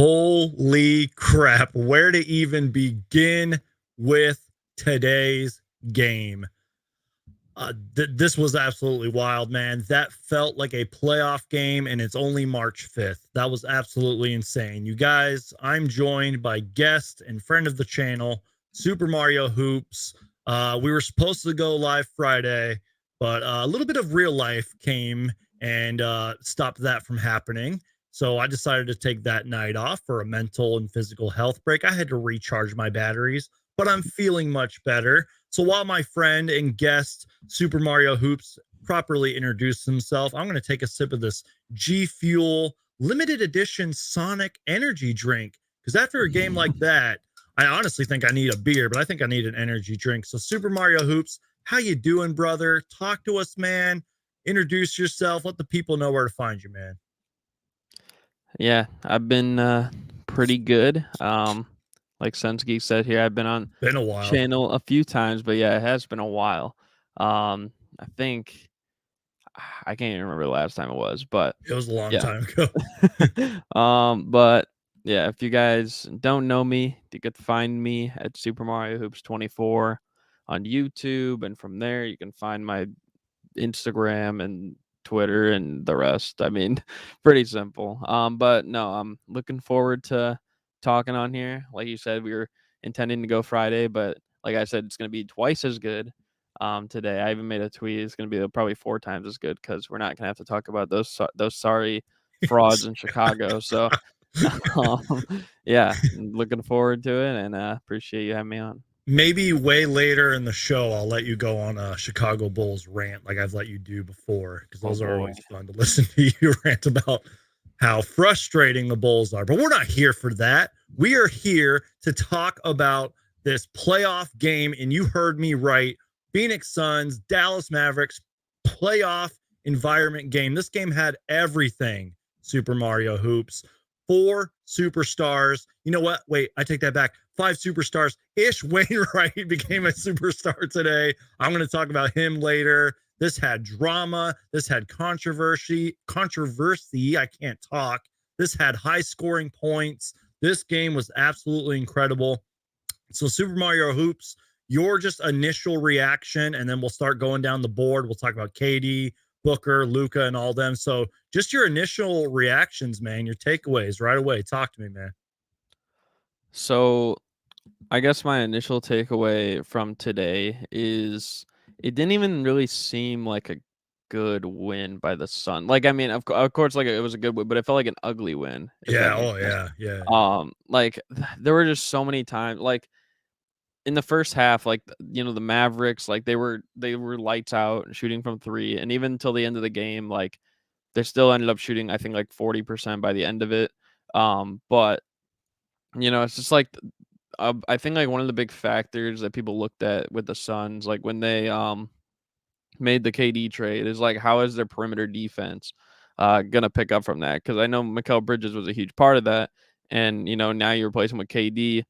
Holy crap. Where to even begin with today's game? This was absolutely wild, man. That felt like a playoff game, and it's only March 5th. That was absolutely insane. You guys, I'm joined by guest and friend of the channel, Super Mario Hoops. We were supposed to go live Friday, but a little bit of real life came and stopped that from happening. So I decided to take that night off for a mental and physical health break. I had to recharge my batteries, but I'm feeling much better. So while my friend and guest Super Mario Hoops properly introduced himself, I'm going to take a sip of this G Fuel limited edition Sonic energy drink. Because after a game like that, I honestly think I need a beer, but I think I need an energy drink. So Super Mario Hoops, how you doing, brother? Talk to us, man. Introduce yourself. Let the people know where to find you, man. Yeah, I've been pretty good. Like Suns Geek said here, I've been on Been a while. channel a few times, but yeah, it has been a while. I think I can't even remember the last time it was, but It was a long yeah. time ago. But yeah, if you guys don't know me, you could find me at Super Mario Hoops 24 on YouTube, and from there you can find my Instagram and Twitter and the rest. I mean, pretty simple. But no, I'm looking forward to talking on here. Like you said, we were intending to go Friday, but like I said, it's going to be twice as good today. I even made a tweet. It's going to be probably 4 times as good because we're not going to have to talk about those sorry frauds in Chicago. So, um, yeah, looking forward to it, and appreciate you having me on. Maybe way later in the show, I'll let you go on a Chicago Bulls rant like I've let you do before, because Oh those are boy. always fun to listen to you rant about how frustrating the Bulls are. But we're not here for that. We are here to talk about this playoff game. And you heard me right. Phoenix Suns, Dallas Mavericks playoff environment game. This game had everything, Super Mario Hoops. 4 superstars. You know what? Wait, I take that back. 5 superstars. Ish Wainwright became a superstar today. I'm going to talk about him later. This had drama. This had controversy. I can't talk. This had high scoring points. This game was absolutely incredible. So, Super Mario Hoops, your just initial reaction, and then we'll start going down the board. We'll talk about KD, Booker, Luca, and all them. So, just your initial reactions, man, your takeaways right away. Talk to me, man. So I guess my initial takeaway from today is it didn't even really seem like a good win by the Sun. Like, I mean, of course, like it was a good win, but it felt like an ugly win, if that Yeah. makes Oh, sense. yeah. Yeah. Like there were just so many times, like in the first half, like the Mavericks, like they were lights out and shooting from three, and even until the end of the game, like they still ended up shooting, I think, like 40% by the end of it. But it's just like I think like one of the big factors that people looked at with the Suns, like when they made the KD trade, is like how is their perimeter defense gonna pick up from that? Because I know Mikal Bridges was a huge part of that, and now you replace him with KD,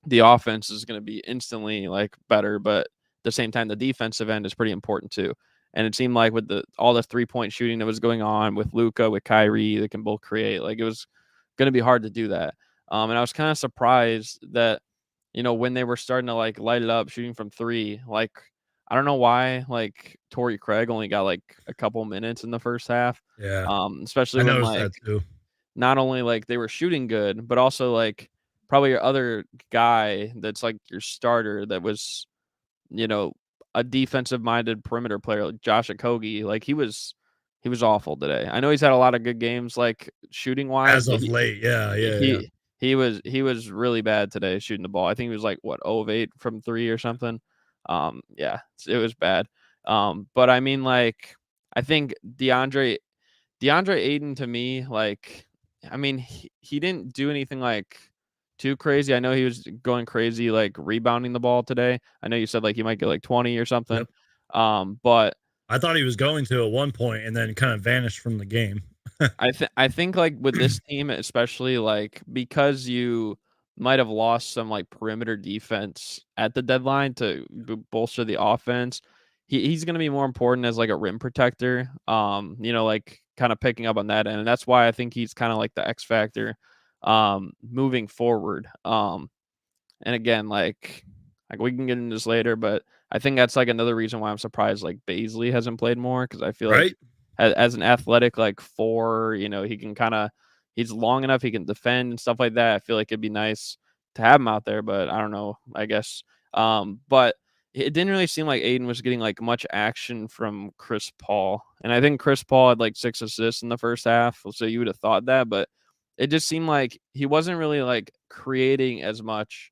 the offense is gonna be instantly like better, but at the same time the defensive end is pretty important too. And it seemed like with all the 3-point shooting that was going on with Luca, with Kyrie, they can both create. Like it was gonna be hard to do that. And I was kind of surprised that when they were starting to like light it up shooting from three, like I don't know why like Torrey Craig only got like a couple minutes in the first half. Yeah. Especially I when noticed like that too. not only like they were shooting good, but also like probably your other guy that's like your starter that was, you know, a defensive minded perimeter player like Josh Okogie, like he was awful today. I know he's had a lot of good games like shooting wise, As but of late. Yeah. Yeah. Yeah. he was really bad today shooting the ball. I think he was like what 0 of 8 from 3 or something. Yeah, it was bad. But I mean like I think DeAndre Ayton to me, like, I mean, he didn't do anything like too crazy. I know he was going crazy like rebounding the ball today. I know you said like he might get like 20 or something. Yep. But I thought he was going to at one point and then kind of vanished from the game. I think like with this team, especially like because you might have lost some like perimeter defense at the deadline to bolster the offense. He's going to be more important as like a rim protector. Like kind of picking up on that end, and that's why I think he's kind of like the X factor moving forward. And again, like we can get into this later, but I think that's like another reason why I'm surprised like Baisley hasn't played more because I feel like Right? as an athletic like four, he can he's long enough, he can defend and stuff like that. I feel like it'd be nice to have him out there, but I don't know. I guess. But it didn't really seem like Aiden was getting like much action from Chris Paul, and I think Chris Paul had like 6 assists in the first half, so you would have thought that, but it just seemed like he wasn't really like creating as much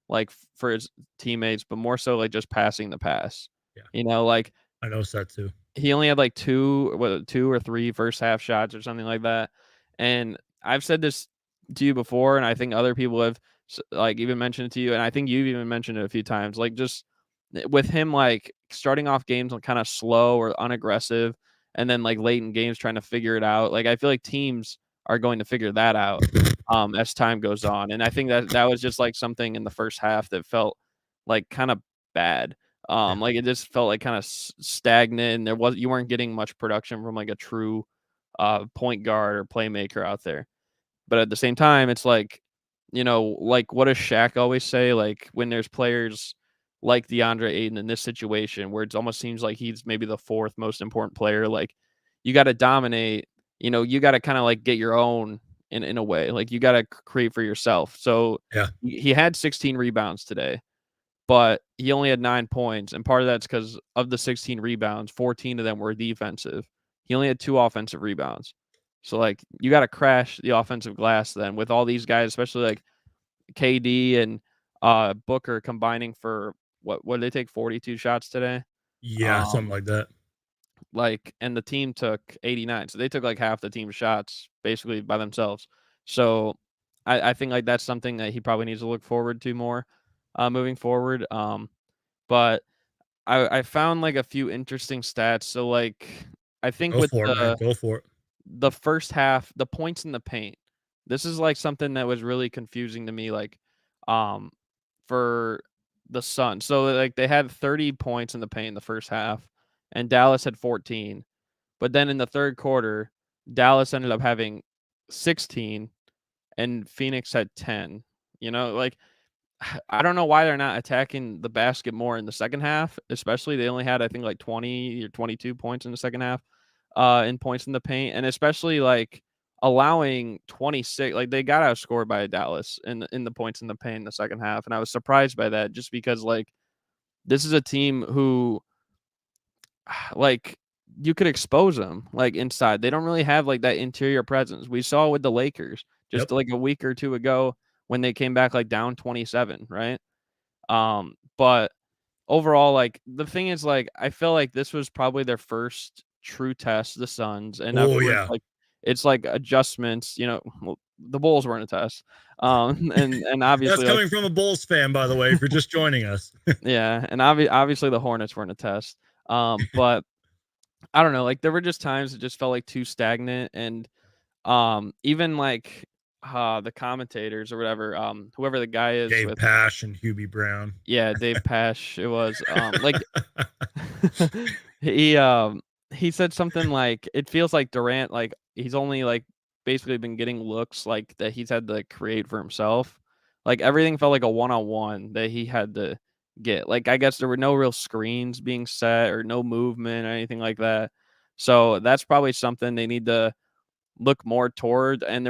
like for his teammates, but more so like just passing the pass. Yeah. Like I noticed that too. he only had like two or three first half shots or something like that. And I've said this to you before, and I think other people have like even mentioned it to you, and I think you've even mentioned it a few times. Like just with him, like starting off games kind of slow or unaggressive, and then like late in games trying to figure it out. Like I feel like teams are going to figure that out as time goes on, and I think that was just like something in the first half that felt like kind of bad. Yeah. Like it just felt like kind of stagnant, and you weren't getting much production from like a true point guard or playmaker out there. But at the same time, it's like, like what does Shaq always say? Like when there's players like DeAndre Ayton in this situation where it almost seems like he's maybe the fourth most important player, like you got to dominate, you got to kind of like get your own in a way. Like you got to create for yourself. So Yeah. he had 16 rebounds today, but he only had 9 points, and part of that's because of the 16 rebounds, 14 of them were defensive. He only had 2 offensive rebounds. So, like, you gotta crash the offensive glass then with all these guys, especially, like, KD and, Booker combining for what did they take, 42 shots today? Yeah, something Um, like that. and the team took 89, so they took, like, half the team's shots basically by themselves. So, I think, like, that's something that he probably needs to look forward to more, moving forward, but I found, like, a few interesting stats. So, like, I think Go with for it, man. Go for it. the first half, the points in the paint, this is, like, something that was really confusing to me, like, um, for the Suns. So, like, they had 30 points in the paint in the first half, and Dallas had 14. But then in the third quarter, Dallas ended up having 16, and Phoenix had 10. Like, I don't know why they're not attacking the basket more in the second half, especially they only had, I think, like 20 or 22 points in the second half, in points in the paint, and especially like allowing 26, like they got outscored by Dallas in the points in the paint in the second half, and I was surprised by that just because like this is a team who like you could expose them like inside. They don't really have like that interior presence. We saw with the Lakers just Yep. like a week or two ago when they came back like down 27, right? But overall, like the thing is, like I feel like this was probably their first true test, the Suns, and of Oh course, yeah. like it's like adjustments. Well, the Bulls weren't a test, and That's obviously, like coming from a Bulls fan, by the way, if you're just joining us. yeah, and obviously the Hornets weren't a test. But I don't know, like there were just times it just felt like too stagnant, and even like the commentators or whatever, whoever the guy is Dave with, Pash and Hubie Brown. yeah, Dave Pash, it was like he, he said something like, "It feels like Durant, like, he's only, like, basically been getting looks, like, that he's had to create for himself." Like, everything felt like a one-on-one that he had to get. Like, I guess there were no real screens being set or no movement or anything like that. So, that's probably something they need to look more toward, and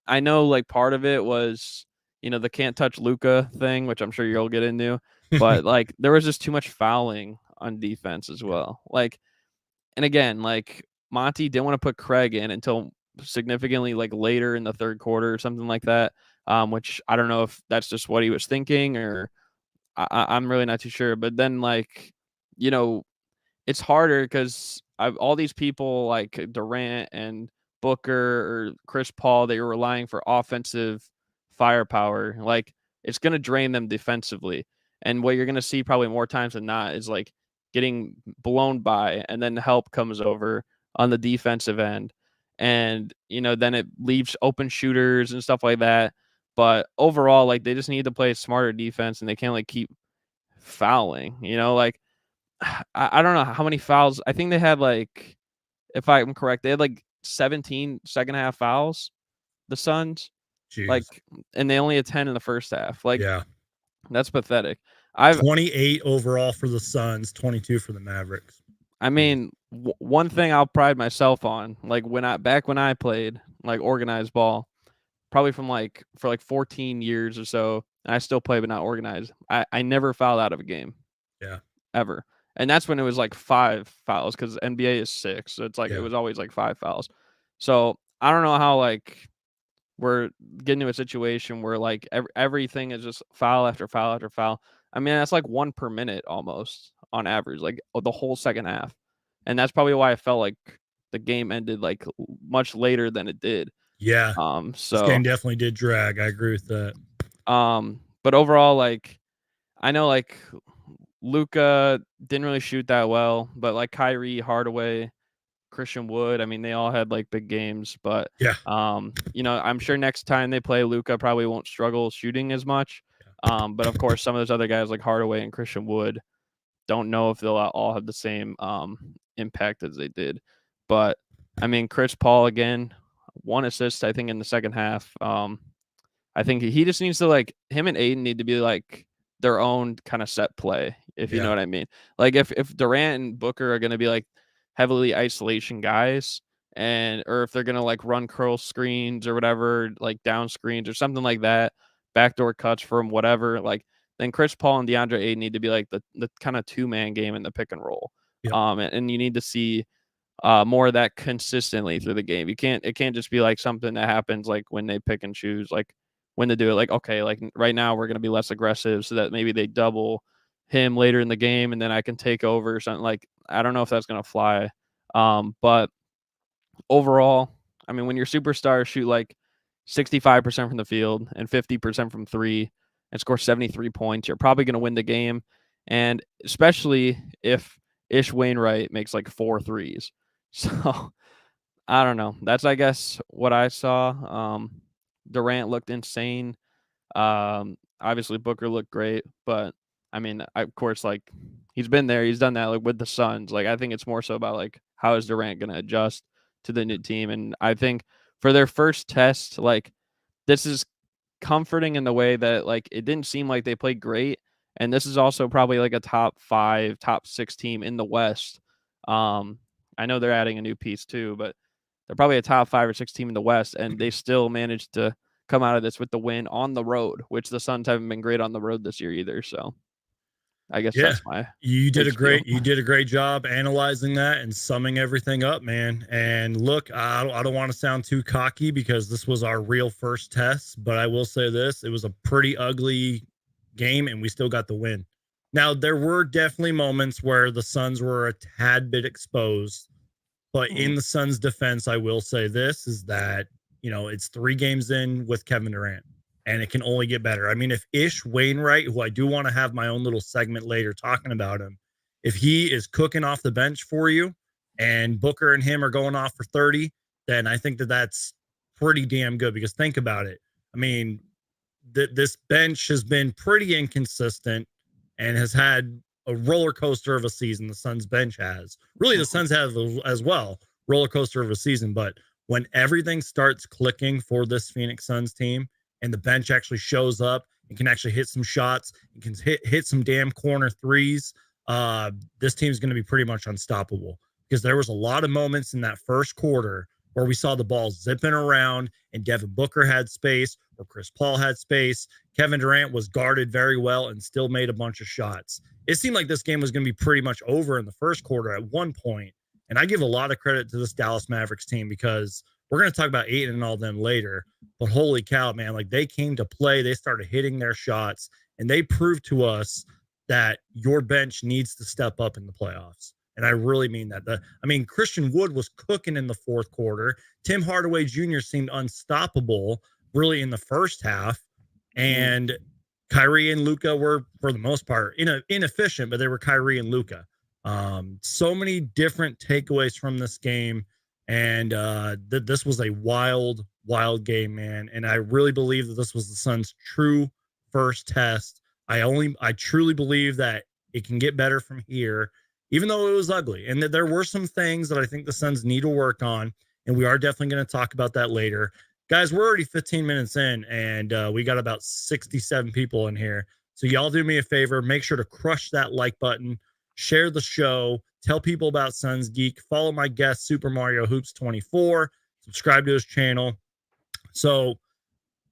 I know, like, part of it was, the can't touch Luca thing, which I'm sure you'll get into, but, like, there was just too much fouling on defense as Yeah. well. Like, and again, like, Monty didn't wanna put Craig in until significantly, like, later in the 3rd quarter or something like that, which I don't know if that's just what he was thinking or I'm really not too sure, but then, like, you know, it's harder because all these people like Durant and Booker or Chris Paul, they were relying for offensive firepower. Like it's going to drain them defensively. And what you're going to see probably more times than not is like getting blown by, and then help comes over on the defensive end. And, then it leaves open shooters and stuff like that. But overall, like they just need to play smarter defense, and they can't like keep fouling, like I don't know how many fouls. I think they had, like, if I'm correct, they had, like, 17 second half fouls, the Suns. Jeez. Like, and they only had 10 in the first half. Like, Yeah. that's pathetic. 28 overall for the Suns, 22 for the Mavericks. I mean, one thing I'll pride myself on, like when I played like organized ball, probably for like 14 years or so, and I still play but not organized. I never fouled out of a game. Yeah. Ever. And that's when it was like 5 fouls because NBA is 6. So it's like it Yeah. was always like 5 fouls. So I don't know how like we're getting to a situation where like everything is just foul after foul after foul. I mean, that's like 1 per minute almost on average, like the whole second half. And that's probably why I felt like the game ended like much later than it did. Yeah. This game definitely did drag. I agree with that. But overall, like I know like Luka didn't really shoot that well, but like Kyrie, Hardaway, Christian Wood, I mean, they all had like big games. But Yeah. you know, I'm sure next time they play, Luka probably won't struggle shooting as much. But of course, some of those other guys like Hardaway and Christian Wood don't know if they'll all have the same impact as they did. But I mean, Chris Paul again, 1 assist, I think, in the second half. I think he just needs to like him and Aiden need to be like their own kind of set play, if you know what I mean. Like if Durant and Booker are gonna be like heavily isolation guys, and or if they're gonna like run curl screens or whatever, like down screens or something like that, backdoor cuts from whatever, like then Chris Paul and DeAndre Aiden need to be like the kind of 2-man game in the pick and roll. Yep. And you need to see more of that consistently through the game. It can't just be like something that happens like when they pick and choose, like when to do it. Like, okay, like right now we're going to be less aggressive so that maybe they double him later in the game and then I can take over or something. Like, I don't know if that's going to fly. But overall, I mean, when your superstars shoot like 65% from the field and 50% from 3 and score 73 points, you're probably going to win the game. And especially if Ish Wainwright makes like 4 threes. So I don't know. That's, I guess, what I saw. Durant looked insane. Obviously Booker looked great, but I mean, of course, like he's been there, he's done that like with the Suns. Like I think it's more so about like how is Durant going to adjust to the new team, and I think for their first test, like this is comforting in the way that like it didn't seem like they played great, and this is also probably like a top 5, top 6 team in the West. I know they're adding a new piece too, but they're probably a top 5 or 6 team in the West, and they still managed to come out of this with the win on the road, which the Suns haven't been great on the road this year either. So I guess that's my you did a great job analyzing that and summing everything up, man. And look, I don't want to sound too cocky because this was our real first test, but I will say this, it was a pretty ugly game and we still got the win. Now there were definitely moments where the Suns were a tad bit exposed, but in the Suns' defense, I will say this is that, you know, it's 3 games in with Kevin Durant, and it can only get better. I mean, if Ish Wainwright, who I do want to have my own little segment later talking about him, if he is cooking off the bench for you and Booker and him are going off for 30, then I think that that's pretty damn good because think about it. I mean, this bench has been pretty inconsistent and has had a roller coaster of a season. The Suns bench has. Really, the Suns have as well, roller coaster of a season. But when everything starts clicking for this Phoenix Suns team and the bench actually shows up and can actually hit some shots and can hit some damn corner threes, this team's going to be pretty much unstoppable because there was a lot of moments in that first quarter where we saw the ball zipping around and Devin Booker had space or Chris Paul had space. Kevin Durant was guarded very well and still made a bunch of shots. It seemed like this game was going to be pretty much over in the first quarter at one point. And I give a lot of credit to this Dallas Mavericks team because we're going to talk about Ayton and all them later. But holy cow, man, like they came to play. They started hitting their shots and they proved to us that your bench needs to step up in the playoffs. And I really mean that. Christian Wood was cooking in the fourth quarter. Tim Hardaway Jr. seemed unstoppable really in the first half. And Kyrie and Luka were, for the most part, inefficient, but they were Kyrie and Luka. So many different takeaways from this game. And this was a wild, wild game, man. And I really believe that this was the Suns' true first test. I truly believe that it can get better from here, even though it was ugly. And that there were some things that I think the Suns need to work on. And we are definitely going to talk about that later. Guys, we're already 15 minutes in, and we got about 67 people in here. So y'all do me a favor, make sure to crush that like button, share the show, tell people about Suns Geek, follow my guest Super Mario Hoops 24, subscribe to his channel. So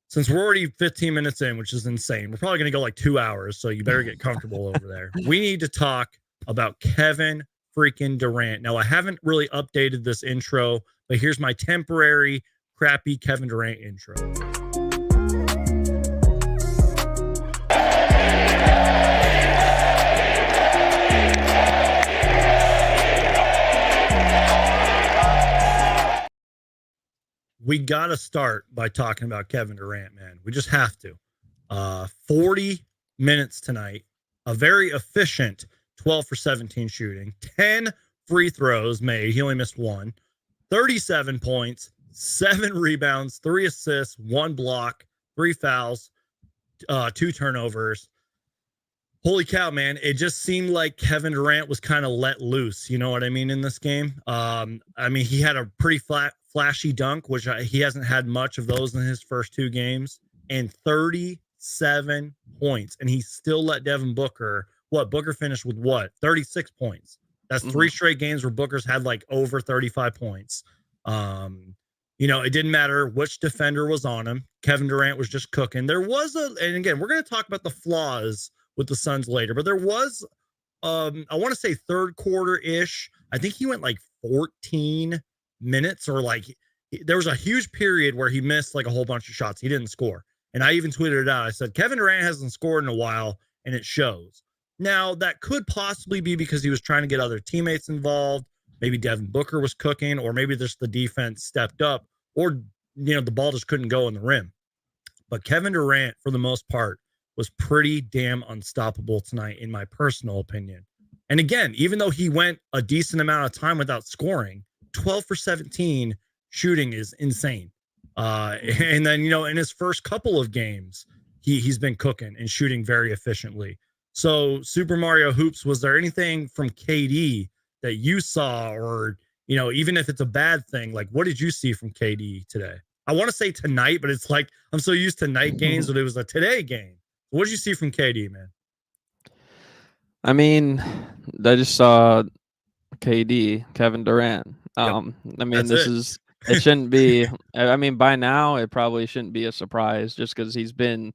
since we're already 15 minutes in, which is insane, we're probably going to go like 2 hours. So you better get comfortable over there. We need to talk about Kevin freaking Durant. Now, I haven't really updated this intro, but here's my temporary crappy Kevin Durant intro. We got to start by talking about Kevin Durant, man. We just have to. 40 minutes tonight, a very efficient 12 for 17 shooting, 10 free throws made. He only missed one, 37 points, 7 rebounds, 3 assists, 1 block, 3 fouls, 2 turnovers. Holy cow, man. It just seemed like Kevin Durant was kind of let loose. You know what I mean? In this game. I mean, he had a pretty flashy dunk, which he hasn't had much of those in his first 2 games, and 37 points. And he still let Devin Booker, Booker finished with 36 points. That's 3 straight games where Booker's had like over 35 points. You know, it didn't matter which defender was on him. Kevin Durant was just cooking. There was and again, we're going to talk about the flaws with the Suns later, but there was, I want to say third quarter ish. I think he went like 14 minutes, or like there was a huge period where he missed like a whole bunch of shots. He didn't score. And I even tweeted it out. I said, Kevin Durant hasn't scored in a while, and it shows. Now, that could possibly be because he was trying to get other teammates involved. Maybe Devin Booker was cooking, or maybe just the defense stepped up, or, you know, the ball just couldn't go in the rim. But Kevin Durant, for the most part, was pretty damn unstoppable tonight, in my personal opinion. And again, even though he went a decent amount of time without scoring, 12 for 17 shooting is insane. And then, you know, in his first couple of games, he's been cooking and shooting very efficiently. So, Super Mario Hoops, was there anything from KD that you saw, or, you know, even if it's a bad thing, like what did you see from KD today? I want to say tonight, but it's like I'm so used to night games that it was a today game. What did you see from KD, man? I mean, I just saw KD, Kevin Durant. I mean, it shouldn't be, I mean, by now it probably shouldn't be a surprise, just because he's been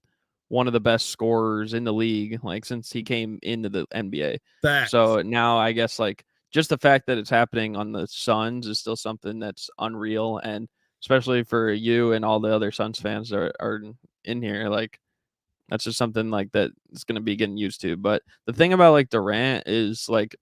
one of the best scorers in the league, like since he came into the NBA. Facts. So now I guess like just the fact that it's happening on the Suns is still something that's unreal, and especially for you and all the other Suns fans that are in here, like that's just something like that is going to be getting used to. But the thing about like Durant is like,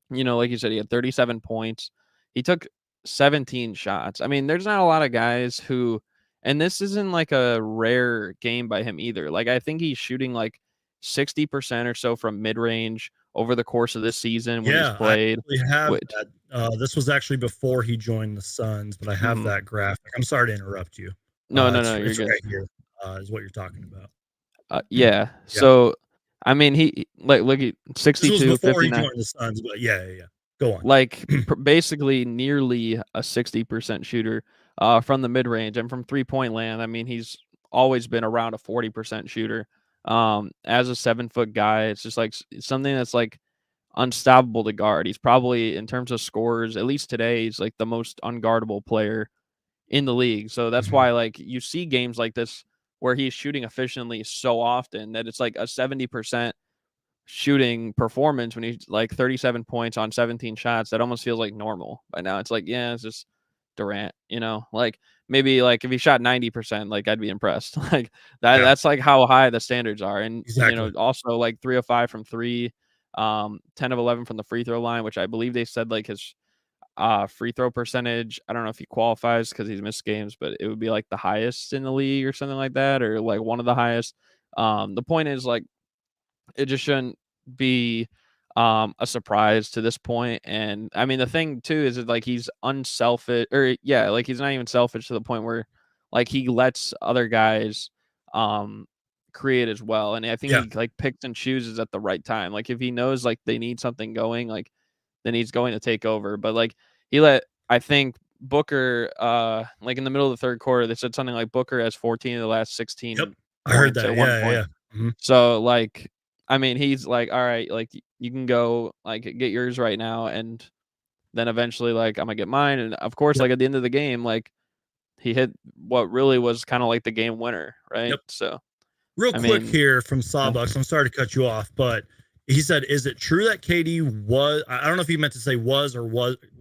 you know, like you said, he had 37 points. He took 17 shots. I mean, there's not a lot of guys who, and this isn't like a rare game by him either. Like, I think he's shooting like 60% or so from mid range over the course of this season when he's played. I have that. This was actually before he joined the Suns, but I have that graphic. I'm sorry to interrupt you. No, you're good. Right here is what you're talking about. Yeah. So, I mean, he like look at 62, this was before 59. he joined the Suns, but yeah. Go on. Like basically nearly a 60% shooter from the mid range and from 3-point land. I mean, he's always been around a 40% shooter. As a 7-foot guy, it's just like something that's like unstoppable to guard. He's probably, in terms of scores, at least today, he's like the most unguardable player in the league. So that's why like you see games like this where he's shooting efficiently so often that it's like a 70% shooting performance when he's like 37 points on 17 shots. That almost feels like normal by now. It's like, yeah, it's just Durant, you know, like maybe like if he shot 90%, like I'd be impressed. Like that's like how high the standards are. And you know, also like 3 of 5 from 3, 10 of 11 from the free throw line, which I believe they said like his free throw percentage, I don't know if he qualifies because he's missed games, but it would be like the highest in the league or something like that, or like one of the highest. The point is like it just shouldn't be a surprise to this point. And I mean the thing too is that like he's unselfish, or yeah, like he's not even selfish to the point where like he lets other guys create as well. And I think he like picks and chooses at the right time. Like if he knows like they need something going, like then he's going to take over. But like he let, I think Booker, like in the middle of the third quarter, they said something like Booker has 14 of the last 16 Yep. I heard points that. at one Yeah, point. yeah. Mhm. So like, I mean, he's like, all right, like you can go like get yours right now, and then eventually like I'm gonna get mine. And of course, Yep. like at the end of the game, like he hit what really was kind of like the game winner, right? Yep. So Real I quick mean, here from yeah. Sawbucks. I'm sorry to cut you off, but he said, "Is it true that KD was? I don't know if he meant to say was or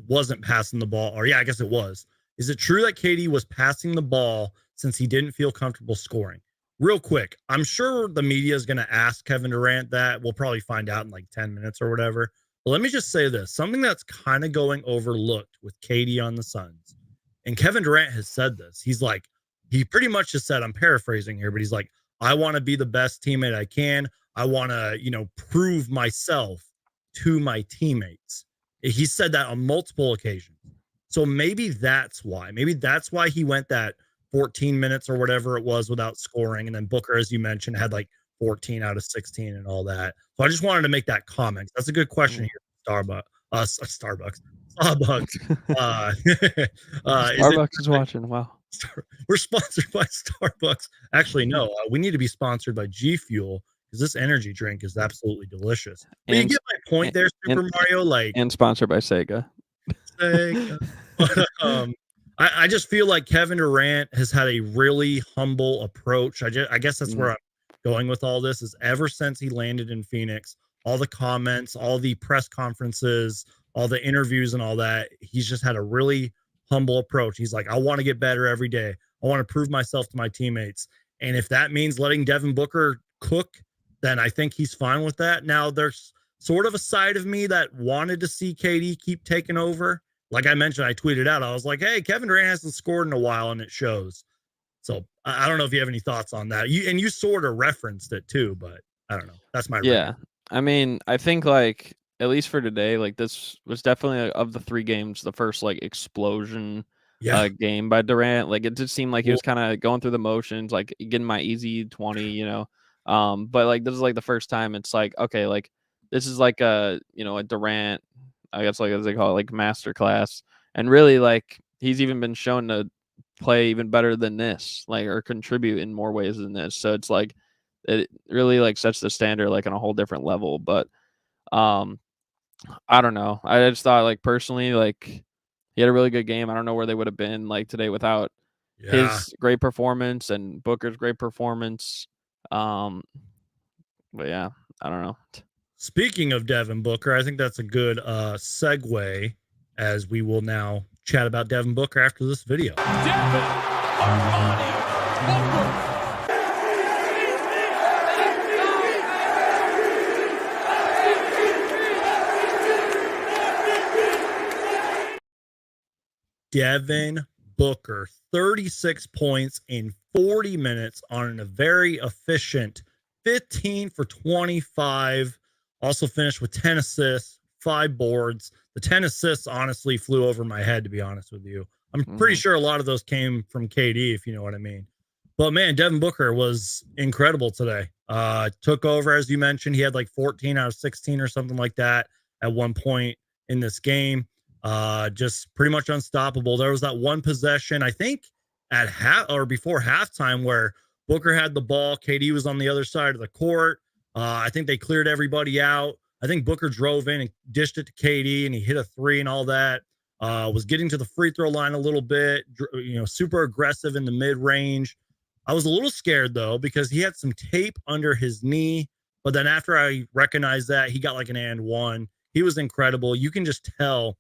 wasn't passing the ball, or yeah, I guess it was. Is it true that KD was passing the ball since he didn't feel comfortable scoring?" Real quick, I'm sure the media is going to ask Kevin Durant that. We'll probably find out in like 10 minutes or whatever. But let me just say this: something that's kind of going overlooked with KD on the Suns, and Kevin Durant has said this. He's like, he pretty much just said, I'm paraphrasing here, but he's like, I want to be the best teammate I can. I want to, prove myself to my teammates. He said that on multiple occasions. So maybe that's why. Maybe that's why he went that 14 minutes or whatever it was without scoring. And then Booker, as you mentioned, had like 14 out of 16 and all that. So I just wanted to make that comment. That's a good question here, Starbucks. Starbucks. Starbucks. Uh, is it Starbucks is watching. Wow. we're sponsored by Starbucks. Actually, no, we need to be sponsored by G Fuel because this energy drink is absolutely delicious. But you and get my point there, and Super Mario. Like, and sponsored by Sega. say, but, I just feel like Kevin Durant has had a really humble approach. I guess that's where I'm going with all this. Is ever since he landed in Phoenix, all the comments, all the press conferences, all the interviews, and all that, he's just had a really humble approach. He's like, I want to get better every day. I want to prove myself to my teammates, and if that means letting Devin Booker cook, then I think he's fine with that. Now, there's sort of a side of me that wanted to see KD keep taking over. Like I mentioned, I tweeted out, I was like, hey, Kevin Durant hasn't scored in a while, and it shows. So I don't know if you have any thoughts on that. You sort of referenced it too, but I don't know. That's my rant. Yeah. I mean, I think like at least for today, like this was definitely of the 3 games, the first like explosion Yeah. game by Durant. Like it just seemed like he Cool. was kind of going through the motions, like getting my easy 20, but like this is like the first time it's like, okay, like this is like a Durant, I guess like as they call it, like master class. And really like he's even been shown to play even better than this, like or contribute in more ways than this. So it's like it really like sets the standard like on a whole different level. But um I don't know. I just thought like personally, like he had a really good game. I don't know where they would have been like today without Yeah. his great performance and Booker's great performance. Um but yeah, I don't know. Speaking of Devin Booker, I think that's a good segue as we will now chat about Devin Booker after this video. Devin Armani Booker. Devin Booker, 36 points in 40 minutes on a very efficient 15 for 25. Also finished with 10 assists, 5 boards. The 10 assists honestly flew over my head, to be honest with you. I'm pretty sure a lot of those came from KD, if you know what I mean. But man, Devin Booker was incredible today. Took over, as you mentioned. He had like 14 out of 16 or something like that at one point in this game. Just pretty much unstoppable. There was that one possession, I think, at half or before halftime, where Booker had the ball. KD was on the other side of the court. I think they cleared everybody out. I think Booker drove in and dished it to KD, and he hit a three and all that. Was getting to the free throw line a little bit, super aggressive in the mid range. I was a little scared though because he had some tape under his knee, but then after I recognized that, he got like an and one. He was incredible. You can just tell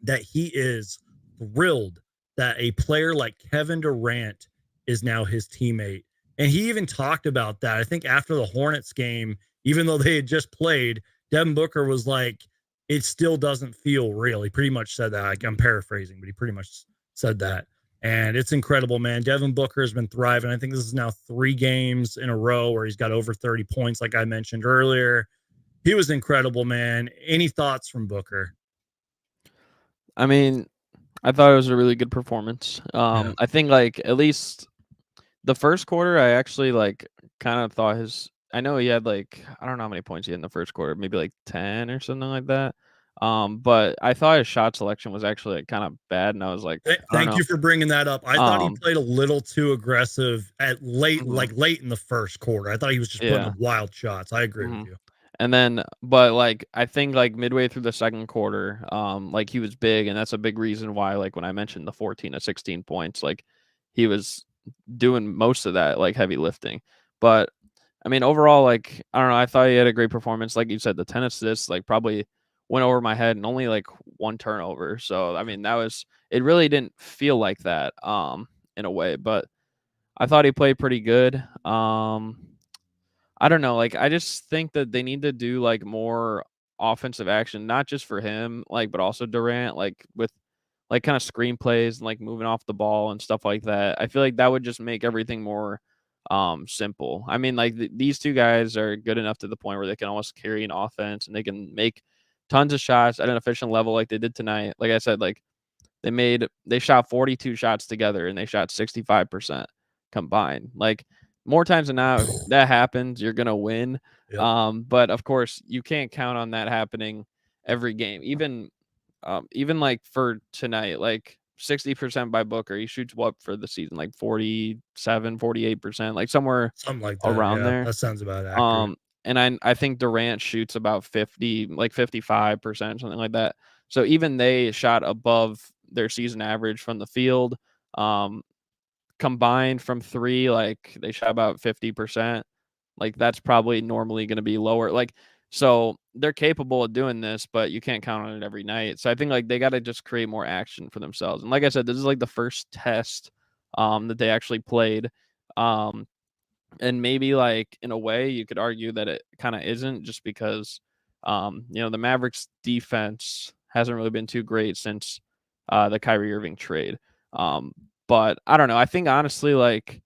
that he is thrilled that a player like Kevin Durant is now his teammate. And he even talked about that. I think after the Hornets game, even though they had just played, Devin Booker was like, it still doesn't feel real. He pretty much said that. I'm paraphrasing, but he pretty much said that. And it's incredible, man. Devin Booker has been thriving. I think this is now 3 games in a row where he's got over 30 points, like I mentioned earlier. He was incredible, man. Any thoughts from Booker? I mean, I thought it was a really good performance. Yeah. I think like at least the first quarter, I actually like kind of thought his. I know he had like I don't know how many points he had in the first quarter, maybe like 10 or something like that. But I thought his shot selection was actually like, kind of bad, and I was like, I don't Thank know. you for bringing that up. I thought he Um, played a little too aggressive at late, mhm, like late in the first quarter. I thought he was just putting yeah. up wild shots. I agree with Mhm. you. And then, but like I think like midway through the second quarter, like he was big, and that's a big reason why, like when I mentioned the 14 to 16 points, like he was doing most of that like heavy lifting. But I mean, overall, like I don't know, I thought he had a great performance. Like you said, the 10 assists like probably went over my head, and only like one turnover. So I mean, that was it. Really didn't feel like that, in a way, but I thought he played pretty good. I don't know, like, I just think that they need to do, like, more offensive action, not just for him, like, but also Durant, like, with, like, kinda screenplays and, like, moving off the ball and stuff like that. I feel like that would just make everything more, simple. I mean, like, these 2 guys are good enough to the point where they can almost carry an offense, and they can make tons of shots at an efficient level like they did tonight. Like I said, like, they shot 42 shots together, and they shot 65% combined. Like, more times than not, if that happens, you're gonna win. Yep. But of course, you can't count on that happening every game. Even like for tonight, like 60% by Booker. He shoots what for the season? Like 47, 48%, like somewhere Something like that. around Yeah, there. that sounds about accurate. And I think Durant shoots about 50, like 55%, something like that. So even they shot above their season average from the field. Um, Combined from 3, like, they shot about 50%. Like, that's probably normally gonna be lower. Like, so they're capable of doing this, but you can't count on it every night. So I think, like, they gotta just create more action for themselves. And like I said, this is, like, the first test, that they actually played. Um and maybe, like, in a way, you could argue that it kinda isn't just because, the Mavericks defense hasn't really been too great since, the Kyrie Irving trade. Um, but I don't know. I think honestly, like,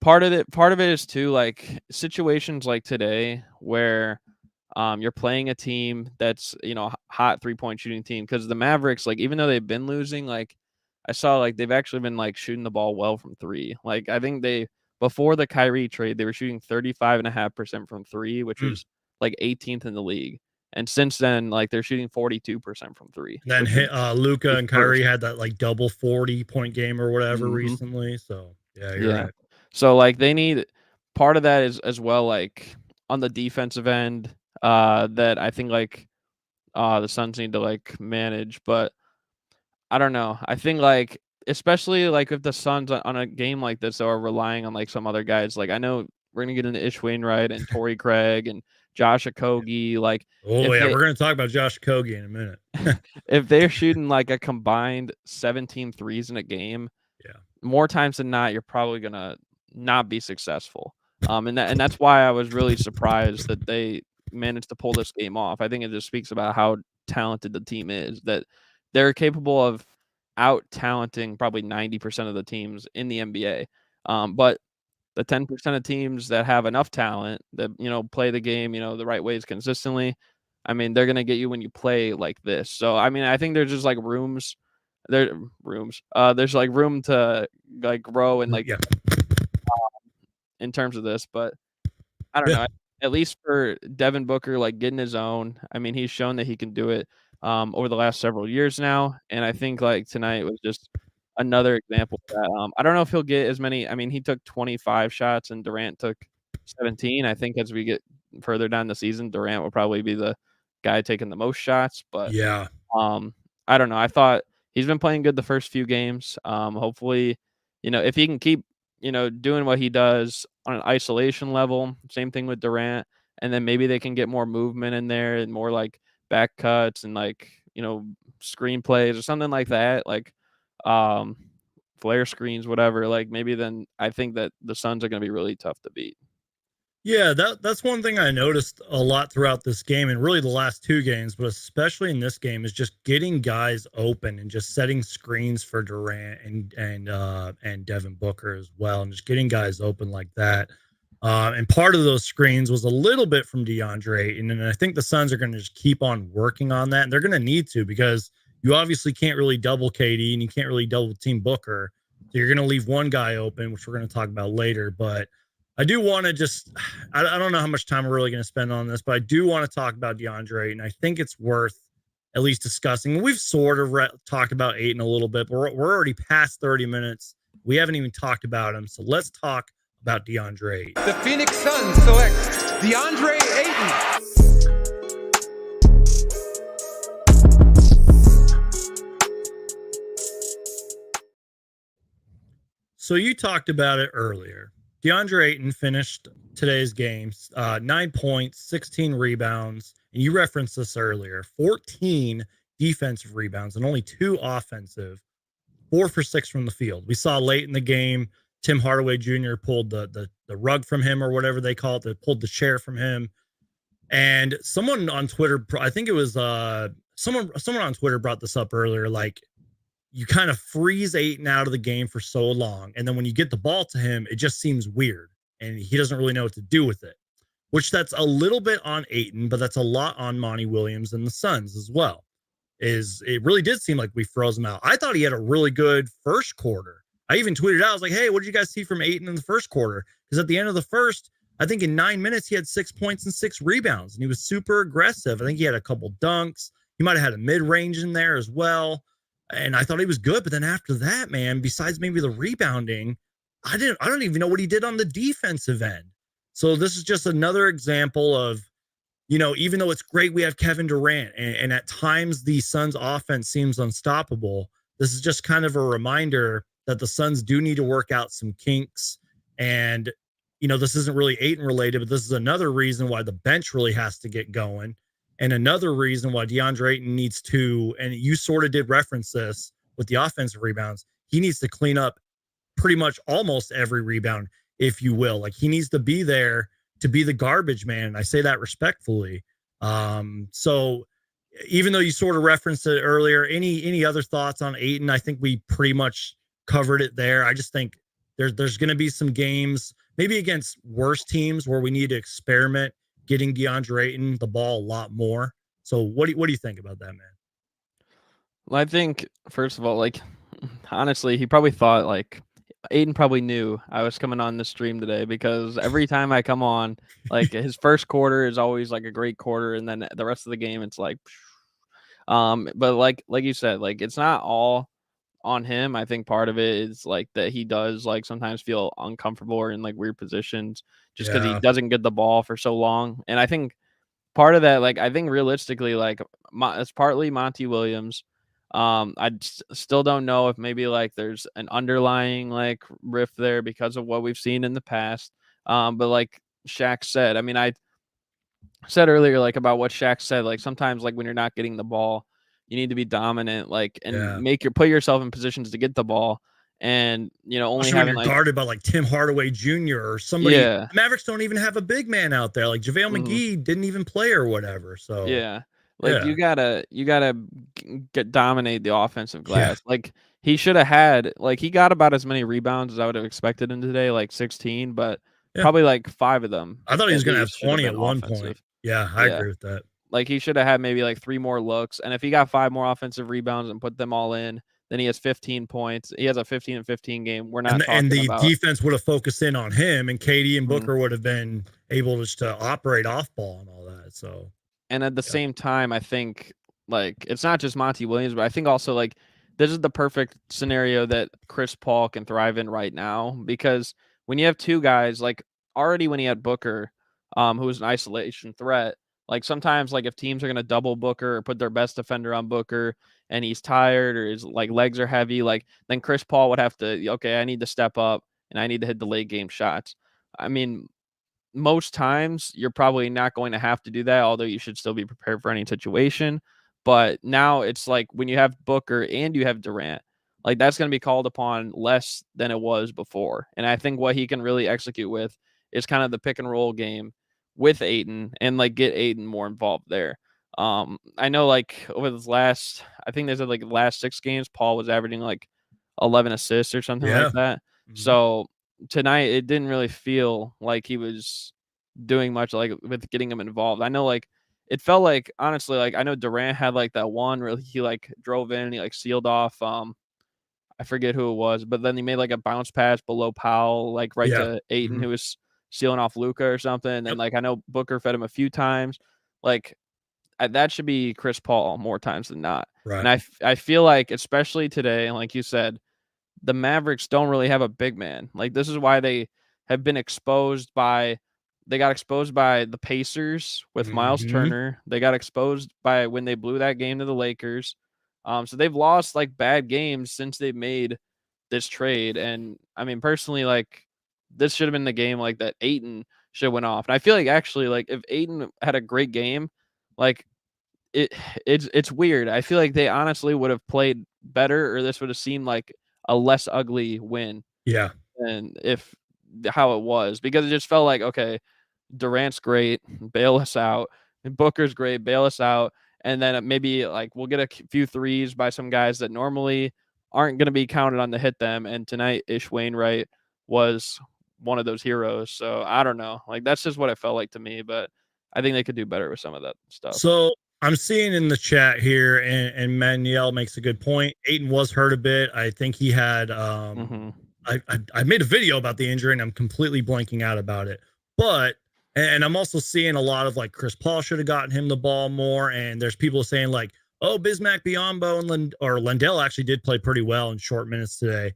part of it is too, like, situations like today where, you're playing a team that's, hot three-point shooting team because the Mavericks, like, even though they've been losing, like, I saw, like, they've actually been, like, shooting the ball well from 3. Like, I think they before the Kyrie trade, they were shooting 35.5% from 3, which Mm. was, like, 18th in the league. And since then, like, they're shooting 42% from 3, And then which is Luca is and Kyrie first. had that like double 40-point game or whatever Mhm. recently. So yeah, you're Yeah. right. So, like, they need part of that is as well, like, on the defensive end, that I think, like, the Suns need to, like, manage, but I don't know. I think, like, especially, like, if the Suns on a game like this are relying on, like, some other guys, like, I know we're gonna get into Ish Wainwright and Torrey Craig and Josh Okogie, like, Oh if yeah, they we're gonna talk about Josh Kogi in a minute. if they're shooting, like, a combined 17 threes in a game, Yeah. more times than not, you're probably gonna not be successful. And that's why I was really surprised that they managed to pull this game off. I think it just speaks about how talented the team is, that they're capable of out talenting probably 90% of the teams in the NBA. But the 10% of teams that have enough talent that, play the game, the right ways consistently, I mean, they're gonna get you when you play like this. So I mean, I think there's just like there's like room to like grow and like Yeah. in terms of this, but I don't Yeah. know. At least for Devin Booker, like getting his own. I mean, he's shown that he can do it over the last several years now, and I think like tonight was just another example of that. I don't know if he'll get as many. I mean, he took 25 shots and Durant took 17. I think as we get further down the season, Durant will probably be the guy taking the most shots, but Yeah. um, I don't know. I thought he's been playing good the first few games. Hopefully, if he can keep, doing what he does on an isolation level, same thing with Durant, and then maybe they can get more movement in there and more like back cuts and like, screen plays or something like that, like um flare screens, whatever. Like maybe then I think that the Suns are gonna be really tough to beat. Yeah, that's one thing I noticed a lot throughout this game and really the last two games, but especially in this game, is just getting guys open and just setting screens for Durant and Devin Booker as well, and just getting guys open like that. And part of those screens was a little bit from DeAndre, and I think the Suns are going to just keep on working on that, and they're going to need to because you obviously can't really double KD and you can't really double team Booker, so you're going to leave one guy open, which we're going to talk about later, but. I do want to I don't know how much time we're really going to spend on this, but I do want to talk about DeAndre, and I think it's worth at least discussing. We've sort of talked about Ayton a little bit, but we're already past 30 minutes. We haven't even talked about him. So let's talk about DeAndre Ayton. The Phoenix Suns select DeAndre Ayton. So you talked about it earlier. DeAndre Ayton finished today's games, 9 points, 16 rebounds, and you referenced this earlier, 14 defensive rebounds and only 2 offensive, 4 for 6 from the field. We saw late in the game, Tim Hardaway Jr. pulled the rug from him or whatever they call it. They pulled the chair from him. And someone on Twitter, I think it was someone on Twitter brought this up earlier, like, you kind of freeze Ayton out of the game for so long. And then when you get the ball to him, it just seems weird. And he doesn't really know what to do with it, which that's a little bit on Ayton, but that's a lot on Monty Williams and the Suns as well. It really did seem like we froze him out. I thought he had a really good first quarter. I even tweeted out, I was like, hey, what did you guys see from Ayton in the first quarter? Because at the end of the first, I think in 9 minutes, he had 6 points and 6 rebounds, and he was super aggressive. I think he had a couple dunks. He might have had a mid-range in there as well. And I thought he was good. But then after that, man, besides maybe the rebounding, I don't even know what he did on the defensive end. So this is just another example of, even though it's great we have Kevin Durant and at times the Suns offense seems unstoppable, this is just kind of a reminder that the Suns do need to work out some kinks. And, this isn't really Ayton related, but this is another reason why the bench really has to get going. And another reason why DeAndre Ayton needs to, and you sort of did reference this with the offensive rebounds, he needs to clean up pretty much almost every rebound, if you will. Like, he needs to be there to be the garbage man. And I say that respectfully. So even though you sort of referenced it earlier, any other thoughts on Ayton? I think we pretty much covered it there. I just think there's going to be some games, maybe against worse teams, where we need to experiment getting DeAndre Ayton the ball a lot more. So what do you think about that, man? Well, I think, first of all, like, honestly, he probably thought, like, Ayton probably knew I was coming on the stream today, because every time I come on, like, his first quarter is always like a great quarter, and then the rest of the game it's like but like you said, like, it's not all on him. I think part of it is like that he does like sometimes feel uncomfortable or in like weird positions just because he doesn't get the ball for so long. And I think part of that, like, I think realistically, like, it's partly Monty Williams. Still don't know if maybe like there's an underlying like rift there because of what we've seen in the past. But like Shaq said, I mean, I said earlier, like, about what Shaq said, like, sometimes, like, when you're not getting the ball, you need to be dominant, like, and put yourself in positions to get the ball. And, only Especially when having you're like, guarded by like Tim Hardaway Jr. or somebody. yeah, The Mavericks don't even have a big man out there. Like JaVale McGee didn't even play or whatever. So yeah, like, you gotta get dominate the offensive glass. Like, he should have had, like, he got about as many rebounds as I would have expected him today, like 16, but probably like 5 of them I thought he was at going to have least should have 20 at been one offensive. point. Yeah, I agree with that. Like, he should have had maybe like 3 more looks, and if he got 5 more offensive rebounds and put them all in, then he has 15 points. He has a 15 and 15 game. We're not and the about defense would have focused in on him, and KD and Booker would have been able just to operate off ball and all that. So, and at the same time, I think, like, it's not just Monty Williams, but I think also, like, this is the perfect scenario that Chris Paul can thrive in right now, because when you have 2 guys, like, already when he had Booker, who was an isolation threat, like, sometimes, like, if teams are going to double Booker or put their best defender on Booker and he's tired or his like legs are heavy, like, then Chris Paul would have to, okay, I need to step up and I need to hit the late game shots. I mean, most times you're probably not going to have to do that, although you should still be prepared for any situation. But now it's like when you have Booker and you have Durant, like, that's going to be called upon less than it was before. And I think what he can really execute with is kind of the pick and roll game with Ayton and like get Ayton more involved there. I know, like, over the last, I think they said like the last 6 games, Paul was averaging like 11 assists or something like that. So tonight it didn't really feel like he was doing much like with getting him involved. I know, like, it felt like, honestly, like, I know Durant had like that one where he like drove in and he like sealed off I forget who it was, but then he made like a bounce pass below Powell, like right to Ayton, who was sealing off Luka or something. And then like I know Booker fed him a few times. Like, that should be Chris Paul more times than not. Right. And I feel like, especially today, like you said, the Mavericks don't really have a big man. Like, this is why they have been exposed by they got exposed by the Pacers with Miles Turner. They got exposed by when they blew that game to the Lakers. So they've lost like bad games since they made this trade. And I mean, personally, like this should have been the game like that Ayton should have went off. And I feel like actually like if Ayton had a great game, like it's weird. I feel like they honestly would have played better, or this would have seemed like a less ugly win Yeah. than if how it was, because it just felt like, okay, Durant's great, bail us out. And Booker's great, bail us out. And then maybe like we'll get a few threes by some guys that normally aren't going to be counted on to hit them. And tonight, Ish Wainwright was one of those heroes. So I don't know. Like that's just what it felt like to me. But I think they could do better with some of that stuff. So I'm seeing in the chat here, and Manuel makes a good point. Ayton was hurt a bit. I think he had. I made a video about the injury, and I'm completely blanking out about it. But and I'm also seeing a lot of like Chris Paul should have gotten him the ball more. And there's people saying like, oh, Bismack Biyombo and Lendell actually did play pretty well in short minutes today.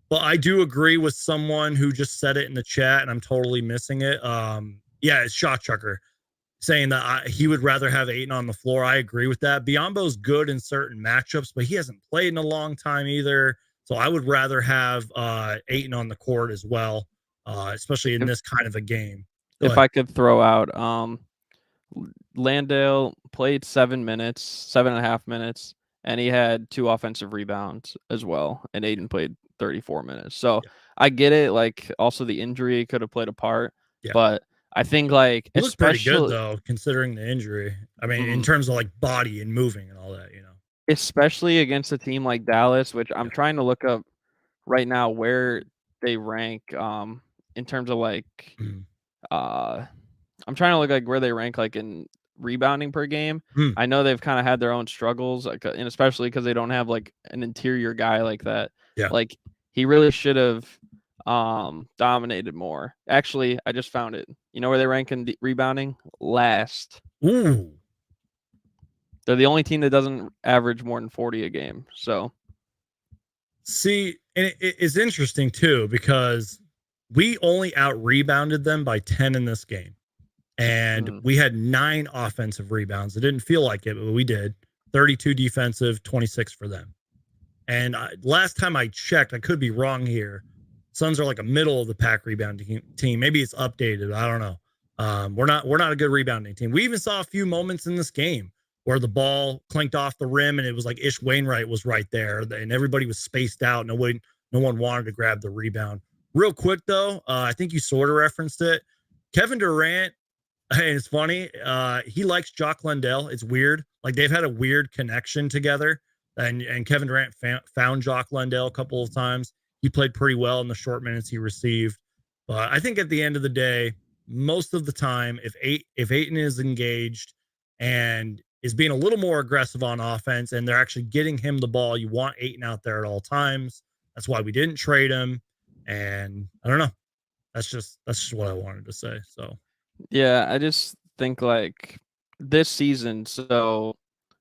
But I do agree with someone who just said it in the chat, and I'm totally missing it. Yeah, it's Shot Chucker saying that he would rather have Ayton on the floor. I agree with that. Biyombo's good in certain matchups, but he hasn't played in a long time either. So I would rather have Ayton on the court as well, especially in this kind of a game. If I could throw out, Landale played 7.5 minutes, and he had 2 offensive rebounds as well. And Ayton played 34 minutes. So I get it. Like also the injury could have played a part, but I think like it was pretty good though, considering the injury. I mean, in terms of like body and moving and all that, you know. Especially against a team like Dallas, which I'm trying to look up right now where they rank in terms of like I'm trying to look like where they rank like in rebounding per game. I know they've kind of had their own struggles, like, and especially because they don't have like an interior guy like that. Yeah. Like he really should have dominated more. Actually, I just found it. You know where they rank in rebounding? Last. Ooh. They're the only team that doesn't average more than 40 a game. So see, and it's interesting too, because we only out rebounded them by 10 in this game. And we had 9 offensive rebounds. It didn't feel like it, but we did. 32 defensive, 26 for them. And last time I checked, I could be wrong here. Suns are like a middle of the pack rebounding team. Maybe it's updated. I don't know. We're not a good rebounding team. We even saw a few moments in this game where the ball clinked off the rim, and it was like Ish Wainwright was right there, and everybody was spaced out. No one wanted to grab the rebound. Real quick though, I think you sort of referenced it. Kevin Durant, and it's funny, he likes Jock Lendell. It's weird. Like they've had a weird connection together, and Kevin Durant found Jock Lendell a couple of times. He played pretty well in the short minutes he received. But I think at the end of the day, most of the time, if Ayton is engaged and is being a little more aggressive on offense, and they're actually getting him the ball, you want Ayton out there at all times. That's why we didn't trade him. And I don't know. That's just what I wanted to say. So yeah, I just think like this season, so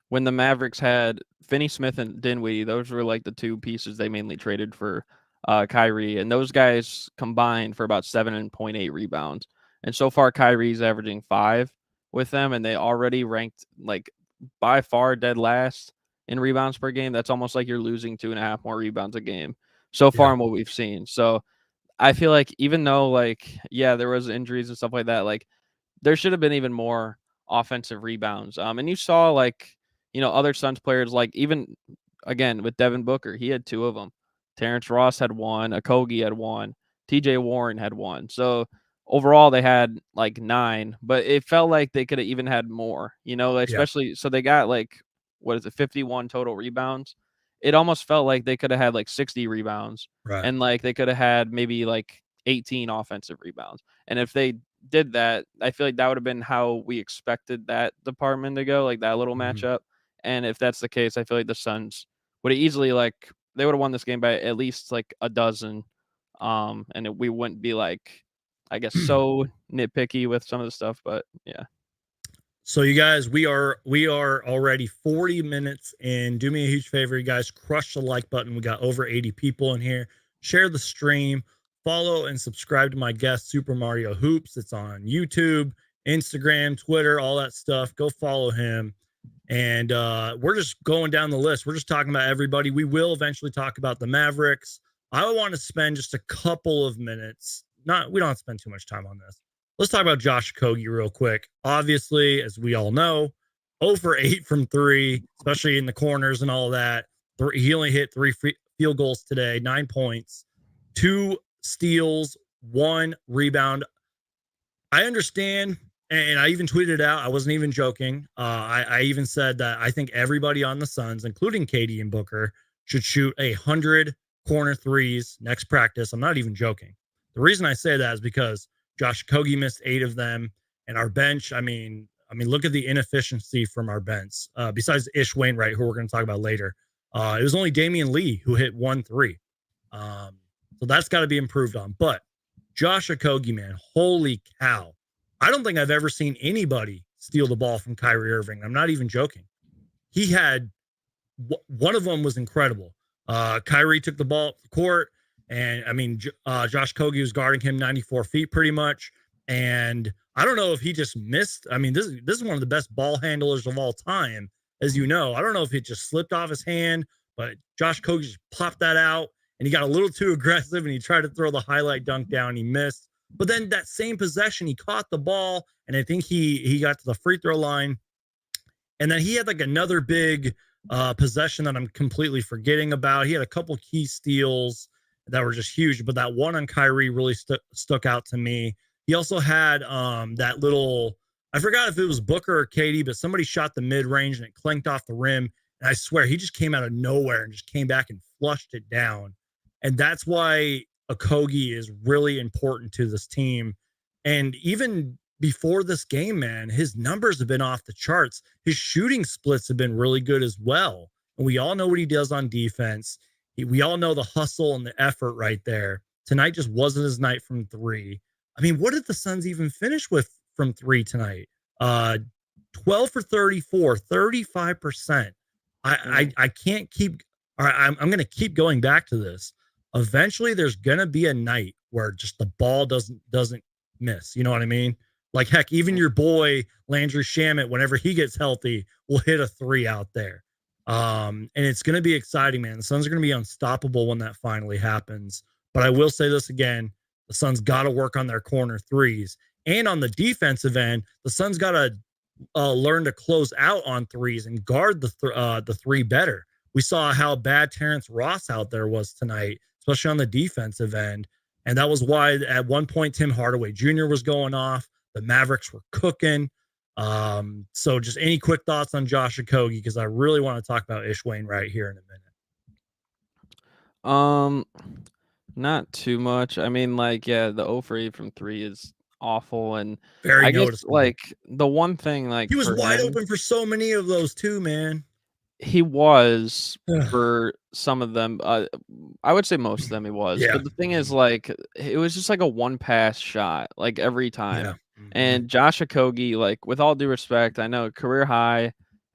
when the Mavericks had Finney Smith and Dinwiddie, those were like the 2 pieces they mainly traded for Kyrie, and those guys combined for about 7.8 rebounds. And so far, Kyrie's averaging 5 with them, and they already ranked like by far dead last in rebounds per game. That's almost like you're losing 2.5 more rebounds a game so far in what we've seen. So I feel like even though like, yeah, there was injuries and stuff like that, like there should have been even more offensive rebounds. And you saw like, you know, other Suns players, like even again with Devin Booker, he had 2 of them. Terrence Ross had 1, Okogie had 1, TJ Warren had 1. So overall they had like 9, but it felt like they could have even had more, you know, especially so they got like, what is it, 51 total rebounds. It almost felt like they could have had like 60 rebounds, and like they could have had maybe like 18 offensive rebounds. And if they did that, I feel like that would have been how we expected that department to go, like that little matchup. And if that's the case, I feel like the Suns would have easily like they would have won this game by at least like a dozen. And we wouldn't be like, I guess, so nitpicky with some of the stuff, but yeah. So you guys, we are already 40 minutes in. Do me a huge favor, you guys, crush the like button. We got over 80 people in here. Share the stream, follow and subscribe to my guest Super Mario Hoops. It's on YouTube, Instagram, Twitter, all that stuff. Go follow him. And we're just going down the list. We're just talking about everybody. We will eventually talk about the Mavericks. I want to spend just a couple of minutes. We don't have to spend too much time on this. Let's talk about Josh Okogie real quick. Obviously, as we all know, 0 for 8 from 3, especially in the corners and all that. He only hit 3 field goals today, 9 points, 2 steals, 1 rebound. I understand, and I even tweeted it out. I wasn't even joking. I even said that I think everybody on the Suns, including KD and Booker, should shoot 100 corner threes next practice. I'm not even joking. The reason I say that is because Josh Okogie missed 8 of them, and our bench. I mean, look at the inefficiency from our bench. Besides Ish Wainwright, who we're going to talk about later, it was only Damian Lee who hit 1 3. So that's got to be improved on. But Josh Okogie, man, holy cow! I don't think I've ever seen anybody steal the ball from Kyrie Irving. I'm not even joking. He had one of them was incredible. Kyrie took the ball off the court. And I mean, Josh Okogie was guarding him 94 feet pretty much. And I don't know if he just missed. I mean, this is one of the best ball handlers of all time, as you know. I don't know if it just slipped off his hand, but Josh Okogie just popped that out and he got a little too aggressive and he tried to throw the highlight dunk down. He missed. But then that same possession, he caught the ball and I think he got to the free throw line. And then he had like another big possession that I'm completely forgetting about. He had a couple key steals that were just huge, but that one on Kyrie really stuck out to me. He also had that little, I forgot if it was Booker or KD, but somebody shot the mid-range and it clinked off the rim. And I swear he just came out of nowhere and just came back and flushed it down. And that's why Okogie is really important to this team. And even before this game, man, his numbers have been off the charts. His shooting splits have been really good as well. And we all know what he does on defense. We all know the hustle and the effort right there. Tonight just wasn't his night from 3. I mean, what did the Suns even finish with from 3 tonight? 12 for 34, 35%. I can't keep. All right, I'm going to keep going back to this. Eventually, there's going to be a night where just the ball doesn't miss. You know what I mean? Like, heck, even your boy Landry Shamet, whenever he gets healthy, will hit a 3 out there. And it's going to be exciting, man. The Suns are going to be unstoppable when that finally happens. But I will say this again, the Suns got to work on their corner threes. And on the defensive end, the Suns got to learn to close out on threes and guard the 3 better. We saw how bad Terrence Ross out there was tonight, especially on the defensive end. And that was why at one point Tim Hardaway Jr. was going off. The Mavericks were cooking. So just any quick thoughts on Josh Okogie, because I really want to talk about Ish Wainwright here in a minute. Not too much. I mean, like, yeah, the 0 for 8 from 3 is awful, and very noticeable. Like the one thing, like he was wide open for so many of those too, man. He was for some of them. I would say most of them he was. Yeah. But the thing is, like, it was just like a one pass shot, like every time. Yeah. And Josh Okogie, like, with all due respect, I know career high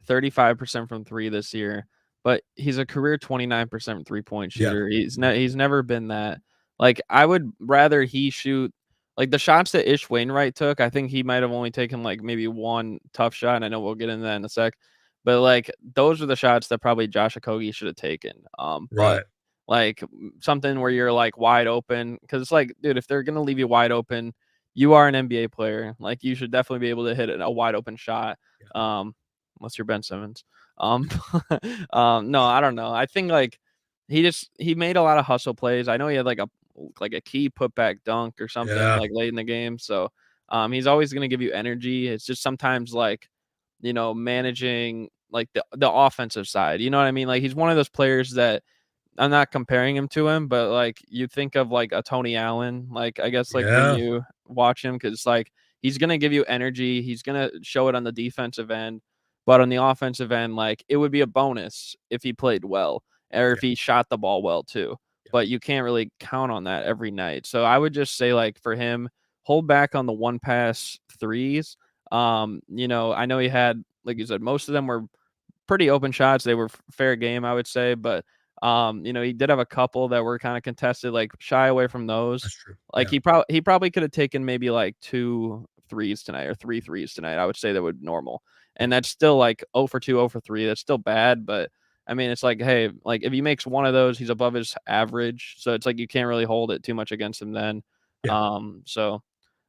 35% from 3 this year, but he's a career 29% 3-point shooter. Yeah. He's never been that. Like, I would rather he shoot like the shots that Ish Wainwright took. I think he might have only taken like maybe one tough shot. And I know we'll get into that in a sec. But like those are the shots that probably Josh Okogie should have taken. But like something where you're like wide open, because it's like, dude, if they're gonna leave you wide open, you are an NBA player. Like you should definitely be able to hit a wide open shot. Unless you're Ben Simmons. No, I don't know. I think like he made a lot of hustle plays. I know he had like a key putback dunk or something like late in the game. So he's always gonna give you energy. It's just sometimes like, you know, managing like the offensive side. You know what I mean? Like he's one of those players that I'm not comparing him to him, but like you think of like a Tony Allen, like I guess like when you watch him, because like he's gonna give you energy, he's gonna show it on the defensive end, but on the offensive end, like it would be a bonus if he played well or if he shot the ball well too. But you can't really count on that every night. So I would just say like for him, hold back on the one pass threes. You know, I know he had, like you said, most of them were pretty open shots. They were fair game, I would say, but you know, he did have a couple that were kind of contested. Like shy away from those. That's true. Like Yeah. he probably could have taken maybe like 2 threes tonight or 3 threes tonight. I would say that would normal, and that's still like 0 for 2, 0 for 3. That's still bad, but I mean, it's like, hey, like if he makes one of those, he's above his average. So it's like you can't really hold it too much against him then. Yeah. So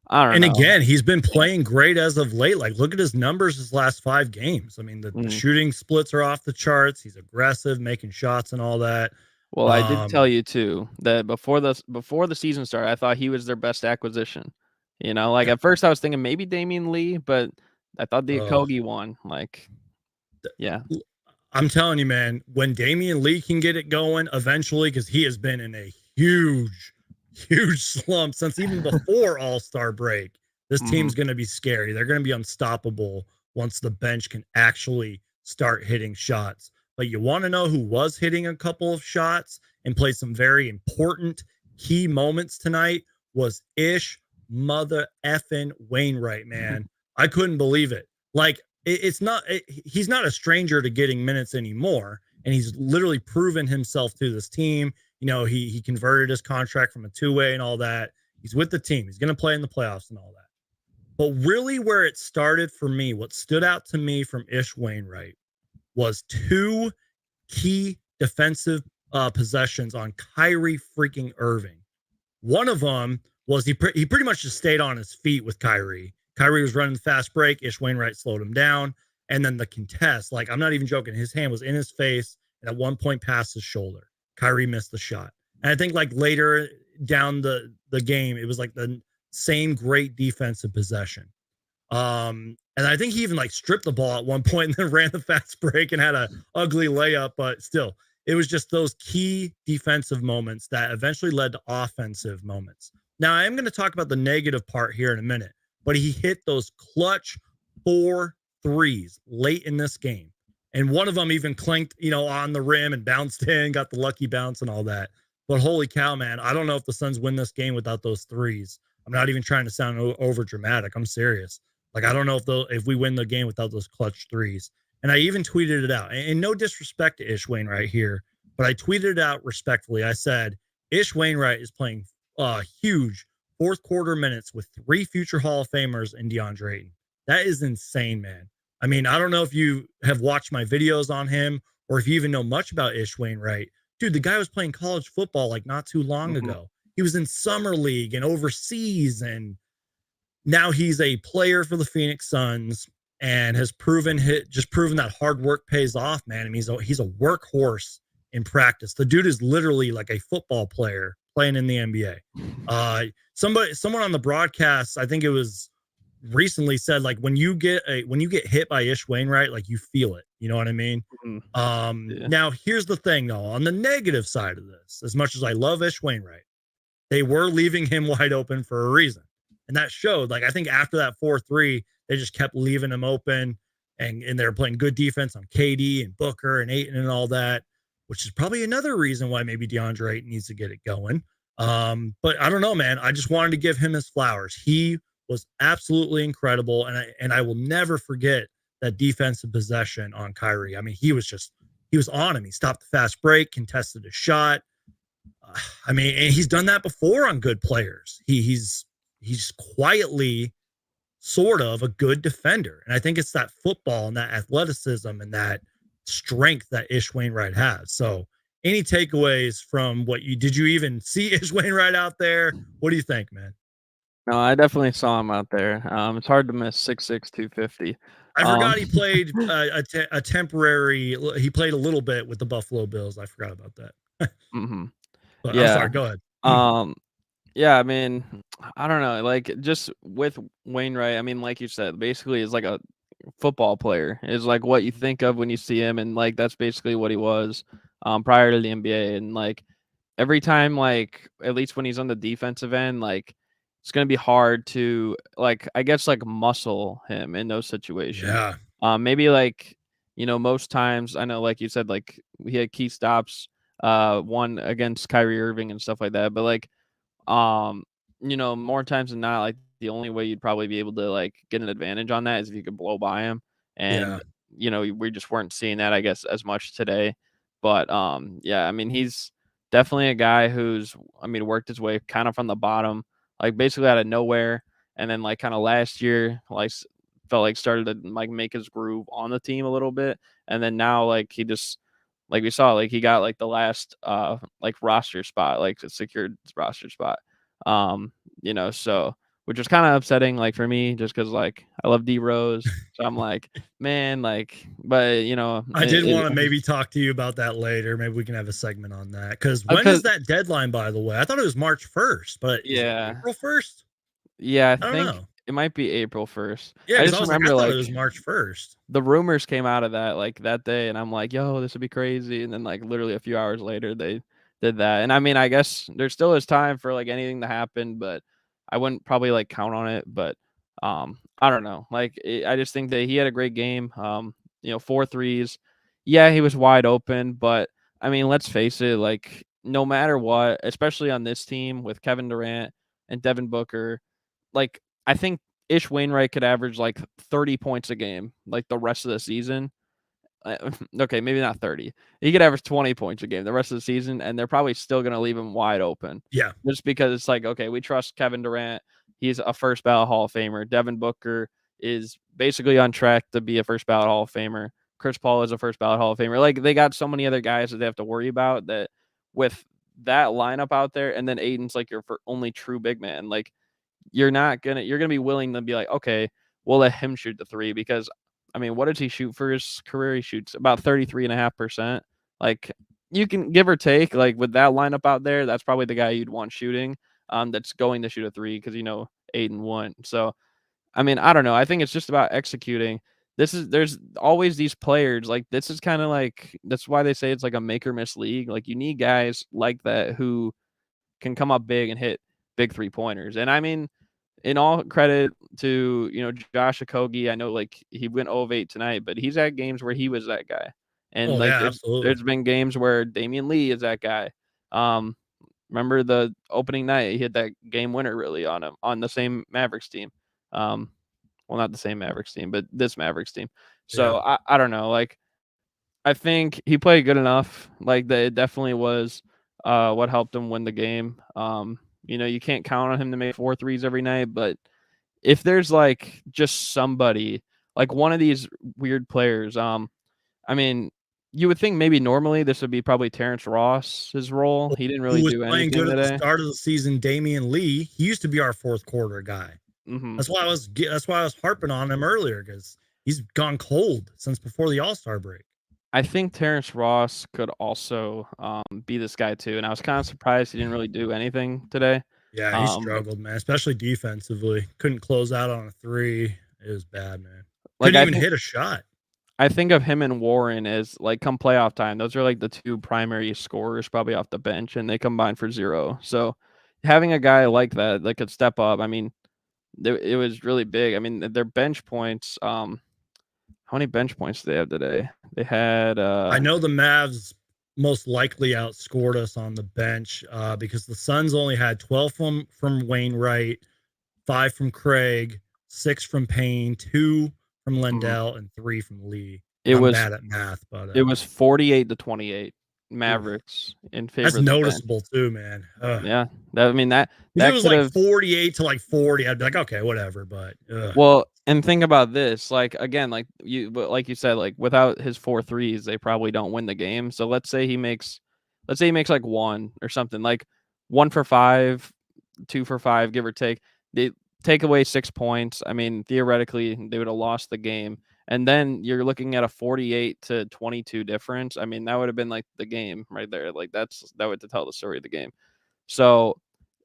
I don't And know. again, he's been playing great as of late. Like, look at his numbers his last 5 games. I mean, the shooting splits are off the charts. He's aggressive, making shots and all that. Well, I did tell you too that before the season started, I thought he was their best acquisition. You know, like Yeah. at first I was thinking maybe Damian Lee, but I thought the Okogie one, like, yeah. I'm telling you, man, when Damian Lee can get it going eventually, because he has been in a huge slump since even before All-Star break. This team's going to be scary. They're going to be unstoppable once the bench can actually start hitting shots. But you want to know who was hitting a couple of shots and played some very important key moments tonight was Ish mother effing Wainwright, man. I couldn't believe it. Like, he's not a stranger to getting minutes anymore. And he's literally proven himself to this team. You know, he converted his contract from a 2-way and all that. He's with the team. He's going to play in the playoffs and all that. But really where it started for me, what stood out to me from Ish Wainwright was 2 key defensive possessions on Kyrie freaking Irving. One of them was he pretty much just stayed on his feet with Kyrie. Kyrie was running the fast break. Ish Wainwright slowed him down. And then the contest, like, I'm not even joking. His hand was in his face and at one point past his shoulder. Kyrie missed the shot. And I think like later down the game, it was like the same great defensive possession. And I think he even like stripped the ball at one point and then ran the fast break and had a ugly layup, but still, it was just those key defensive moments that eventually led to offensive moments. Now, I am going to talk about the negative part here in a minute, but he hit those clutch 4 threes late in this game. And one of them even clanked, you know, on the rim and bounced in, got the lucky bounce and all that. But holy cow, man, I don't know if the Suns win this game without those threes. I'm not even trying to sound over dramatic. I'm serious. Like, I don't know if we win the game without those clutch threes. And I even tweeted it out. And no disrespect to Ish Wainwright here, but I tweeted it out respectfully. I said, Ish Wainwright is playing huge fourth quarter minutes with 3 future Hall of Famers and DeAndre Ayton. That is insane, man. I mean, I don't know if you have watched my videos on him or if you even know much about Ish Wainwright. Dude, the guy was playing college football like not too long ago. He was in summer league and overseas, and now he's a player for the Phoenix Suns and has proven that hard work pays off, man. I mean, he's a workhorse in practice. The dude is literally like a football player playing in the NBA. Someone on the broadcast, I think it was recently, said like when you get hit by Ish Wainwright, like you feel it. You know what I mean? Yeah. Now here's the thing though, on the negative side of this, as much as I love Ish Wainwright, they were leaving him wide open for a reason. And that showed. Like, I think after that 4-3, they just kept leaving him open, and they're playing good defense on KD and Booker and Ayton and all that, which is probably another reason why maybe DeAndre Ayton needs to get it going. But I don't know, man. I just wanted to give him his flowers. He was absolutely incredible, and I will never forget that defensive possession on Kyrie. I mean, he was on him. He stopped the fast break, contested a shot. I mean, and he's done that before on good players. He's quietly sort of a good defender. And I think it's that football and that athleticism and that strength that Ish Wainwright has. So any takeaways from did you even see Ish Wainwright out there? What do you think, man? No, I definitely saw him out there. It's hard to miss 6'6", 250. I forgot he played a temporary. He played a little bit with the Buffalo Bills. I forgot about that. But Yeah. I'm sorry. Go ahead. Yeah, I mean, I don't know. Like, just with Wainwright, I mean, like you said, basically is like a football player. Is like what you think of when you see him, and like that's basically what he was prior to the NBA. And like every time, like at least when he's on the defensive end, like it's gonna be hard to like, I guess, like muscle him in those situations. Yeah. Maybe like, you know, most times I know, like you said, like he had key stops, one against Kyrie Irving and stuff like that. But like, you know, more times than not, like the only way you'd probably be able to like get an advantage on that is if you could blow by him. And we just weren't seeing that, I guess, as much today. But yeah, I mean, he's definitely a guy who's, I mean, worked his way kind of from the bottom, like basically out of nowhere, and then like kind of last year, like felt like started to like make his groove on the team a little bit, and then now like he just like we saw like he got like the last like roster spot, like a secured roster spot, so which was kind of upsetting like for me just because like I love D Rose, so I'm like man like but I did want to maybe talk to you about that later. Maybe we can have a segment on that because when is that deadline, by the way? I thought it was March 1st, but is it April 1st? Yeah, I don't think know. It might be April 1st. Yeah, I because just I was remember like, I thought like it was March 1st. the rumors came out of that like that day, and I'm like, yo, this would be crazy. And then like literally a few hours later, they did that. And I mean, I guess there still is time for like anything to happen, but I wouldn't probably like count on it. But I don't know. Like I just think that he had a great game. 4 threes. Yeah, he was wide open, but I mean, let's face it, like no matter what, especially on this team with Kevin Durant and Devin Booker, like I think Ish Wainwright could average like 30 points a game, like the rest of the season. Okay, maybe not 30. He could average 20 points a game the rest of the season, and they're probably still going to leave him wide open. Yeah. Just because it's like, okay, we trust Kevin Durant. He's a first ballot Hall of Famer. Devin Booker is basically on track to be a first ballot Hall of Famer. Chris Paul is a first ballot Hall of Famer. Like they got so many other guys that they have to worry about that with that lineup out there, and then Aiden's like your only true big man. Like you're gonna be willing to be like, okay, we'll let him shoot the three because I mean, what does he shoot for his career? He shoots about 33.5%. Like you can give or take, like with that lineup out there, that's probably the guy you'd want shooting. That's going to shoot a three because Aiden won. So I mean, I don't know. I think it's just about executing. There's always these players like this is kind of like that's why they say it's like a make or miss league. Like you need guys like that who can come up big and hit big 3-pointers. And I mean, in all credit to, Josh Okogie, I know like he went 0 of 8 tonight, but he's had games where he was that guy. And like absolutely. there's been games where Damian Lee is that guy. Remember the opening night, he hit that game winner really on him on the same Mavericks team. Well, not the same Mavericks team, but this Mavericks team. So I don't know. Like I think he played good enough. Like that it definitely was what helped him win the game. You can't count on him to make 4 threes every night, but if there's like just somebody like one of these weird players, I mean, you would think maybe normally this would be probably Terrence Ross's role. He didn't really do anything good today. At the start of the season. Damian Lee, he used to be our fourth quarter guy. Mm-hmm. That's why I was harping on him earlier because he's gone cold since before the All-Star break. I think Terrence Ross could also be this guy too, and I was kind of surprised he didn't really do anything today. Yeah, he struggled, man, especially defensively. Couldn't close out on a three. It was bad, man. Couldn't even hit a shot. I think of him and Warren as like come playoff time. Those are like the two primary scorers probably off the bench, and they combine for 0. So having a guy like that could step up, I mean, it was really big. I mean, their bench points. How many bench points did they have today? They had. I know the Mavs most likely outscored us on the bench because the Suns only had 12 from Wainwright, 5 from Craig, 6 from Payne, 2 from Lendell, and 3 from Lee. I'm bad at math, but it was 48-28 Mavericks in favor. That's noticeable too, man. Yeah, that it was like 48 to like 40. I'd be like, okay, whatever. But well, and think about this, like again, like you said, like without his 4 threes, they probably don't win the game. So let's say he makes like 1 or something, like 1 for 5, 2 for 5, give or take. They take away 6 points. I mean, theoretically, they would have lost the game. And then you're looking at a 48-22 difference. I mean, that would have been like the game right there. Like that would tell the story of the game. So,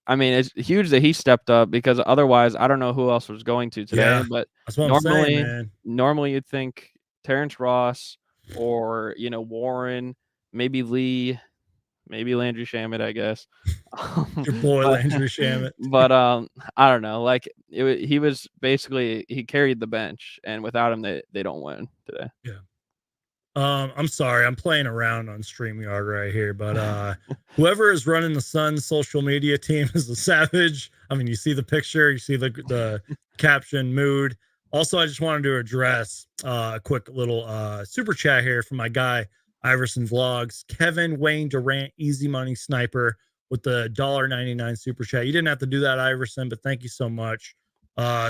I mean, it's huge that he stepped up because otherwise, I don't know who else was going to today. Yeah, but that's what I'm saying, man. Normally you'd think Terrence Ross or Warren, maybe Lee, maybe Landry Shamet, I guess. Your boy Landry Shamet. But I don't know. Like he was basically he carried the bench, and without him, they don't win today. Yeah. I'm sorry, I'm playing around on StreamYard right here, but whoever is running the Suns social media team is a savage. I mean, you see the picture, you see the caption mood. Also, I just wanted to address a quick little super chat here from my guy Iverson Vlogs, Kevin Wayne Durant, Easy Money Sniper with the $1.99 super chat. You didn't have to do that, Iverson, but thank you so much.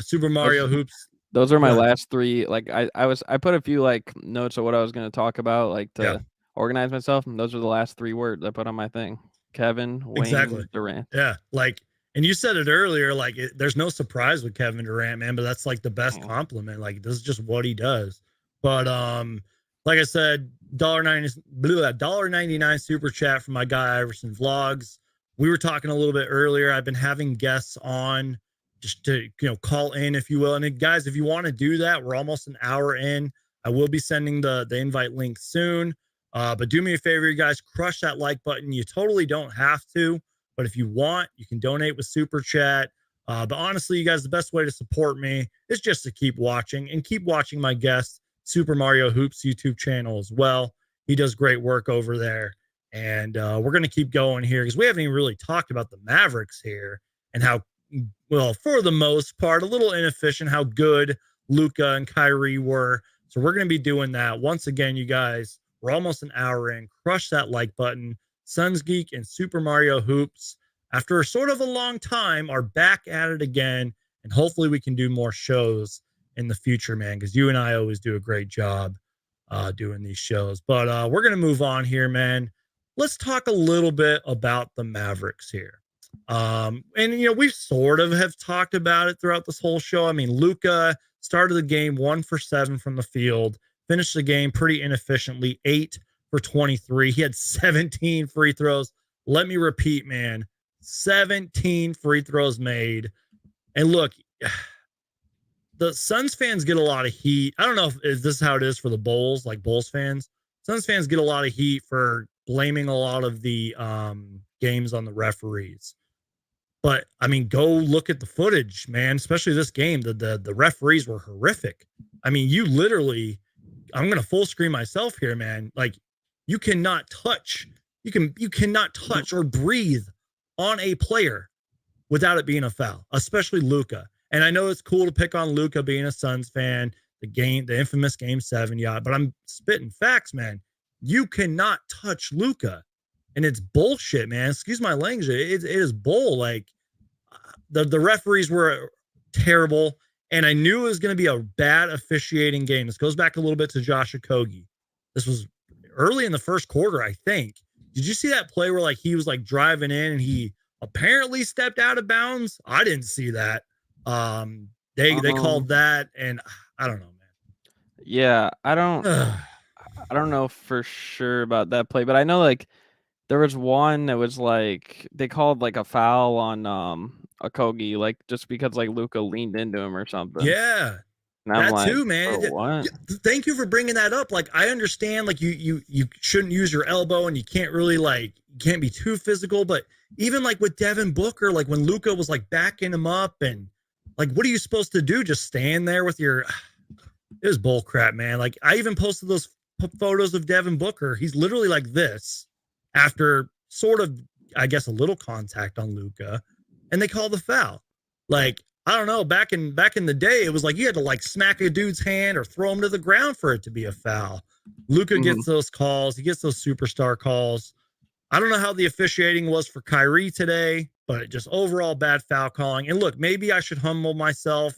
Super Mario Hoops. Those are my Go ahead. last three. Like I put a few like notes of what I was going to talk about, like to Yeah. organize myself. And those are the last 3 words I put on my thing. Kevin Wayne Exactly. Durant. Yeah, like, and you said it earlier, like, there's no surprise with Kevin Durant, man, but that's like the best compliment. Like, this is just what he does. But like I said, $1.99 super chat from my guy Iverson Vlogs. We were talking a little bit earlier. I've been having guests on just to call in, if you will. And guys, if you want to do that, we're almost an hour in. I will be sending the invite link soon. But do me a favor, you guys, crush that like button. You totally don't have to, but if you want, you can donate with Super Chat. But honestly, you guys, the best way to support me is just to keep watching and keep watching my guest, Super Mario Hoops YouTube channel as well. He does great work over there. And we're going to keep going here because we haven't even really talked about the Mavericks here and how, well, for the most part, a little inefficient, how good Luka and Kyrie were. So we're going to be doing that. Once again, you guys, we're almost an hour in. Crush that like button. Suns Geek and Super Mario Hoops, after sort of a long time, are back at it again. And hopefully we can do more shows in the future, man, because you and I always do a great job doing these shows. But we're going to move on here, man. Let's talk a little bit about the Mavericks here. And, we sort of have talked about it throughout this whole show. I mean, Luka started the game 1 for 7 from the field, finished the game pretty inefficiently, 8 for 23. He had 17 free throws. Let me repeat, man, 17 free throws made. And look, the Suns fans get a lot of heat. I don't know if this is how it is for the Bulls, like Bulls fans. Suns fans get a lot of heat for blaming a lot of the games on the referees. But I mean, go look at the footage, man, especially this game. The referees were horrific. I mean, you literally, I'm going to full screen myself here, man. Like, you cannot touch or breathe on a player without it being a foul, especially Luka. And I know it's cool to pick on Luka being a Suns fan, the infamous Game 7, yeah, but I'm spitting facts, man. You cannot touch Luka. And it's bullshit, man. Excuse my language. It is bull. Like, the referees were terrible. And I knew it was going to be a bad officiating game. This goes back a little bit to Josh Okogie. This was early in the first quarter, I think. Did you see that play where, like, he was, like, driving in and he apparently stepped out of bounds? I didn't see that. They called that, and I don't know, man. Yeah, I don't know for sure about that play, but I know, like, there was one that was like they called like a foul on Okogie, like just because like Luka leaned into him or something. Yeah. And I'm That like, too, man. what? Thank you for bringing that up. Like, I understand, like, you shouldn't use your elbow and you can't really, like, you can't be too physical, but even like with Devin Booker, like when Luka was like backing him up and like, what are you supposed to do? Just stand there with your, it was bull crap, man. Like, I even posted those photos of Devin Booker. He's literally like this after sort of, I guess, a little contact on Luka, and they call the foul. Like, I don't know, back in the day, it was like you had to like smack a dude's hand or throw him to the ground for it to be a foul. Luka gets those calls. He gets those superstar calls. I don't know how the officiating was for Kyrie today, but just overall bad foul calling. And look, maybe I should humble myself.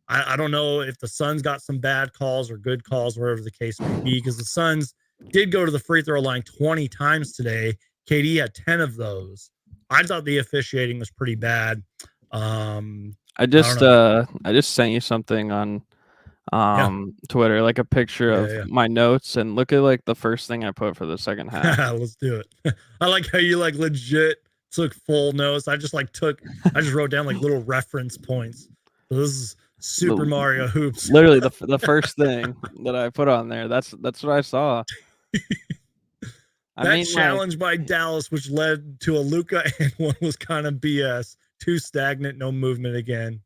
I don't know if the Suns got some bad calls or good calls, whatever the case may be, because the Suns did go to the free throw line 20 times today. KD had 10 of those. I thought the officiating was pretty bad. I just sent you something on Twitter, like a picture of my notes, and look at like the first thing I put for the second half. Let's do it. I like how you like legit took full notes. I just wrote down like little reference points. So this is Super Mario Hoops. Literally the first thing that I put on there. That's what I saw. That challenge by Dallas, which led to a Luka and one was kind of BS. Too stagnant, no movement again.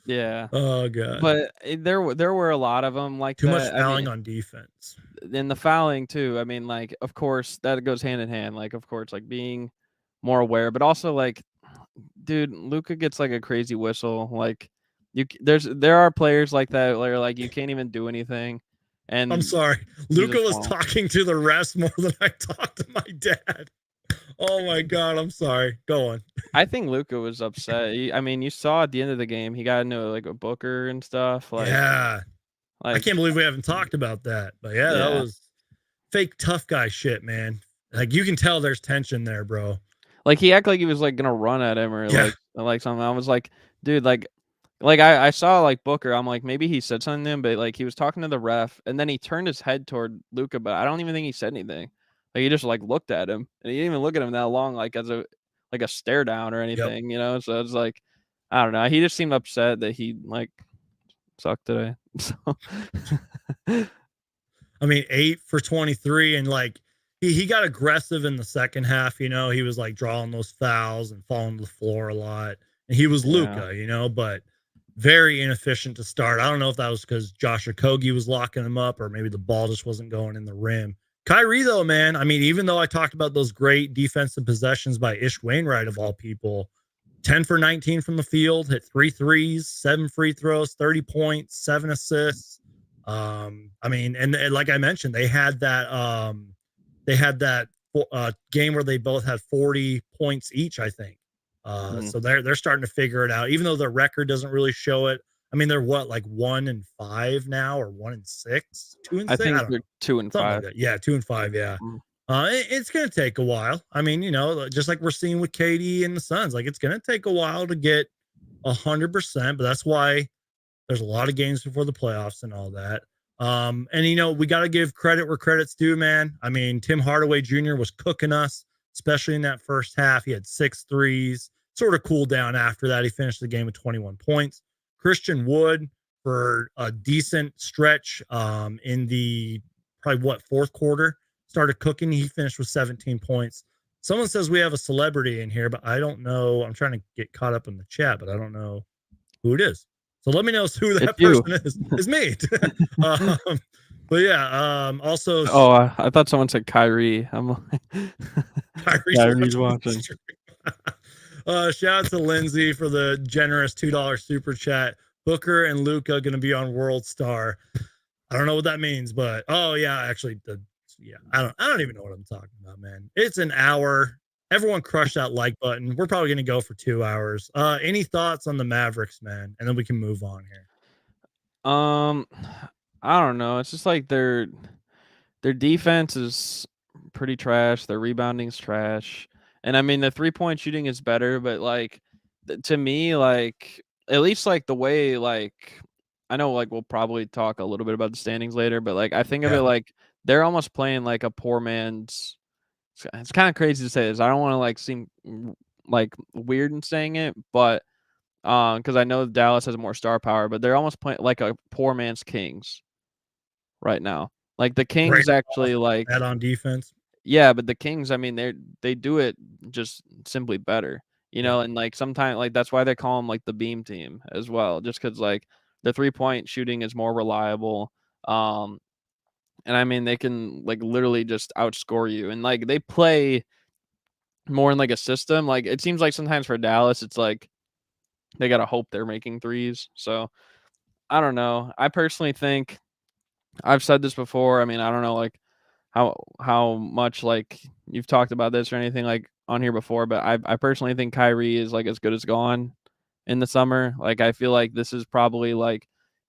Yeah. Oh god. But there were a lot of them like Too much that. I fouling mean, on defense. and the fouling too. I mean, like, of course, that goes hand in hand. Like, of course, like being more aware, but also like, dude, Luka gets like a crazy whistle. Like, there are players like that where like you can't even do anything, I'm and sorry. you Luca just was won't. talking to the refs more than I talked to my dad. Oh my god, I'm sorry. Go on. I think Luka was upset. I mean, you saw at the end of the game, he got into like a Booker and stuff. Yeah. I Like can't believe we haven't talked about that. But yeah, that yeah. was fake tough guy shit, man. Like you can tell there's tension there, bro. Like he acted like he was like gonna run at him or Yeah. like something. I was like, dude, like I saw like Booker. I'm like, maybe he said something to him, but like he was talking to the ref, and then he turned his head toward Luca, but I don't even think he said anything. Like he just like looked at him, and he didn't even look at him that long, like as a stare down or Yep. anything, you know. So it's like, I don't know. He just seemed upset that he like sucked today. So I mean, 8 for 23, and like he got aggressive in the second half. You know, he was like drawing those fouls and falling to the floor a lot. And he was yeah, Luca, you know, but very inefficient to start. I don't know if that was because Josh Okogie was locking him up, or maybe the ball just wasn't going in the rim. Kyrie, though, man, I mean, even though I talked about those great defensive possessions by Ish Wainwright of all people, 10 for 19 from the field, hit 3 threes, 7 free throws, 30 points, 7 assists. I mean, and like I mentioned, they had that game where they both had 40 points each, I think. So they're starting to figure it out, even though their record doesn't really show it. I mean, they're what, like 1-5 now, or 1-6, 2-6? I I think don't they're know. 2 and Something like 5. that. Yeah, 2-5. Yeah. Mm. It's going to take a while. I mean, you know, just like we're seeing with KD and the Suns, like it's going to take a while to get 100%, but that's why there's a lot of games before the playoffs and all that. And you know, we got to give credit where credit's due, man. I mean, Tim Hardaway Jr. was cooking us, especially in that first half. He had 6 threes, sort of cooled down after that. He finished the game with 21 points. Christian Wood, for a decent stretch in the probably fourth quarter, started cooking. He finished with 17 points. Someone says we have a celebrity in here, but I don't know. I'm trying to get caught up in the chat, but I don't know who it is. So let me know who that It's you. person is. It's me. But yeah, also Oh, I thought someone said Kyrie. I'm like, Kyrie's watching. Shout out to Lindsay for the generous $2 super chat. Booker and Luca going to be on World Star. I don't know what that means, but yeah, actually, I don't even know what I'm talking about, man. It's an hour. Everyone crush that like button. We're probably going to go for 2 hours. Any thoughts on the Mavericks, man? And then we can move on here. I don't know. It's just like their defense is pretty trash. Their rebounding's trash. And I mean the 3-point shooting is better, but like to me, like at least like the way like I know like we'll probably talk a little bit about the standings later, but like I think of it like they're almost playing like a poor man's. It's kind of crazy to say this. I don't want to like seem like weird in saying it, but because I know Dallas has more star power, but they're almost playing like a poor man's Kings right now. Like the Kings actually like that on defense. yeah, but the Kings, I mean, they do it just simply better, you know, and like sometimes like that's why they call them like the beam team as well, just because like the 3-point shooting is more reliable. And I mean they can like literally just outscore you, and like they play more in like a system. Like it seems like sometimes for Dallas, it's like they gotta hope they're making threes. So I don't know. I personally think I've said this before. I mean, I don't know like how much like you've talked about this or anything like on here before, but I personally think Kyrie is like as good as gone in the summer. Like I feel like this is probably like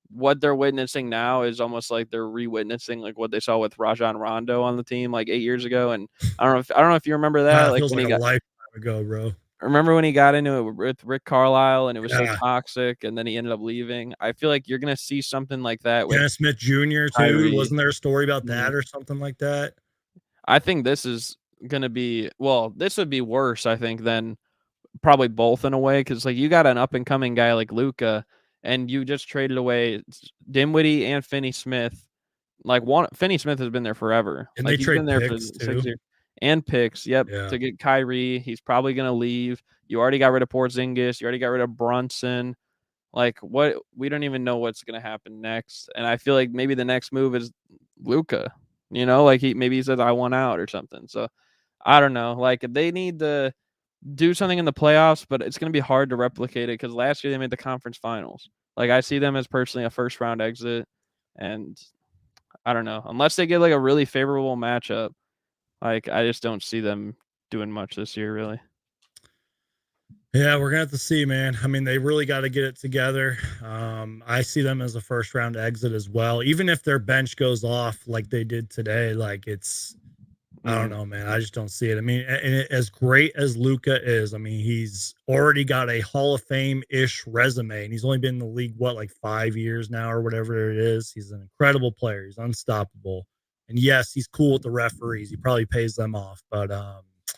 what they're witnessing now is almost like they're re-witnessing like what they saw with Rajon Rondo on the team like 8 years ago. And I don't know if you remember that. Like Feels when like he a got lifetime ago, bro. remember when he got into it with Rick Carlisle and it was so Yeah. toxic and then he ended up leaving. I feel like you're gonna see something like that with Dennis Smith Jr. too. Kyrie. Wasn't there a story about that or something like that? I think this is gonna be this would be worse, I think, than probably both in a way, because like you got an up and coming guy like Luca, and you just traded away Dinwiddie and Finney Smith. Like Finney Smith has been there forever. And Like they he's trade been there for picks, 6 too. years. And picks, yep, Yeah. to get Kyrie. He's probably gonna leave. You already got rid of Porzingis. You already got rid of Brunson. Like what we don't even know what's gonna happen next. And I feel like maybe the next move is Luca. Like maybe he says I want out or something. So I don't know. Like they need to do something in the playoffs, but it's gonna be hard to replicate it because last year they made the conference finals. Like I see them as personally a first round exit, and I don't know unless they get like a really favorable matchup. Like I just don't see them doing much this year, really. Yeah, we're gonna have to see, man. I mean, they really got to get it together. I see them as a first round exit as well. Even if their bench goes off like they did today, like I don't know, man. I just don't see it. I mean, and as great as Luca is, I mean, he's already got a Hall of Fame-ish resume, and he's only been in the league, like 5 years now or whatever it is. He's an incredible player. He's unstoppable. And yes, he's cool with the referees. He probably pays them off, but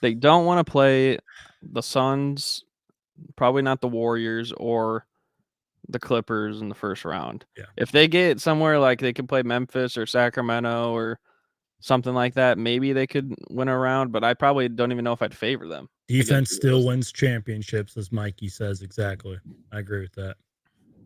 they don't want to play the Suns, probably not the Warriors or the Clippers in the first round. Yeah. If they get somewhere like they could play Memphis or Sacramento or something like that, maybe they could win a round, but I probably don't even know if I'd favor them. Defense still wins championships, as Mikey says. Exactly. I agree with that.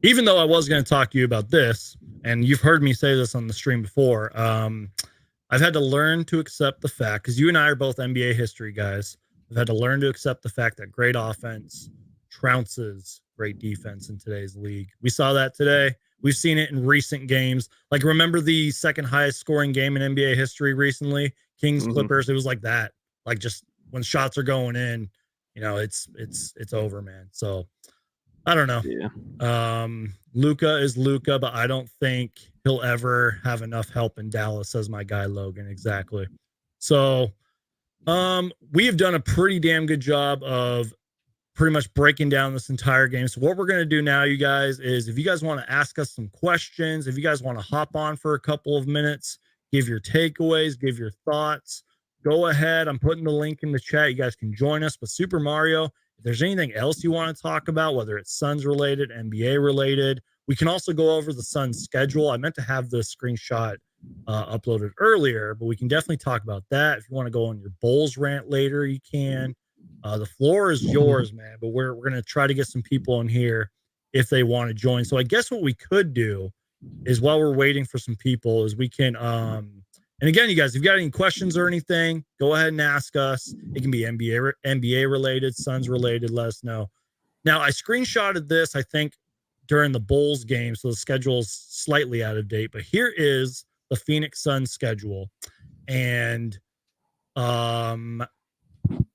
Even though I was going to talk to you about this, and you've heard me say this on the stream before, I've had to learn to accept the fact, because you and I are both NBA history guys. I've had to learn to accept the fact that great offense trounces great defense in today's league. We saw that today. We've seen it in recent games. Like, remember the second highest scoring game in NBA history recently? Kings Clippers. It was like that. Like, just when shots are going in, it's over, man. So I don't know. Yeah. Luca is Luca, but I don't think he'll ever have enough help in Dallas, says my guy Logan. Exactly. So we have done a pretty damn good job of pretty much breaking down this entire game. So what we're going to do now, you guys, is if you guys want to ask us some questions, if you guys want to hop on for a couple of minutes, give your takeaways, give your thoughts, go ahead. I'm putting the link in the chat. You guys can join us. But Super Mario, if there's anything else you want to talk about, whether it's Suns related, NBA related, we can also go over the Suns schedule. I meant to have the screenshot uploaded earlier, but we can definitely talk about that. If you want to go on your Bulls rant later, you can. The floor is yours, man, but we're going to try to get some people in here if they want to join. So I guess what we could do is, while we're waiting for some people, is we can and again, you guys, if you've got any questions or anything, go ahead and ask us. It can be NBA related, Suns related. Let us know. Now, I screenshotted this, I think, during the Bulls game, so the schedule's slightly out of date. But here is the Phoenix Suns schedule, and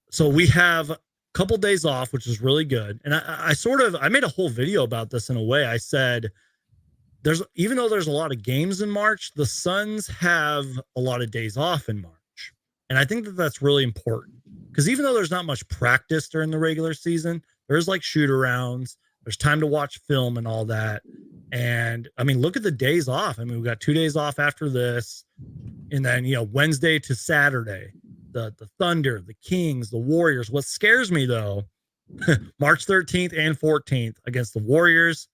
so we have a couple days off, which is really good. And I made a whole video about this in a way. I said, even though there's a lot of games in March, the Suns have a lot of days off in March. And I think that that's really important, because even though there's not much practice during the regular season, there's like shoot arounds, there's time to watch film and all that. And I mean, look at the days off. I mean, we got 2 days off after this. And then, Wednesday to Saturday, the Thunder, the Kings, the Warriors. What scares me though, March 13th and 14th against the Warriors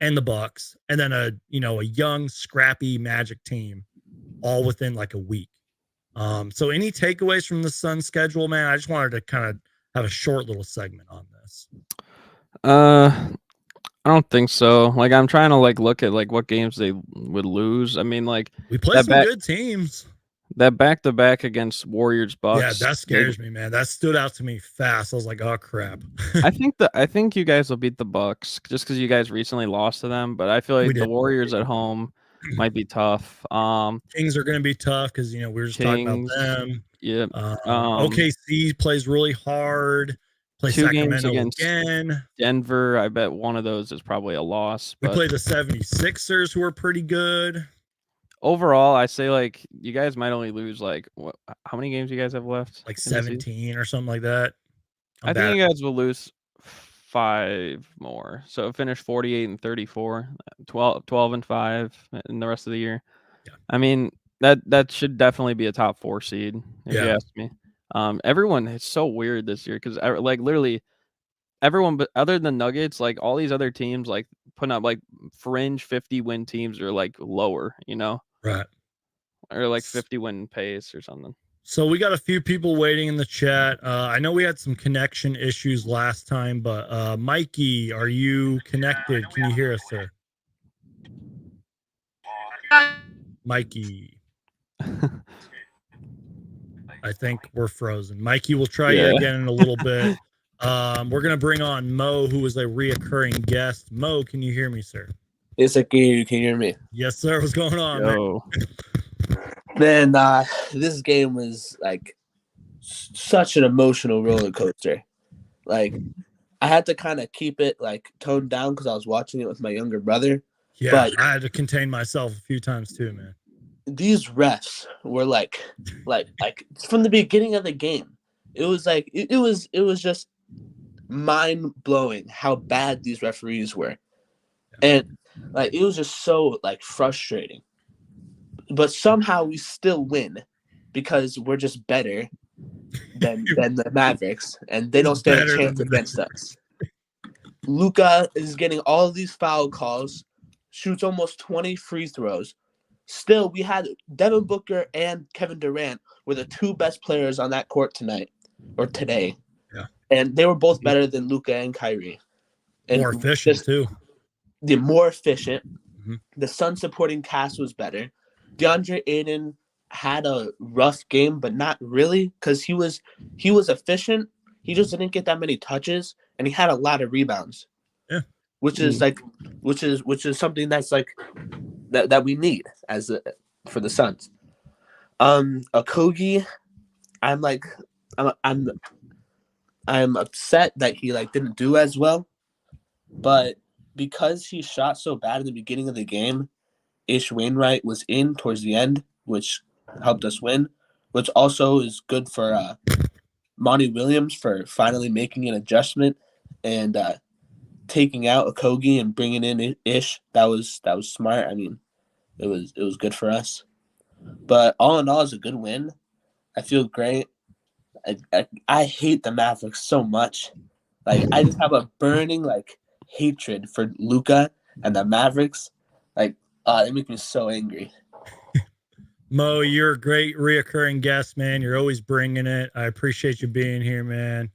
and the Bucks, and then a young, scrappy Magic team, all within like a week. So any takeaways from the Suns schedule, man? I just wanted to kind of have a short little segment on this. I don't think so. Like, I'm trying to look at what games they would lose. I mean, we play some good teams. That back-to-back against Warriors Bucks. Yeah, that scares me, man. That stood out to me fast. I was like, oh crap. I think you guys will beat the Bucks just because you guys recently lost to them. But I feel like the Warriors at home might be tough. Kings are going to be tough because we were just talking about them. Yeah. OKC plays really hard. Play 2 games Sacramento against again. Denver. I bet one of those is probably a loss. We play the 76ers, who are pretty good. Overall, I say you guys might only lose how many games you guys have left? Like 17 or something like that. I think you guys will lose 5 more. So finish 48-34, 12-5 in the rest of the year. Yeah. I mean, that should definitely be a top 4 seed if you ask me. Everyone, it's so weird this year because literally everyone, but other than Nuggets, all these other teams putting up fringe 50-win teams are lower, right, or 50-win pace or something. So we got a few people waiting in the chat. I know we had some connection issues last time, but Mikey, are you connected? Can you hear us, sir? Mikey. I think we're frozen. Mikey, we'll try you again in a little bit. We're gonna bring on Mo, who is a reoccurring guest. Mo, can you hear me, sir? Yes, I can hear you. Can you hear me? Yes, sir. What's going on, Yo. Man, this game was like such an emotional roller coaster. Like, I had to kind of keep it like toned down because I was watching it with my younger brother. Yeah, But I had to contain myself a few times too, man. these refs were like from the beginning of the game. It was like it was just mind blowing how bad these referees were, and like it was just so like frustrating. But somehow we still win because we're just better than the Mavericks, and they don't stand a Better chance than the against us. Luka is getting all of these foul calls, shoots almost 20 free throws. Still, we had Devin Booker and Kevin Durant were the two best players on that court tonight or today. Yeah. And they were both better than Luka and Kyrie. And More efficient too. The more efficient. Mm-hmm. The Sun supporting cast was better. DeAndre Ayton had a rough game, but not really, because he was efficient. He just didn't get that many touches, and he had a lot of rebounds. Yeah. Which is something that's like that we need for the Suns. Okogie, I'm upset that he like didn't do as well, but because he shot so bad in the beginning of the game, Ish Wainwright was in towards the end, which helped us win, which also is good for Monty Williams for finally making an adjustment and taking out Okogie and bringing in Ish. That was smart. I mean, it was good for us. But all in all, it's a good win. I feel great. I hate the Mavericks so much. Like, I just have a burning like hatred for Luka and the Mavericks. Like, they make me so angry. Mo, you're a great reoccurring guest, man. You're always bringing it. I appreciate you being here, man.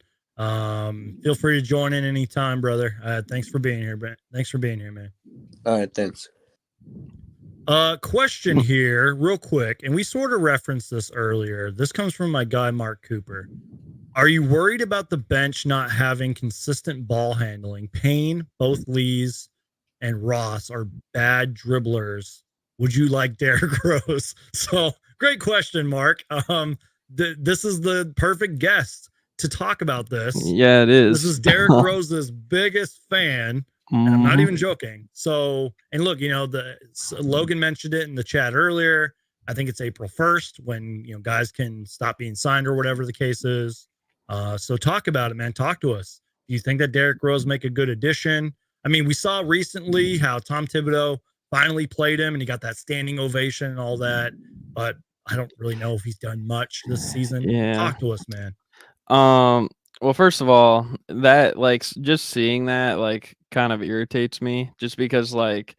Feel free to join in anytime, brother. Thanks for being here, man. Thanks for being here, man. All right, thanks. Question here, real quick, and we sort of referenced this earlier. This comes from my guy, Mark Cooper. Are you worried about the bench not having consistent ball handling? Payne, both Lees, and Ross are bad dribblers. Would you like Derrick Rose? So, great question, Mark. This is the perfect guest to talk about this. Yeah, it is. This is Derrick Rose's biggest fan. And I'm not even joking. So, and look, Logan mentioned it in the chat earlier. I think it's April 1st when, guys can stop being signed or whatever the case is. So talk about it, man. Talk to us. Do you think that Derrick Rose make a good addition? I mean, we saw recently how Tom Thibodeau finally played him and he got that standing ovation and all that, but I don't really know if he's done much this season. Yeah. Talk to us, man. Well, first of all, that like just seeing that like kind of irritates me just because like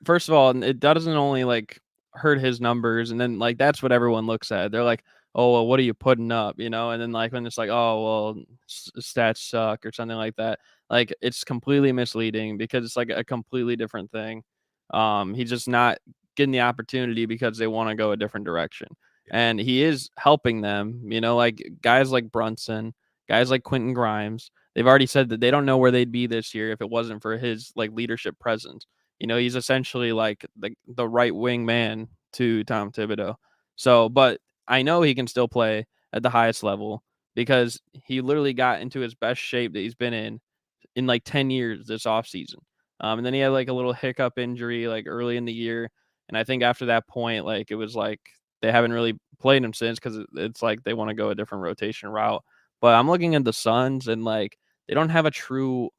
first of all, it doesn't only like hurt his numbers and then like that's what everyone looks at. They're like, "Oh, well, what are you putting up?" And then like when it's like, "Oh, well, stats suck" or something like that. Like it's completely misleading because it's like a completely different thing. He's just not getting the opportunity because they want to go a different direction. And he is helping them, like guys like Brunson, guys like Quentin Grimes. They've already said that they don't know where they'd be this year if it wasn't for his like leadership presence. He's essentially like the right wing man to Tom Thibodeau. So, but I know he can still play at the highest level because he literally got into his best shape that he's been in like 10 years this offseason. And then he had like a little hiccup injury like early in the year. And I think after that point, like it was like they haven't really played him since because it's like they want to go a different rotation route. But I'm looking at the Suns and like they don't have a true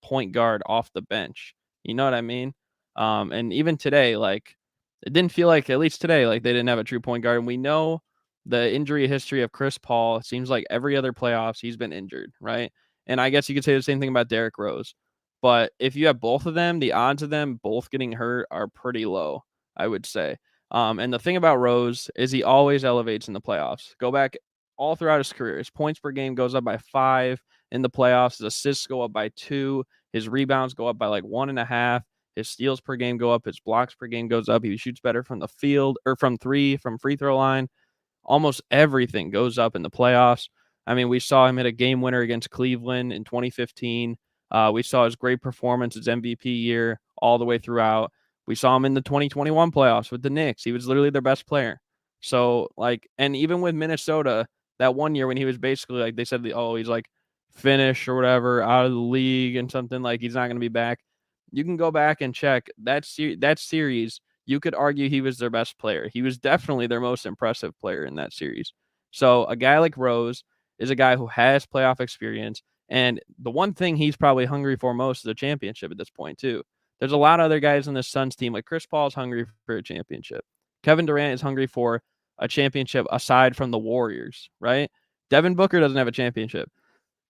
point guard off the bench. You know what I mean? And even today, like it didn't feel like, at least today, like they didn't have a true point guard. And we know the injury history of Chris Paul. It seems like every other playoffs he's been injured, right? And I guess you could say the same thing about Derrick Rose. But if you have both of them, the odds of them both getting hurt are pretty low, I would say. And the thing about Rose is he always elevates in the playoffs. Go back all throughout his career. His points per game goes up by 5 in the playoffs. His assists go up by 2. His rebounds go up by like 1.5. His steals per game go up. His blocks per game goes up. He shoots better from the field or from 3, from free throw line. Almost everything goes up in the playoffs. I mean, we saw him hit a game winner against Cleveland in 2015. We saw his great performance, his MVP year, all the way throughout. We saw him in the 2021 playoffs with the Knicks. He was literally their best player. So, like, and even with Minnesota, that one year when he was basically like, they said, oh, he's like finished or whatever, out of the league and something, like he's not going to be back. You can go back and check that series. You could argue he was their best player. He was definitely their most impressive player in that series. So a guy like Rose is a guy who has playoff experience. And the one thing he's probably hungry for most is a championship at this point, too. There's a lot of other guys on the Suns team, like Chris Paul is hungry for a championship. Kevin Durant is hungry for a championship aside from the Warriors, right? Devin Booker doesn't have a championship.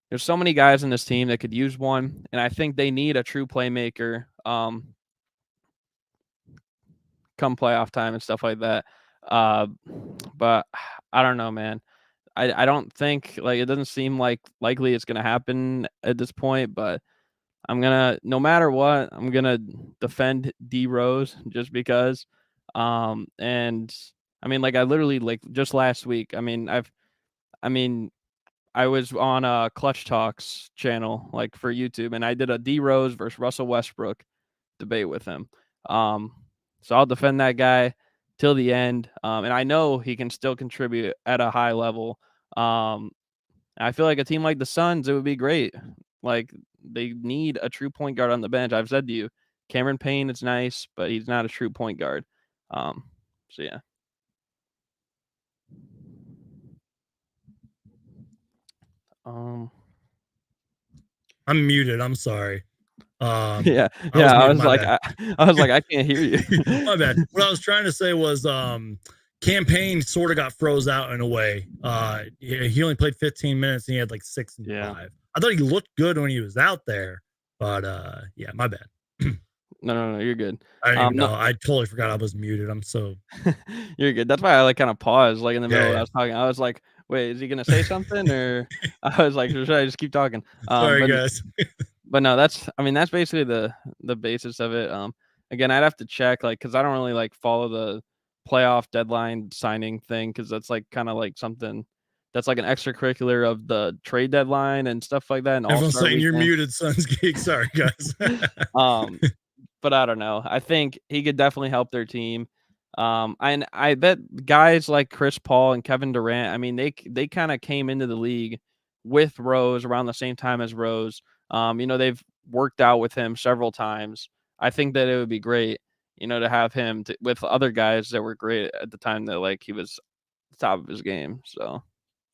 There's so many guys in this team that could use one, and I think they need a true playmaker come playoff time and stuff like that. But I don't know, man. I don't think, like, it doesn't seem like likely it's going to happen at this point, but no matter what, I'm going to defend D Rose just because. And I mean, like, I literally, like, just last week, I was on Clutch Talks channel, like, for YouTube, and I did a D Rose versus Russell Westbrook debate with him. So I'll defend that guy till the end. And I know he can still contribute at a high level. I feel like a team like the Suns, it would be great. Like, they need a true point guard on the bench. I've said to you, Cameron Payne is nice, but he's not a true point guard. So yeah. I'm muted. I'm sorry. Yeah. I was like, I can't hear you. My bad. What I was trying to say was campaign sort of got froze out in a way. He only played 15 minutes and he had like 6 and 5. I thought he looked good when he was out there, but yeah, my bad. No, you're good. I didn't even know. I totally forgot I was muted. I'm so You're good. That's why I like kind of paused like in the middle Yeah. when I was talking. I was like, wait, is he gonna say something? Or I was like, should I just keep talking? sorry, guys. But no, that's basically the basis of it. Again, I'd have to check, like, because I don't really like follow the playoff deadline signing thing, because that's like kind of like something that's like an extracurricular of the trade deadline and stuff like that. And Everyone's All-Star saying you're Weekend. muted, Suns Geek. Sorry, guys. But I don't know. I think he could definitely help their team. And I bet guys like Chris Paul and Kevin Durant, I mean, they kind of came into the league with Rose around the same time as Rose. They've worked out with him several times. I think that it would be great, to have him with other guys that were great at the time that, like, he was top of his game. So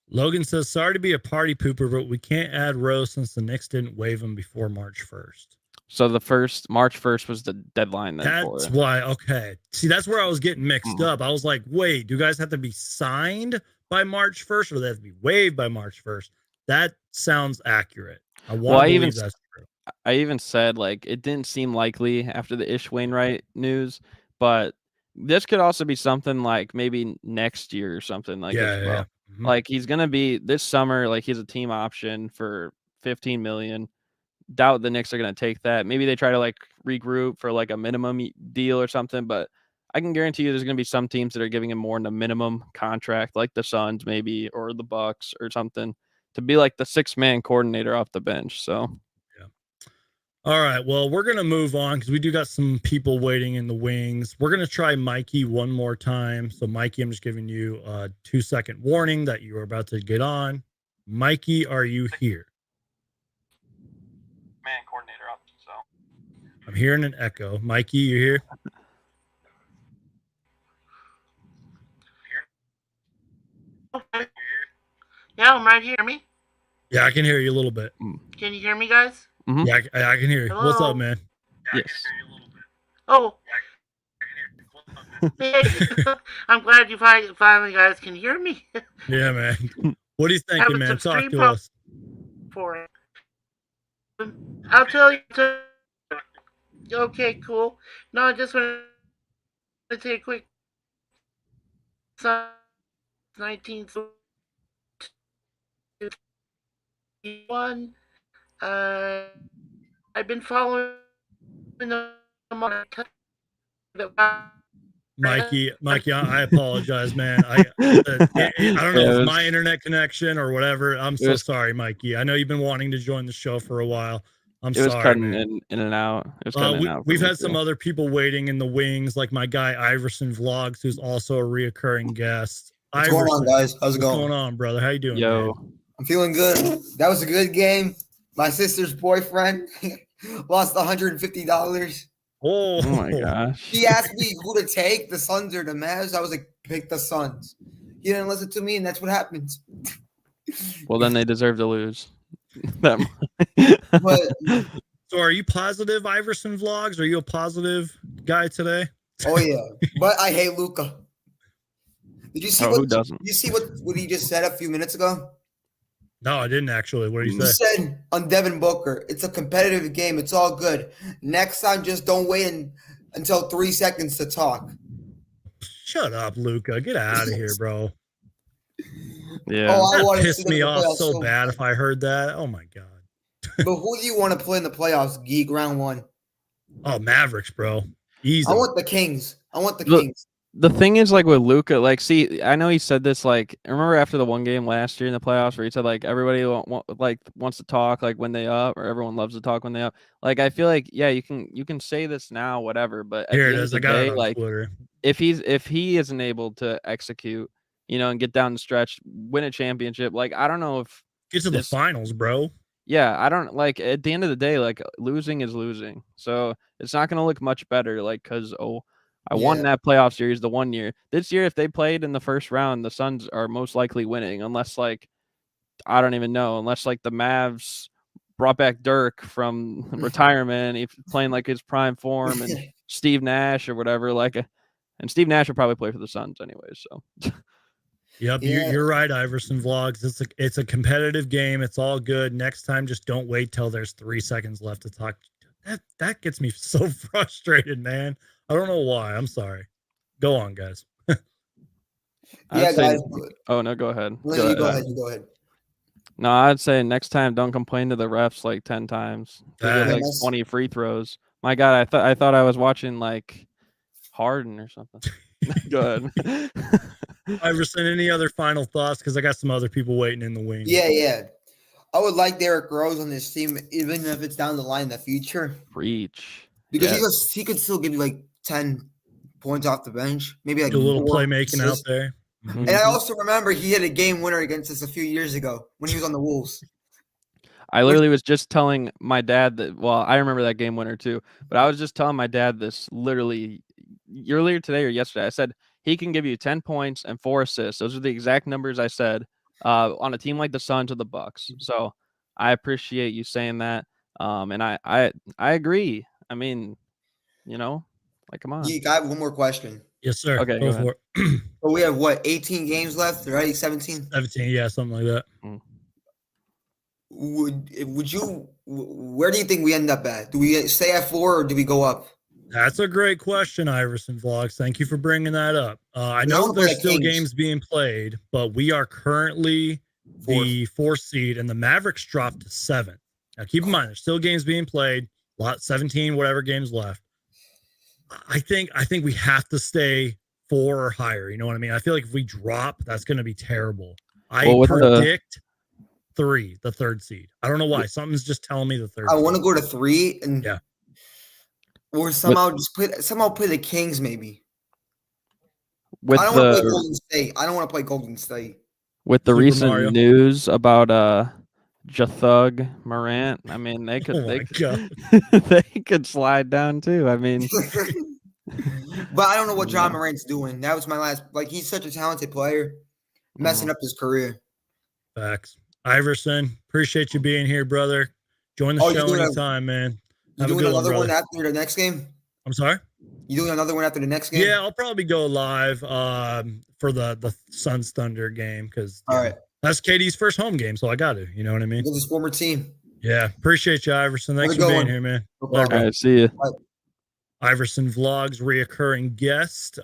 Logan says, sorry to be a party pooper, but we can't add Rose since the Knicks didn't waive him before March 1st. So March 1st was the deadline then. That's why. Okay. See, that's where I was getting mixed up. I was like, wait, do guys have to be signed by March 1st or do they have to be waived by March 1st? That sounds accurate. I believe that's true. I even said, like, it didn't seem likely after the Ish Wainwright news, but this could also be something like maybe next year or something like as well. Yeah. Mm-hmm. Like, he's going to be this summer, like, he's a team option for $15 million. Doubt the Knicks are going to take that. Maybe they try to, like, regroup for like a minimum deal or something, but I can guarantee you there's going to be some teams that are giving him more than a minimum contract, like the Suns maybe, or the Bucks or something, to be like the 6-man coordinator off the bench. So yeah. All right. Well, we're going to move on because we do got some people waiting in the wings. We're going to try Mikey one more time. So Mikey, I'm just giving you a 2-second warning that you are about to get on. Mikey, are you here? Man coordinator up. So I'm hearing an echo. Mikey, you here? Yeah, I'm right here. Me? Yeah, I can hear you a little bit. Can you hear me, guys? Mm-hmm. Yeah, I can hear you. Hello? What's up, man? Yes. Oh. Hey, I'm glad you finally guys can hear me. Yeah, man. What are you thinking, man? Talk to us. For it. I'll tell you. Okay, cool. No, I just want to take a quick Suns 1931. I've been following them on Mikey, I apologize, man. I don't know if it's my internet connection or whatever. I'm so sorry, Mikey. I know you've been wanting to join the show for a while. I'm It was sorry, cutting man. in and out. It was cutting in and out. We've had some other people waiting in the wings, like my guy Iverson Vlogs, who's also a reoccurring guest. What's going on, guys? How's it going? What's going on, brother? How you doing, man? I'm feeling good. That was a good game. My sister's boyfriend lost $150. Oh my gosh. He asked me who to take, the Suns or the Mavs. I was like, pick the Suns. He didn't listen to me, and that's what happens. Well, then they deserve to lose. But so are you positive, Iverson Vlogs? Are you a positive guy today? Oh yeah, but I hate Luka. Did you see who doesn't? You see what he just said a few minutes ago? No, I didn't actually. What did he say? He said on Devin Booker, it's a competitive game. It's all good. Next time, just don't wait until 3 seconds to talk. Shut up, Luka. Get out of here, bro. Yeah. Oh, I want to pissed me off so bad if I heard that. Oh my god. But who do you want to play in the playoffs, Geek, round one? Oh, Mavericks, bro. Easy. I want the Kings. Kings. The thing is, like with Luka, like, see, I know he said this, like, remember after the one game last year in the playoffs where he said, like, everybody wants to talk, like, when they up, or everyone loves to talk when they up. Like, I feel like, yeah, you can say this now, whatever, but at Here the it end is. of I the got day, it on like, Twitter. if he isn't able to execute, and get down the stretch, win a championship, like, I don't know if get to the finals, bro. Yeah, I don't like at the end of the day, like losing is losing. So it's not going to look much better, like, because, I won that playoff series the one year. This year, if they played in the first round, the Suns are most likely winning, unless, like, I don't even know, unless, like, the Mavs brought back Dirk from retirement, he's playing, like, his prime form, and Steve Nash or whatever, like, and Steve Nash will probably play for the Suns anyway, so. Yep, Yeah. you're right, Iverson Vlogs. It's a competitive game. It's all good. Next time, just don't wait till there's 3 seconds left to talk. That gets me so frustrated, man. I don't know why. I'm sorry. Go on, guys. Yeah, guys. Oh no, go ahead. You go ahead. No, I'd say next time don't complain to the refs like 10 times. They get like 20 free throws. My God, I thought I was watching like Harden or something. Go ahead. Iverson, any other final thoughts? Because I got some other people waiting in the wings. Yeah. I would like Derrick Rose on this team, even if it's down the line in the future. Preach. Because he could still give you like 10 points off the bench, maybe like a little playmaking out there. And I also remember he hit a game winner against us a few years ago when he was on the Wolves. I literally was just telling my dad that, well, I remember that game winner too, but I was just telling my dad this literally earlier today or yesterday. I said he can give you 10 points and 4 assists. Those are the exact numbers I said on a team like the Suns or the Bucks. So I appreciate you saying that. And I agree. I mean, like, come on. Geek, I have one more question. Yes, sir. Okay, go for it. So we have 18 games left, right? 17? 17, yeah, something like that. Would you? Where do you think we end up at? Do we stay at 4 or do we go up? That's a great question, Iverson Vlogs. Thank you for bringing that up. I know there's still games being played, but we are currently the 4th seed, and the Mavericks dropped to 7th. Now, keep in mind, there's still games being played. 17, whatever games left. I think we have to stay 4 or higher. You know what I mean? I feel like if we drop, that's going to be terrible. I predict 3, the 3rd seed. I don't know why. Something's just telling me the 3rd. I want to go to 3 and or somehow play the Kings maybe. I don't want to play Golden State. I don't want to play Golden State. With the recent news about Jathug Morant, I mean they could they could slide down too. I mean, but I don't know what John Morant's doing. That was my last. Like, he's such a talented player, messing up his career. Facts. Iverson, appreciate you being here, brother. Join the show anytime, man. You doing another one after the next game? I'm sorry? You doing another one after the next game? Yeah, I'll probably go live for the Suns Thunder game because that's KD's first home game, so I got to. You know what I mean? His former team. Yeah, appreciate you, Iverson. Thanks for being here, man. All right, see you. Bye. Iverson Vlogs reoccurring guest.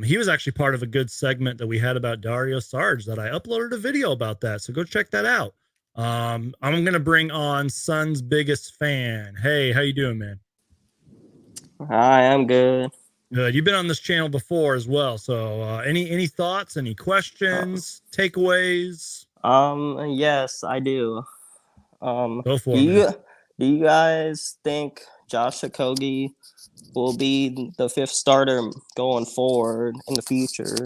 He was actually part of a good segment that we had about Dario Sarge that I uploaded a video about that. So go check that out. I'm going to bring on Suns biggest fan. Hey, how you doing, man? Hi, I'm good. Good. You've been on this channel before as well. So any thoughts, any questions, takeaways? Yes, I do. Go for it. Do you guys think Josh Okogie will be the fifth starter going forward in the future?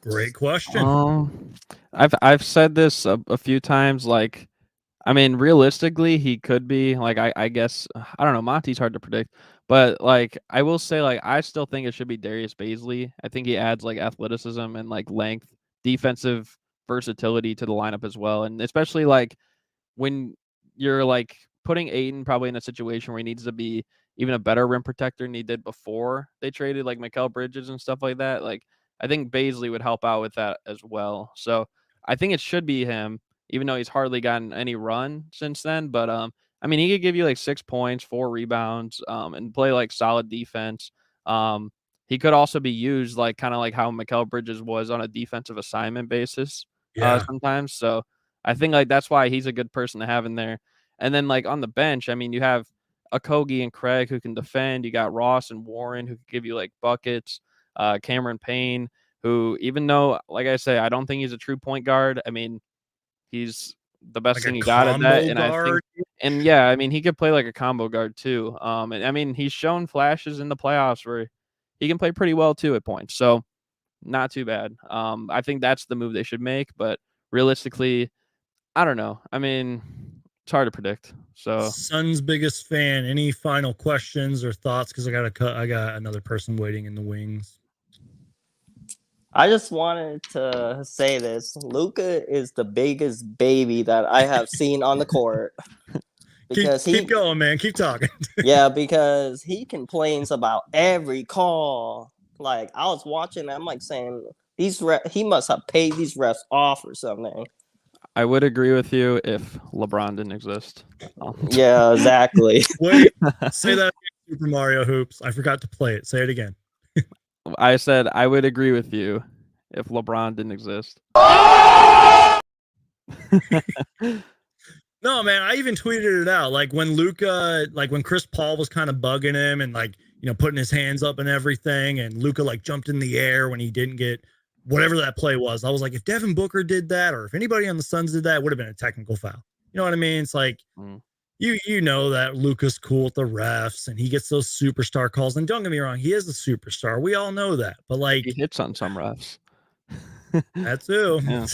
Great question. I've said this a few times. Like, I mean, realistically, he could be. Like, I guess I don't know. Monty's hard to predict, but like, I will say, like, I still think it should be Darius Baisley. I think he adds like athleticism and like length, defensive versatility to the lineup as well, and especially like when you're like putting Ayton probably in a situation where he needs to be even a better rim protector than he did before they traded like Mikal Bridges and stuff like that. Like, I think Baisley would help out with that as well. So I think it should be him, even though he's hardly gotten any run since then. But I mean, he could give you like 6 points, 4 rebounds, and play like solid defense. He could also be used like kind of like how Mikal Bridges was on a defensive assignment basis sometimes. So I think like that's why he's a good person to have in there. And then like on the bench, I mean, you have Okogie and Craig who can defend. You got Ross and Warren who can give you like buckets. Cameron Payne, who even though, like I say, I don't think he's a true point guard. I mean, he's the best Like thing a you got at that. And guard. I think, and yeah, I mean, he could play like a combo guard too. And I mean, he's shown flashes in the playoffs where he can play pretty well too at points. So not too bad. I think that's the move they should make. But realistically, I don't know. I mean, it's hard to predict. So Suns biggest fan. Any final questions or thoughts? Because I got another person waiting in the wings. I just wanted to say this. Luka is the biggest baby that I have seen on the court. Because keep going, man. Keep talking. Yeah, because he complains about every call. Like, I was watching, I'm like saying, he must have paid these refs off or something. I would agree with you if LeBron didn't exist. Yeah, exactly. Wait, say that again, Super Mario Hoops. I forgot to play it. Say it again. I said I would agree with you if LeBron didn't exist. No, man, I even tweeted it out. Like when Luka, like when Chris Paul was kind of bugging him and like, you know, putting his hands up and everything, and Luka like jumped in the air when he didn't get whatever that play was. I was like, if Devin Booker did that, or if anybody on the Suns did that, it would have been a technical foul. You know what I mean? It's like you know that Luka's cool with the refs and he gets those superstar calls. And don't get me wrong, he is a superstar. We all know that. But like he hits on some refs. That too. Yeah.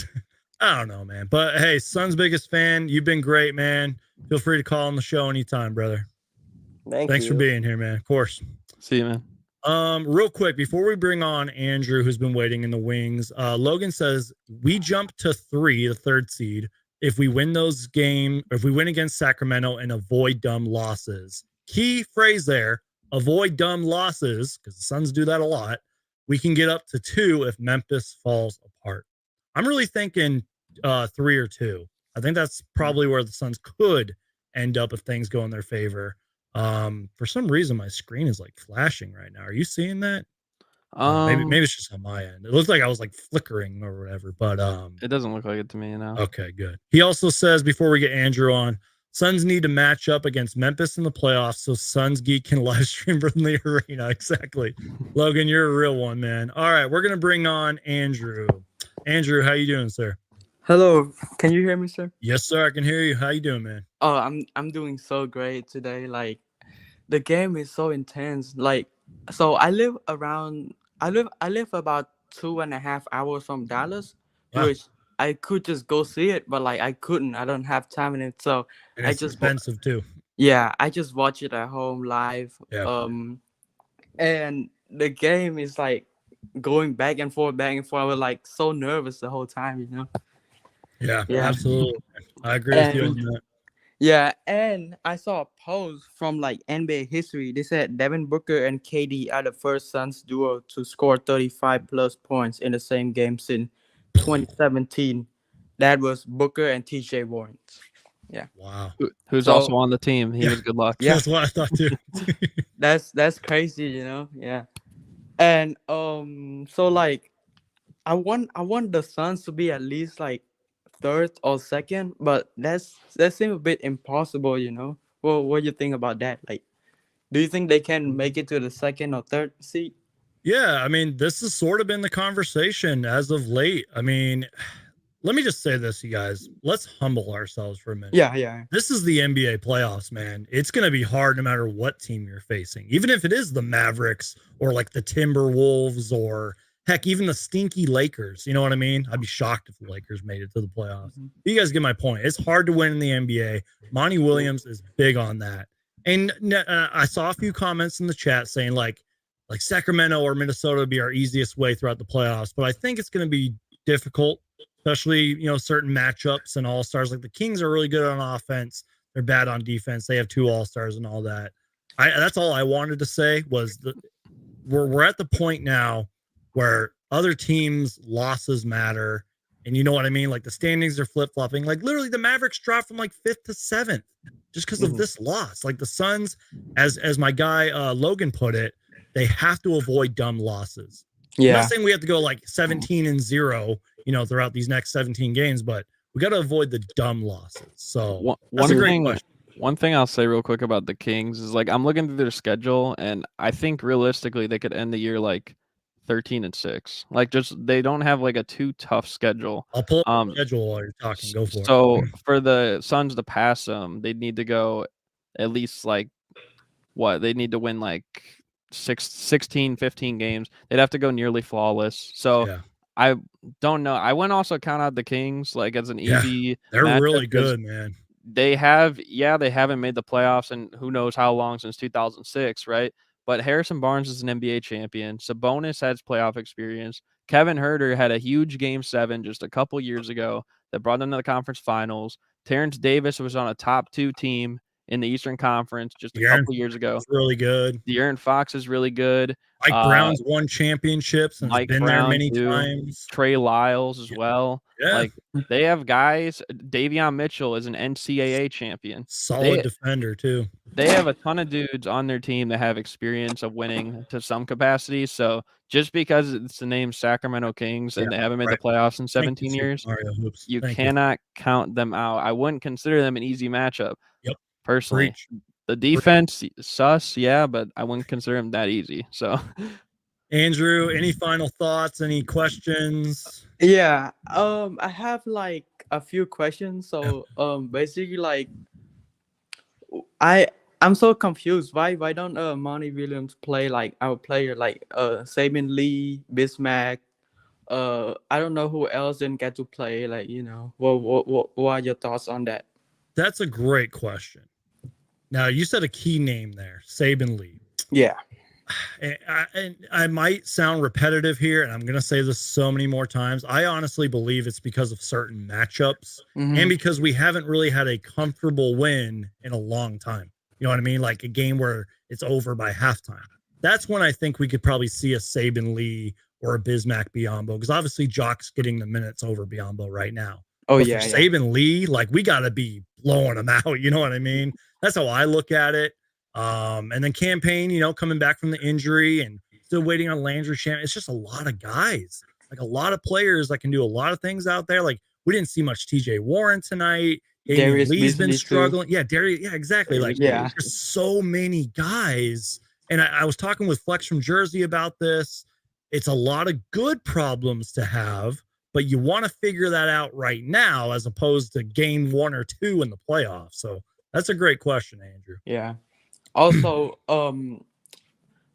I don't know, man. But hey, Suns biggest fan. You've been great, man. Feel free to call on the show anytime, brother. Thanks for being here, man. Of course. See you, man. Real quick, before we bring on Andrew, who's been waiting in the wings, Logan says we jump to 3, the 3rd seed, if we win those games, if we win against Sacramento and avoid dumb losses. Key phrase there, avoid dumb losses, because the Suns do that a lot. We can get up to 2 if Memphis falls apart. I'm really thinking 3 or 2. I think that's probably where the Suns could end up if things go in their favor. For some reason, my screen is like flashing right now. Are you seeing that? Maybe it's just on my end. It looks like I was like flickering or whatever, but it doesn't look like it to me now. Okay, good. He also says before we get Andrew on, Suns need to match up against Memphis in the playoffs so Suns Geek can live stream from the arena. Exactly. Logan, you're a real one, man. All right, we're gonna bring on Andrew. Andrew, how you doing, sir? Hello, can you hear me, sir? Yes, sir. I can hear you. How you doing, man? Oh, I'm doing so great today. Like, the game is so intense. Like, so I live about 2.5 hours from Dallas, which I could just go see it, but like I couldn't. I don't have time in it, so and it's expensive too. Yeah, I just watch it at home live. Yeah. And the game is like going back and forth. I was like so nervous the whole time, you know. Yeah, absolutely. I agree with you on that. Yeah, and I saw a post from like NBA history. They said Devin Booker and KD are the first Suns duo to score 35 plus points in the same game since 2017. That was Booker and TJ Warren. Yeah. Wow. Who's So- also on the team. He Yeah. was good luck. Yeah. That's what I thought too. That's crazy, Yeah. And so like I want the Suns to be at least like third or second, but that seems a bit impossible, Well, what do you think about that? Like, do you think they can make it to the second or third seed? Yeah, I mean, this has sort of been the conversation as of late. I mean, let me just say this, you guys. Let's humble ourselves for a minute. Yeah. This is the NBA playoffs, man. It's going to be hard no matter what team you're facing. Even if it is the Mavericks or like the Timberwolves or heck, even the stinky Lakers. You know what I mean? I'd be shocked if the Lakers made it to the playoffs. You guys get my point. It's hard to win in the NBA. Monty Williams is big on that. And I saw a few comments in the chat saying like Sacramento or Minnesota would be our easiest way throughout the playoffs. But I think it's going to be difficult, especially, certain matchups and all-stars. Like the Kings are really good on offense. They're bad on defense. They have 2 all-stars and all that. That's all I wanted to say was that we're at the point now where other teams' losses matter. And you know what I mean? Like the standings are flip-flopping. Like literally the Mavericks dropped from like 5th to 7th just because of this loss. Like the Suns, as my guy Logan put it, they have to avoid dumb losses. I'm not saying we have to go like 17-0, throughout these next 17 games, but we got to avoid the dumb losses. So that's a great question. One thing I'll say real quick about the Kings is like I'm looking through their schedule, and I think realistically they could end the year like 13-6. Like just they don't have like a too tough schedule. I'll pull up the schedule while you're talking. Go for it. So for the Suns to pass them, they'd need to go at least like what? They need to win like 16, 15 games. They'd have to go nearly flawless. So yeah. I don't know. I wouldn't also count out the Kings like as an easy. They're matchup really good, man. They haven't made the playoffs in who knows how long since 2006, right? But Harrison Barnes is an NBA champion. Sabonis has playoff experience. Kevin Huerter had a huge Game 7 just a couple years ago that brought them to the conference finals. Terrence Davis was on a top 2 team in the Eastern Conference just a couple years ago. Really good. De'Aaron Fox is really good. Mike Brown's won championships and has been there many times. Trey Lyles as well. Yeah. Like they have guys. Davion Mitchell is an NCAA champion. Solid defender too. They have a ton of dudes on their team that have experience of winning to some capacity. So just because it's the name Sacramento Kings and they haven't made the playoffs in 17 years, you cannot count them out. I wouldn't consider them an easy matchup. Yep. Personally. Preach. The defense, sus, yeah, but I wouldn't consider them that easy. So, Andrew, any final thoughts? Any questions? Yeah, I have like a few questions. So, basically, like, I'm so confused. Why don't Monty Williams play like our player like Saban Lee, Bismack? I don't know who else didn't get to play. Like, what are your thoughts on that? That's a great question. Now, you said a key name there, Saban Lee. Yeah. And I might sound repetitive here, and I'm going to say this so many more times. I honestly believe it's because of certain matchups and because we haven't really had a comfortable win in a long time. You know what I mean? Like a game where it's over by halftime. That's when I think we could probably see a Saban Lee or a Bismack Biyombo, because obviously Jock's getting the minutes over Biyombo right now. Oh, but yeah. For Saban Lee, like we got to be blowing them out. You know what I mean? That's how I look at it. And then Campaign, coming back from the injury and still waiting on Landry Shamet. It's just a lot of guys, like a lot of players that can do a lot of things out there. Like we didn't see much TJ Warren tonight. Darius Lee's been struggling. Too. Yeah, Darius. Yeah, exactly. Like there's so many guys. And I was talking with Flex from Jersey about this. It's a lot of good problems to have, but you want to figure that out right now as opposed to game 1 or 2 in the playoffs. So that's a great question, Andrew. Yeah. Also,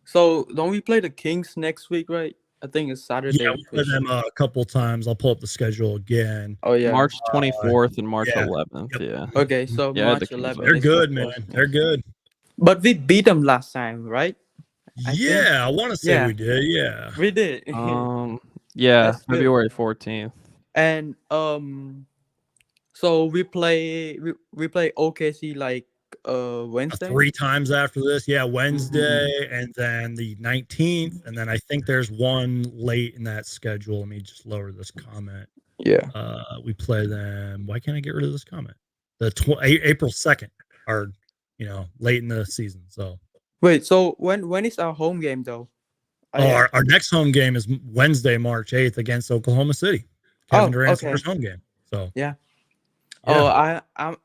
so don't we play the Kings next week, right? I think it's Saturday. Yeah, we play them a couple times. I'll pull up the schedule again. Oh yeah, March 24th and March 11th. Yeah. Okay, so March 11th. They're good, man. They're good. But we beat them last time, right? I want to say we did. Yeah, we did. Yeah, February 14th. And so we play OKC like Wednesday 3 times after this. Yeah, Wednesday and then the 19th, and then I think there's one late in that schedule. Let me just lower this comment. Yeah. We play them. Why can't I get rid of this comment? April 2nd, or late in the season. So Wait, so when is our home game though? our next home game is Wednesday, March 8th against Oklahoma City. Kevin Durant's first home game. So yeah. Oh,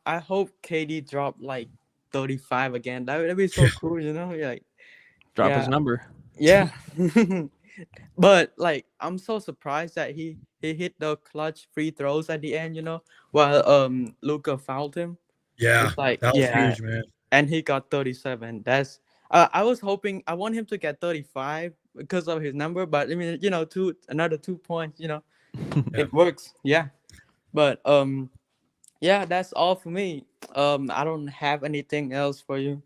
I hope KD drop like 35 again. That'd be so cool, like drop his number. Yeah. But like I'm so surprised that he hit the clutch free throws at the end, while Luka fouled him. Yeah, it's like, that was huge, man. And he got 37. That's I was hoping, I want him to get 35 because of his number, but I mean, another 2 points, it works. Yeah. But yeah, that's all for me. I don't have anything else for you.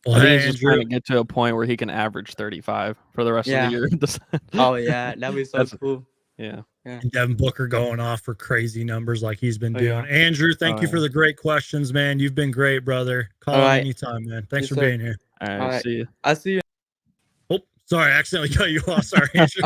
Well, I think he's just trying to get to a point where he can average 35 for the rest of the year. Oh yeah, that'd be so cool. Yeah. And Devin Booker going off for crazy numbers like he's been doing. Yeah. Andrew, thank you for the great questions, man. You've been great, brother. Call in anytime, man. Thanks for being here. All right, see you. I'll see you. Oh, sorry, I accidentally cut you off. Sorry, Andrew.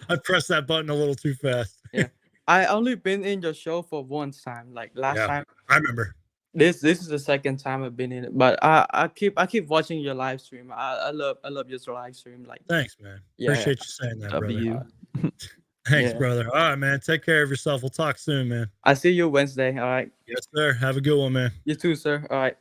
I pressed that button a little too fast. Yeah. I only been in your show for one time. Like last time. I remember. This is the second time I've been in it, but I keep watching your live stream. I love your live stream. Like, thanks, man. Appreciate you saying that, brother. Thanks, brother. All right, man. Take care of yourself. We'll talk soon, man. I see you Wednesday. All right. Yes, sir. Have a good one, man. You too, sir. All right.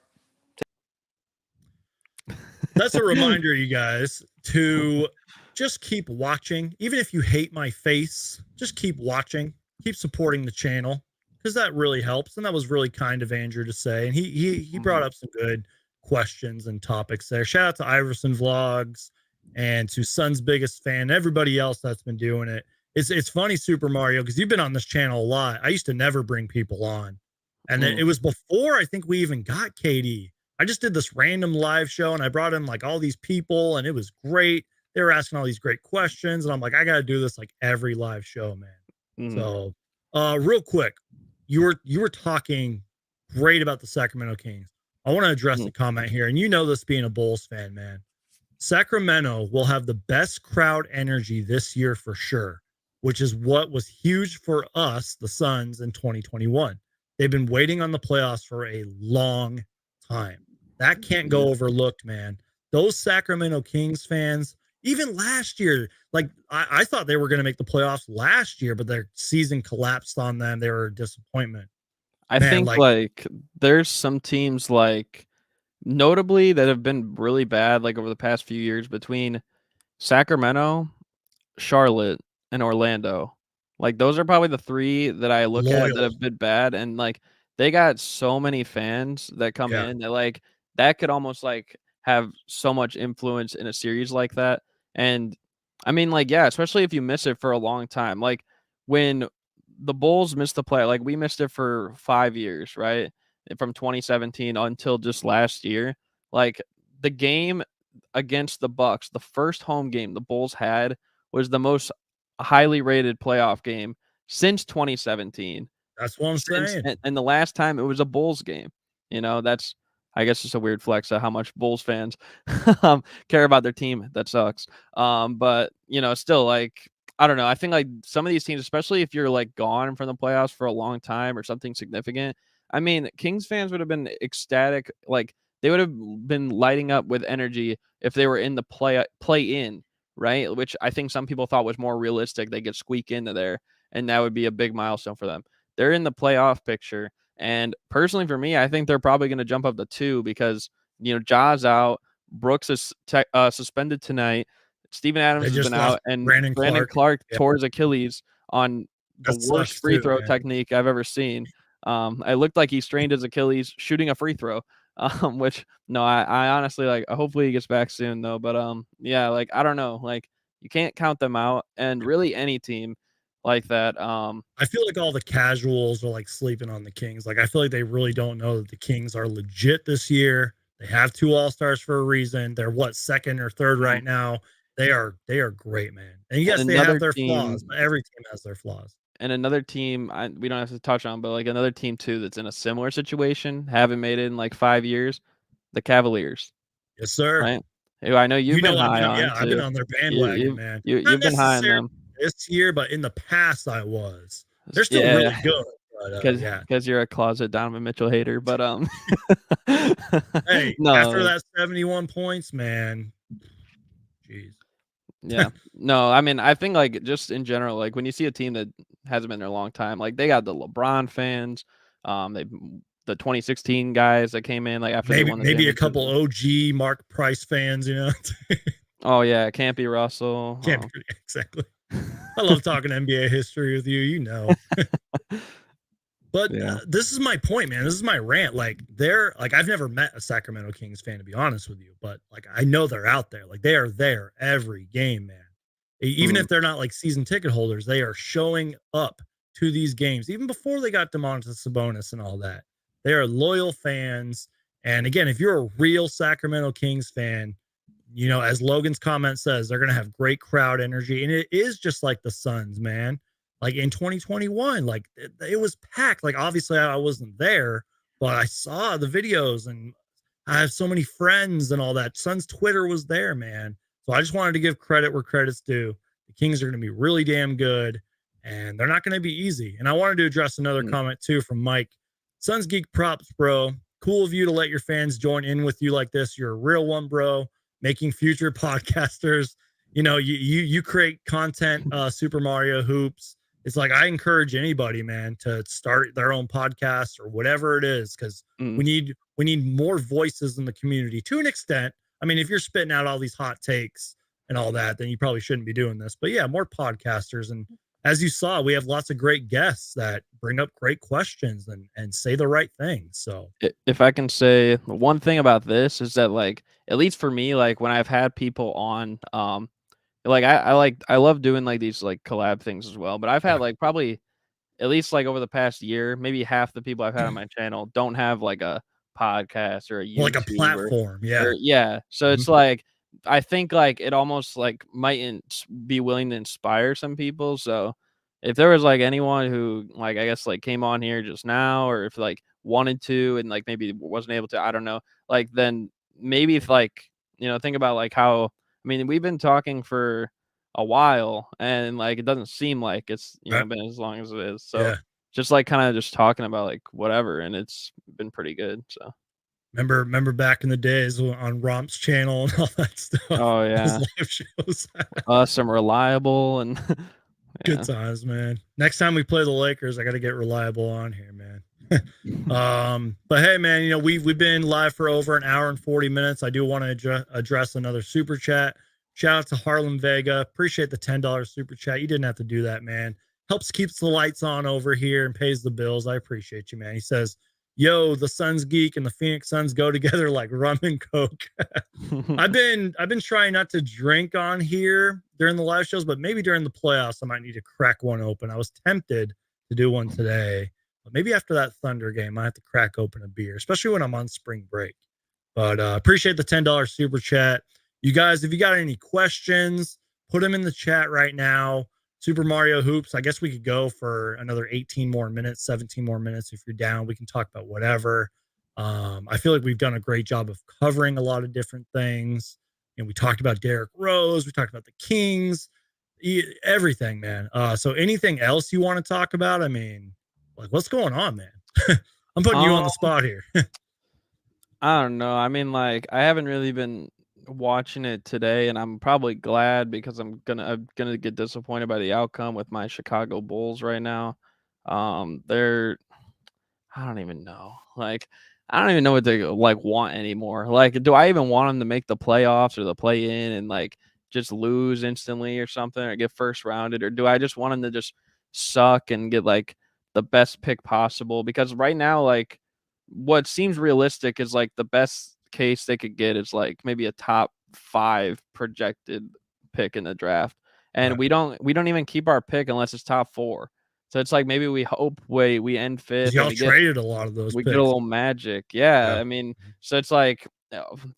That's a reminder, you guys, to just keep watching. Even if you hate my face, just keep watching. Keep supporting the channel, because that really helps. And that was really kind of Andrew to say. And he brought up some good questions and topics there. Shout out to Iverson Vlogs and to Sun's Biggest Fan, everybody else that's been doing it. It's funny, Super Mario, because you've been on this channel a lot. I used to never bring people on. And it was before I think we even got KD. I just did this random live show and I brought in like all these people and it was great. They were asking all these great questions. And I'm like, I got to do this like every live show, man. So real quick, you were talking great about the Sacramento Kings. I want to address the comment here. And this being a Bulls fan, man. Sacramento will have the best crowd energy this year for sure, which is what was huge for us, the Suns, in 2021. They've been waiting on the playoffs for a long time. That can't go overlooked, man. Those Sacramento Kings fans, even last year, like I thought they were going to make the playoffs last year, but their season collapsed on them. They were a disappointment. I think like there's some teams like notably that have been really bad like over the past few years between Sacramento, Charlotte, and Orlando. Like those are probably the three that I look at that have been bad, and like they got so many fans that come in that like that could almost like have so much influence in a series like that. And I mean, like, yeah, especially if you miss it for a long time. Like when the Bulls missed the play, like we missed it for 5 years, right? From 2017 until just last year. Like the game against the Bucks, the first home game the Bulls had was the most highly rated playoff game since 2017. That's what I'm saying. And the last time it was a Bulls game. That's, I guess, just a weird flex of how much Bulls fans care about their team. That sucks. But still, like, I don't know. I think like some of these teams, especially if you're like gone from the playoffs for a long time or something significant, I mean, Kings fans would have been ecstatic. Like they would have been lighting up with energy if they were in the play-in, right? Which I think some people thought was more realistic. They could squeak into there, and that would be a big milestone for them. They're in the playoff picture. And personally, for me, I think they're probably going to jump up to 2 because, Ja's out. Brooks is suspended tonight. Steven Adams has been out. And Brandon Clark tore his Achilles on the worst free throw technique I've ever seen. It looked like he strained his Achilles shooting a free throw, which, no, I honestly, like, hopefully he gets back soon, though. But, yeah, like, I don't know. Like, you can't count them out. And really any team like that. I feel like all the casuals are like sleeping on the Kings. Like I feel like they really don't know that the Kings are legit this year. They have 2 All-Stars for a reason. They're second or third right now. They are great, man. And yes, they have their flaws, but every team has their flaws. And another team we don't have to touch on, but like another team too that's in a similar situation, haven't made it in like 5 years, the Cavaliers. Yes, sir. Right? Who I know you've been high on. Yeah, I've been on their bandwagon, man. You've been high on them this year, but in the past I was. They're still really good. But yeah. Because you're a closet Donovan Mitchell hater. But Hey, after that 71 points, man. Jeez. Yeah. No, I mean, I think like just in general, like when you see a team that hasn't been there a long time, like they got the LeBron fans, the 2016 guys that came in like after they won the maybe a championship. couple OG Mark Price fans, you know. Oh yeah, can't be Russell. Can't be exactly. I love talking NBA history with you, you know. But Yeah. this is my point, man. This is my rant. Like I've never met a Sacramento Kings fan, to be honest with you, but like I know they're out there. Like they are there every game, man. Even if they're not like season ticket holders, they are showing up to these games, even before they got Domantas Sabonis and all that. They are loyal fans. And again, if you're a real Sacramento Kings fan, you know, as Logan's comment says, they're going to have great crowd energy. And it is just like the Suns, man. Like in 2021, like it was packed. Like obviously I wasn't there, but I saw the videos and I have so many friends and all that. Suns Twitter was there, man. So I just wanted to give credit where credit's due. The Kings are going to be really damn good and they're not going to be easy. And I wanted to address another comment too from Mike. Suns Geek props, bro. Cool of you to let your fans join in with you like this. You're a real one, bro. Making future podcasters. You know, you create content, Super Mario Hoops. It's like I encourage anybody, man, to start their own podcast or whatever it is, because we need more voices in the community to an extent. I mean, if you're spitting out all these hot takes and all that, then you probably shouldn't be doing this. But yeah, more podcasters. And as you saw, we have lots of great guests that bring up great questions and say the right things. So if I can say one thing about this is that like at least for me, like when I've had people on, like I love doing like these like collab things as well. But I've had like probably at least like over the past year, maybe half the people I've had on my channel don't have like a podcast or a YouTube like a platform. Yeah. So it's like I think like it almost like might be willing to inspire some people. So if there was like anyone who like I guess like came on here just now, or if like wanted to and like maybe wasn't able to, I don't know, like then maybe if like think about like how I mean we've been talking for a while and like it doesn't seem like it's been as long as it is. So just like kind of just talking about like whatever, and it's been pretty good. So remember back in the days on Romp's channel and all that stuff. Oh yeah, live shows. Some Reliable and good times, man. Next time we play the Lakers, I got to get Reliable on here, man. But hey, man, we've been live for over an hour and 40 minutes. I do want to address another super chat. Shout out to Harlem Vega. Appreciate the $10 super chat. You didn't have to do that, man. Helps keeps the lights on over here and pays the bills. I appreciate you, man. He says, yo, the Suns Geek and the Phoenix Suns go together like rum and coke. I've been trying not to drink on here during the live shows, but maybe during the playoffs I might need to crack one open. I was tempted to do one today, but maybe after that Thunder game I have to crack open a beer, especially when I'm on spring break. But appreciate the $10 super chat. You guys, if you got any questions, put them in the chat right now. Super Mario Hoops, I guess we could go for another 18 more minutes, 17 more minutes. If you're down, we can talk about whatever. I feel like we've done a great job of covering a lot of different things. And we talked about Derrick Rose. We talked about the Kings, everything, man. So anything else you want to talk about? I mean, like, what's going on, man? I'm putting you on the spot here. I don't know. I mean, like, I haven't really been watching it today, and I'm probably glad because I'm gonna get disappointed by the outcome with my Chicago Bulls right now. They're I don't even know. Like, I don't even know what they like want anymore. Like, do I even want them to make the playoffs or the play in and like just lose instantly or something or get first rounded, or do I just want them to just suck and get like the best pick possible? Because right now, like, what seems realistic is like the best case they could get is like maybe a top 5 projected pick in the draft, and we don't even keep our pick unless it's top 4. So it's like maybe we hope we end 5th. Y'all traded a lot of those. We picks. get a little magic, yeah. I mean, so it's like,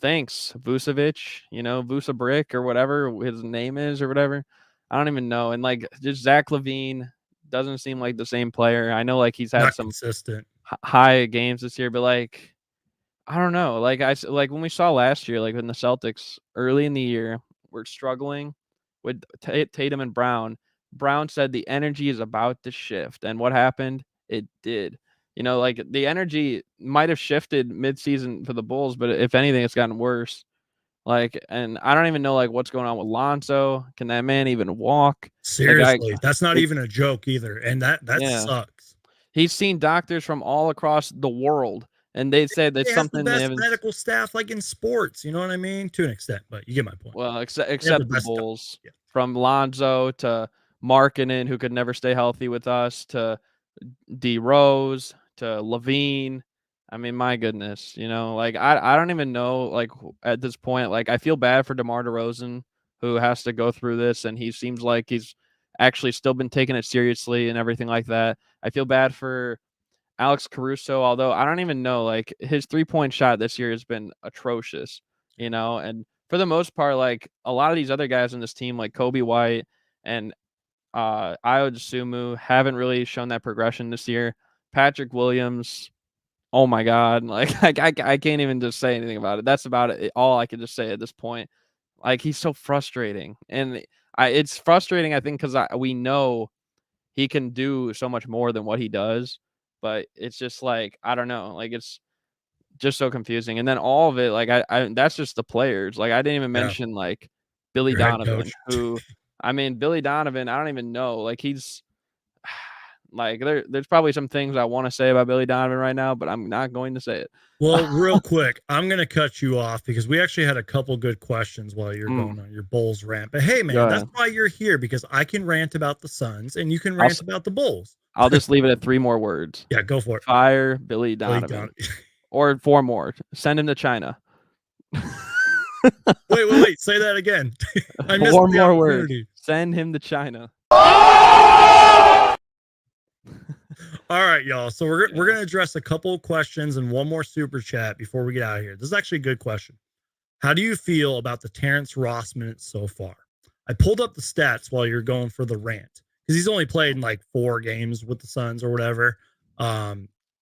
thanks Vucevic, Vusa Brick or whatever his name is or whatever. I don't even know. And like just Zach LaVine doesn't seem like the same player. I know like he's had Not some consistent high games this year, but like I don't know. Like like when we saw last year, like when the Celtics early in the year were struggling with Tatum and Brown. Brown said the energy is about to shift, and what happened? it did. Like the energy might have shifted mid-season for the Bulls, but if anything, it's gotten worse. And I don't even know what's going on with Lonzo. Can that man even walk? Seriously, that's not even a joke either, and that Yeah. sucks. He's seen doctors from all across the world, and they said there's He has the something best medical staff in sports. You know what I mean? To an extent, but you get my point. Well, except the the Bulls, from Lonzo to Markkanen, who could never stay healthy with us, to D Rose to Levine. I mean, my goodness, I don't even know, at this point, I feel bad for DeMar DeRozan, who has to go through this, and he seems like he's actually still been taking it seriously and everything like that. I feel bad for Alex Caruso, although I don't even know, his 3-point shot this year has been atrocious, and for the most part, a lot of these other guys on this team, like Kobe White and Ayo Dosunmu, haven't really shown that progression this year. Patrick Williams, oh my God, I can't even just say anything about it. That's about it. All I can just say at this point. He's so frustrating, and it's frustrating, I think, because we know he can do so much more than what he does, but it's just I don't know, it's just so confusing. And then all of it, I that's just the players. I didn't even mention Billy Your head Donovan, coach. who Billy Donovan, I don't even know. He's there's probably some things I want to say about Billy Donovan right now, but I'm not going to say it. Well, real quick, I'm going to cut you off because we actually had a couple good questions while you're going on your Bulls rant. But hey, man, that's why you're here, because I can rant about the Suns and you can rant about the Bulls. I'll just leave it at 3 more words. Yeah, go for it. Fire Billy Donovan. Or 4 more. Send him to China. Wait. Say that again. I missed 4 more words. Send him to China. All right, y'all. So we're going to address a couple of questions and one more super chat before we get out of here. This is actually a good question. How do you feel about the Terrence Ross minutes so far? I pulled up the stats while you're going for the rant because he's only played in 4 games with the Suns or whatever.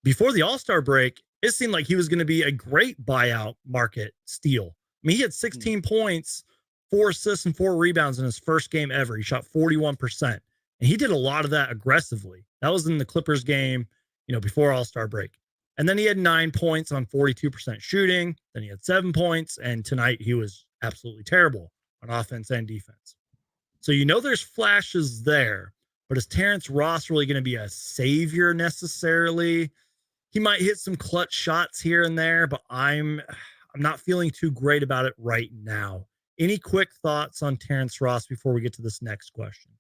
Before the All-Star break, it seemed like he was going to be a great buyout market steal. I mean, he had 16 points, 4 assists, and 4 rebounds in his first game ever. He shot 41%. And he did a lot of that aggressively. That was in the Clippers game, before All-Star break. And then he had 9 points on 42% shooting. Then he had 7 points. And tonight he was absolutely terrible on offense and defense. So there's flashes there. But is Terrence Ross really going to be a savior necessarily? He might hit some clutch shots here and there, but I'm not feeling too great about it right now. Any quick thoughts on Terrence Ross before we get to this next question?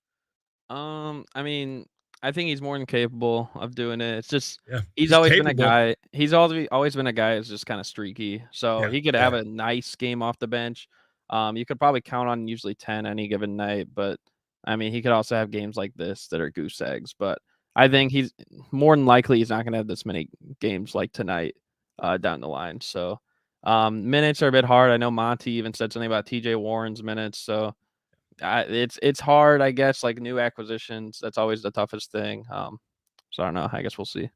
I mean, I think he's more than capable of doing it. It's just he's always capable. been a guy. He's always been a guy who's just kind of streaky. So he could have a nice game off the bench. You could probably count on usually 10 any given night, but I mean, he could also have games like this that are goose eggs. But I think he's more than likely he's not going to have this many games like tonight down the line. So minutes are a bit hard. I know Monty even said something about TJ Warren's minutes. So it's hard, I guess, new acquisitions. That's always the toughest thing. So I don't know. I guess we'll see.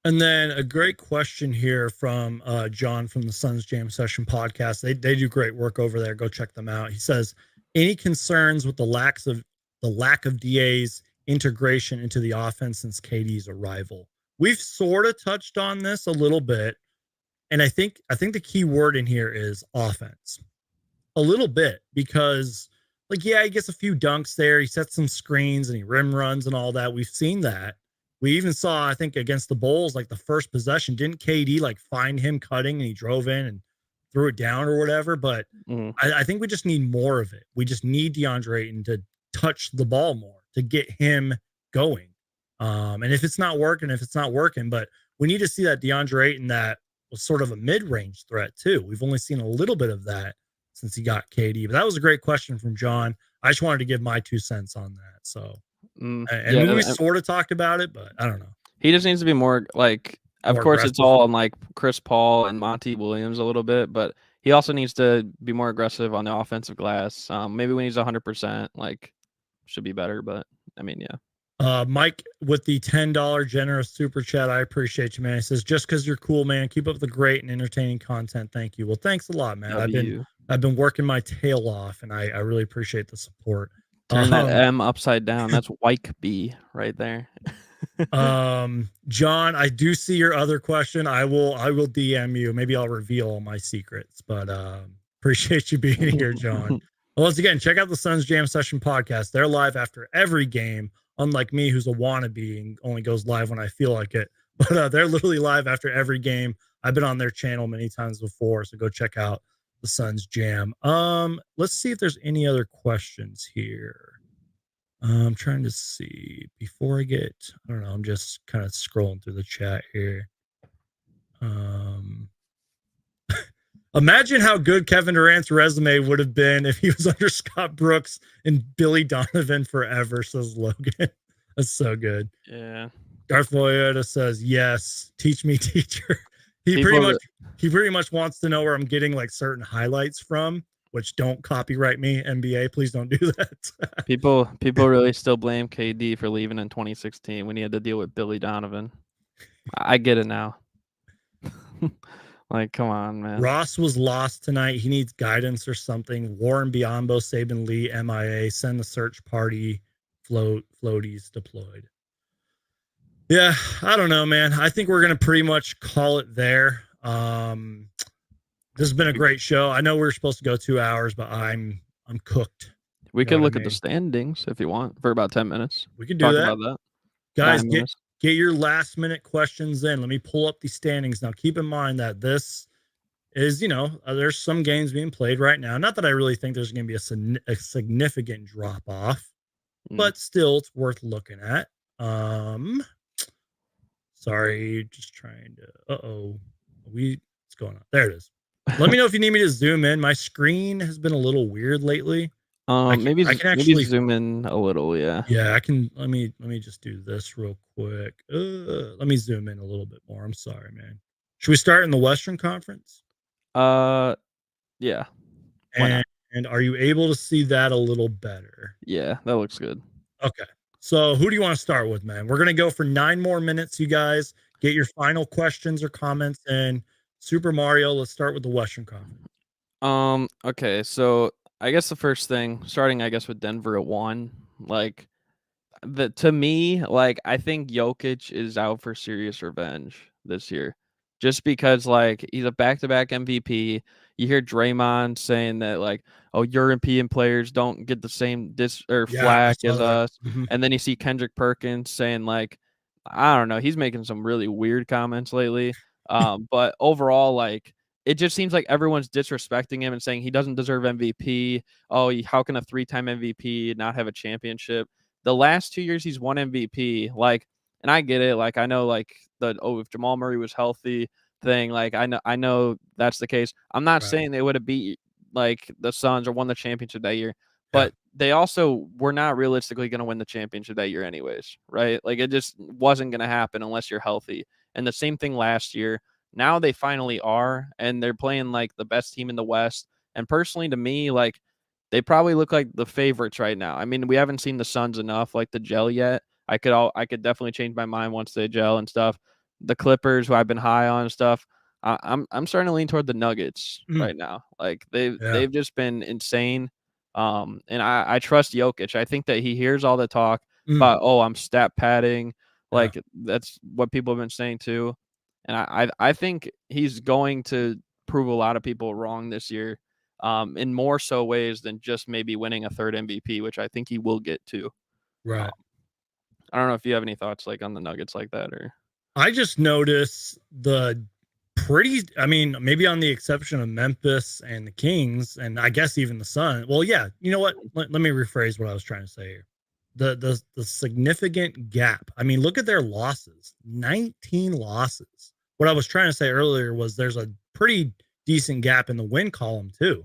And then a great question here from John from the Suns Jam Session podcast. They do great work over there. Go check them out. He says, any concerns with the lack of DA's integration into the offense since KD's arrival? We've sort of touched on this a little bit. And I think the key word in here is offense. A little bit, because he gets a few dunks there. He sets some screens and he rim runs and all that. We've seen that. We even saw, I think, against the Bulls, the first possession, didn't KD find him cutting and he drove in and threw it down or whatever? But I think we just need more of it. We just need DeAndre Ayton to touch the ball more to get him going. And if it's not working, but we need to see that DeAndre Ayton that was sort of a mid-range threat too. We've only seen a little bit of that since he got KD. But that was a great question from John. I just wanted to give my 2 cents on that. So, we sort of talked about it, but I don't know. He just needs to be more of course, it's all on Chris Paul and Monty Williams a little bit, but he also needs to be more aggressive on the offensive glass. Maybe when he's 100%, should be better. But I mean, yeah. Mike with the $10 generous super chat. I appreciate you, man. He says, just because you're cool, man. Keep up the great and entertaining content. Thank you. Well, thanks a lot, man. I've been working my tail off, and I really appreciate the support. Turn that M upside down. That's Wyke B right there. John, I do see your other question. I will DM you. Maybe I'll reveal all my secrets, but appreciate you being here, John. Well, once again, check out the Suns Jam Session podcast. They're live after every game, unlike me, who's a wannabe and only goes live when I feel like it. But they're literally live after every game. I've been on their channel many times before, so go check out the Suns Jam. Let's see if there's any other questions here. I'm trying to see before I get, I don't know, I'm just kind of scrolling through the chat here. Imagine how good Kevin Durant's resume would have been if he was under Scott Brooks and Billy Donovan forever, says Logan. That's so good. Yeah. Darth Voyota says, yes, teach me, teacher. He pretty much wants to know where I'm getting like certain highlights from, which don't copyright me, NBA. Please don't do that. People really still blame KD for leaving in 2016 when he had to deal with Billy Donovan. I get it now. Like, come on, man. Ross was lost tonight. He needs guidance or something. Warren Biombo, Saban Lee, MIA. Send the search party. Floaties deployed. Yeah, I don't know, man. I think we're gonna pretty much call it there. This has been a great show. I know we were supposed to go 2 hours, but I'm cooked. We could look at the standings if you want for about 10 minutes. We could do that. About that. Guys, get your last minute questions in. Let me pull up the standings. Now, keep in mind that this is, there's some games being played right now. Not that I really think there's going to be a significant drop off, but still it's worth looking at. Sorry, just trying to, what's going on? There it is. Let me know if you need me to zoom in. My screen has been a little weird lately. Maybe I can actually zoom in a little. Yeah. Yeah, I can. Let me just do this real quick. Let me zoom in a little bit more. I'm sorry, man. Should we start in the Western Conference? Yeah. And are you able to see that a little better? Yeah, that looks good. Okay. So who do you want to start with, man? We're gonna go for 9 more minutes. You guys get your final questions or comments in. Super Mario. Let's start with the Western Conference. Okay, so I guess the first thing, starting I guess with Denver at 1, like to me, like I think Jokic is out for serious revenge this year. Just because like he's a back-to-back MVP. You hear Draymond saying that like, oh, European players don't get the same flack as us. Mm-hmm. And then you see Kendrick Perkins saying like, I don't know, he's making some really weird comments lately. But overall, like it just seems like everyone's disrespecting him and saying he doesn't deserve MVP. Oh, how can a 3-time MVP not have a championship? The last 2 years he's won MVP, like, and I get it. Like, I know, like if Jamal Murray was healthy thing, like I know that's the case. I'm not saying they would have beat like the Suns or won the championship that year, but they also were not realistically going to win the championship that year anyways, right? Like it just wasn't going to happen unless you're healthy. And the same thing last year. Now they finally are, and they're playing like the best team in the West. And personally, to me, like they probably look like the favorites right now. I mean, we haven't seen the Suns enough, like the gel yet. I could definitely change my mind once they gel and stuff. The Clippers, who I've been high on and stuff. I'm starting to lean toward the Nuggets right now. Like they've just been insane. And I trust Jokic. I think that he hears all the talk about, oh, I'm stat padding. Like that's what people have been saying too. And I think he's going to prove a lot of people wrong this year, in more so ways than just maybe winning a 3rd MVP, which I think he will get to. Right. I don't know if you have any thoughts like on the Nuggets like that, or I just noticed maybe on the exception of Memphis and the Kings, and I guess even the Sun. Well, yeah, you know what? Let me rephrase what I was trying to say here. The significant gap. I mean, look at their losses. 19 losses. What I was trying to say earlier was there's a pretty decent gap in the win column too.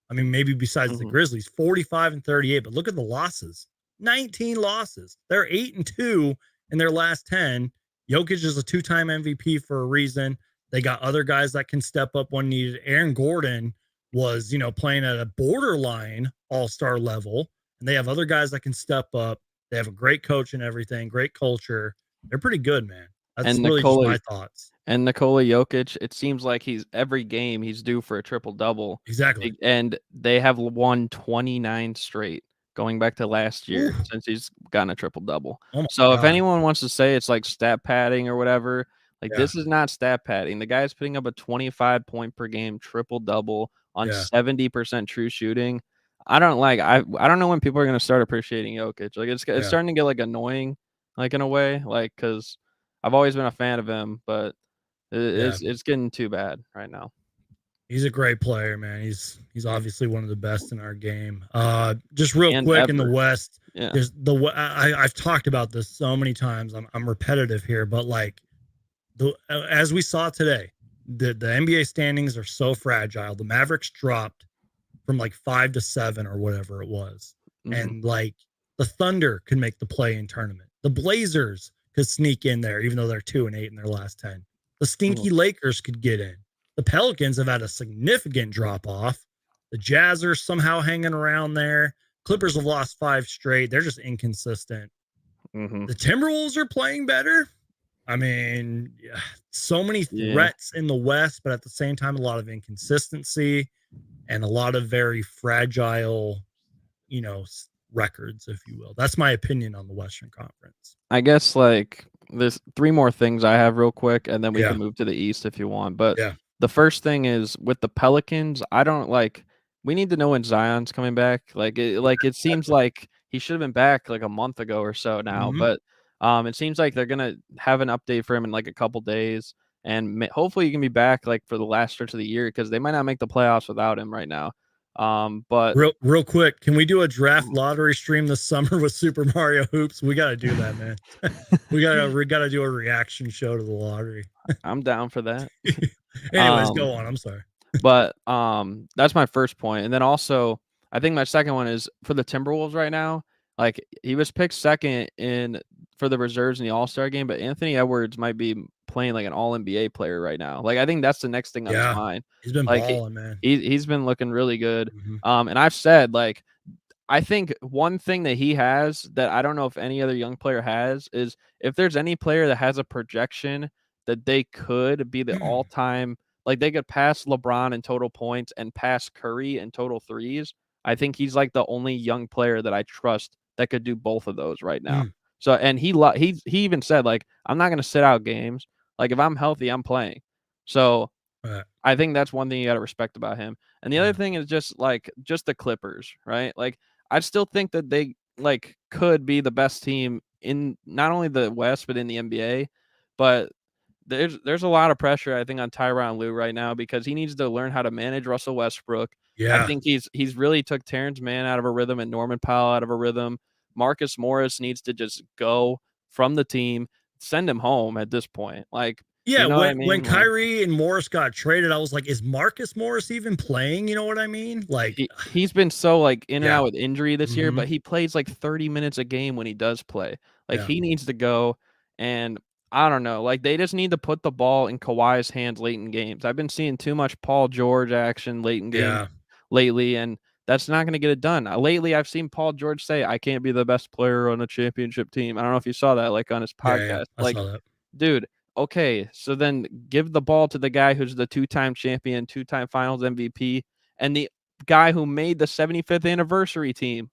I mean, maybe besides the Grizzlies, 45 and 38, but look at the losses. 19 losses. They're 8-2 in their last 10. Jokic is a 2-time MVP for a reason. They got other guys that can step up when needed. Aaron Gordon was, playing at a borderline all-star level, and they have other guys that can step up. They have a great coach and everything, great culture. They're pretty good, man. That's really just my thoughts. And Nikola Jokic, it seems like every game he's due for a triple-double. Exactly. And they have won 29 straight. going back to last year since he's gotten a triple-double. Oh my So if God. anyone wants to say it's like stat padding or whatever, like Yeah. this is not stat padding. The guy's putting up a 25 point per game triple-double on Yeah. 70% true shooting. I don't know when people are gonna start appreciating Jokic. Like it's Yeah. starting to get like annoying, like in a way, like because I've always been a fan of him, but it's getting too bad right now. He's a great player, man. He's obviously one of the best in our game. Just real And quick in the ever. West, Yeah. there's I've talked about this so many times. I'm repetitive here, but like as we saw today, the NBA standings are so fragile. The Mavericks dropped from like 5 to 7 or whatever it was, and like the Thunder could make the play-in tournament. The Blazers could sneak in there, even though they're 2-8 in their last 10. The stinky Lakers could get in. The Pelicans have had a significant drop off. The Jazz are somehow hanging around there. Clippers have lost 5 straight. They're just inconsistent. The Timberwolves are playing better. I mean, so many threats in the West, but at the same time, a lot of inconsistency and a lot of very fragile, records, if you will. That's my opinion on the Western Conference. I guess like there's 3 more things I have real quick, and then we can move to the East if you want. But the first thing is with the Pelicans, I don't like. We need to know when Zion's coming back. It seems like he should have been back like a month ago or so now, but it seems like they're gonna have an update for him in like a couple days, and hopefully he can be back like for the last stretch of the year because they might not make the playoffs without him right now. But real quick, can we do a draft lottery stream this summer with Super Mario Hoops? We got to do that, man. we gotta do a reaction show to the lottery. I'm down for that. Anyways, go on. I'm sorry. But that's my first point. And then also, I think my second one is for the Timberwolves right now. Like he was picked second for the reserves in the All-Star game, but Anthony Edwards might be playing like an All-NBA player right now. Like I think that's the next thing on his mind. He's been like balling, man. He's been looking really good. And I've said like I think one thing that he has that I don't know if any other young player has is if there's any player that has a projection that they could be the all-time, like they could pass LeBron in total points and pass Curry in total threes. I think he's like the only young player that I trust that could do both of those right now. So, and he even said like, I'm not going to sit out games. Like if I'm healthy, I'm playing. So I think that's one thing you got to respect about him. And the other thing is just the Clippers, right? Like I still think that they like could be the best team in not only the West, but in the NBA. But there's a lot of pressure, I think, on Tyronn Lue right now because he needs to learn how to manage Russell Westbrook. I think he's really took Terrence Mann out of a rhythm and Norman Powell out of a rhythm. Marcus Morris needs to just go from the team, send him home at this point. Like, yeah, you know when, what I mean? when Kyrie and Morris got traded, I was like, is Marcus Morris even playing? You know what I mean? Like he's been so like in and out with injury this year, but he plays like 30 minutes a game when he does play. Like he needs to go, and I don't know. Like they just need to put the ball in Kawhi's hands late in games. I've been seeing too much Paul George action late in games lately, and that's not going to get it done. Lately, I've seen Paul George say, "I can't be the best player on a championship team." I don't know if you saw that, like on his podcast. I saw that. Dude, okay, so then give the ball to the guy who's the 2-time champion, 2-time Finals MVP, and the guy who made the 75th anniversary team.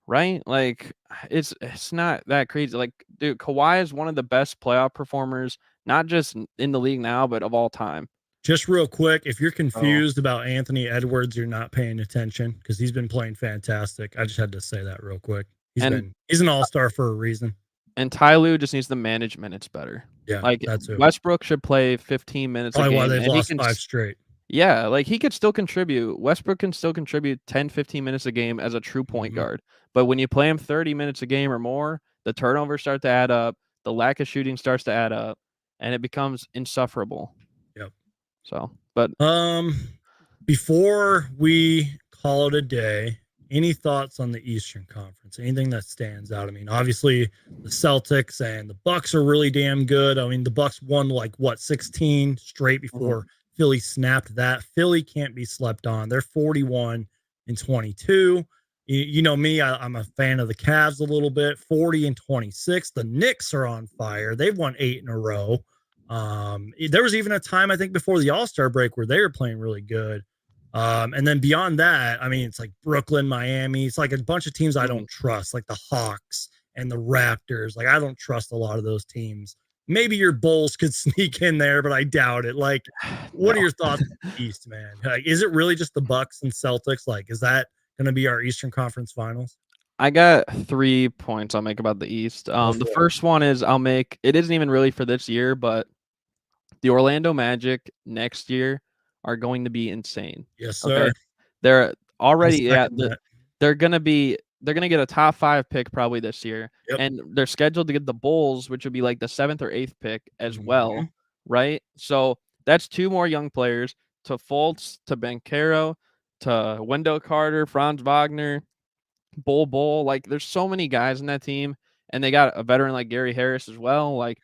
Right? Like it's not that crazy. Like, dude, Kawhi is one of the best playoff performers, not just in the league now, but of all time. Just real quick, if you're confused about Anthony Edwards, you're not paying attention because he's been playing fantastic. I just had to say that real quick. He's an all-star for a reason. And Ty Lue just needs to manage minutes better. Yeah, like that's it. Westbrook should play 15 minutes Probably a game. Why they've lost 5 straight. Yeah, like he could still contribute. Westbrook can still contribute 10, 15 minutes a game as a true point guard. But when you play him 30 minutes a game or more, the turnovers start to add up, the lack of shooting starts to add up, and it becomes insufferable. Yep. So, but before we call it a day, any thoughts on the Eastern Conference? Anything that stands out? I mean, obviously the Celtics and the Bucks are really damn good. I mean, the Bucks won like 16 straight before Philly snapped that. Philly can't be slept on. They're 41-22. You know me, I'm a fan of the Cavs a little bit. 40-26. The Knicks are on fire. They've won 8 in a row. There was even a time, I think, before the All-Star break where they were playing really good. And then beyond that, I mean, it's like Brooklyn, Miami. It's like a bunch of teams I don't trust, like the Hawks and the Raptors. Like, I don't trust a lot of those teams. Maybe your Bulls could sneak in there, but I doubt it. Like, what are your thoughts on the East, man? Like, is it really just the Bucks and Celtics? Like, is that going to be our Eastern Conference Finals? I got 3 points I'll make about the East. The first one is it isn't even really for this year, but the Orlando Magic next year are going to be insane. Yes, sir. Okay? They're already they're gonna get a top 5 pick probably this year. Yep. And they're scheduled to get the Bulls, which would be like the 7th or 8th pick as well, right? So that's 2 more young players to Fultz, to Banchero, to Wendell Carter, Franz Wagner, Bull. Like, there's so many guys in that team, and they got a veteran like Gary Harris as well. Like,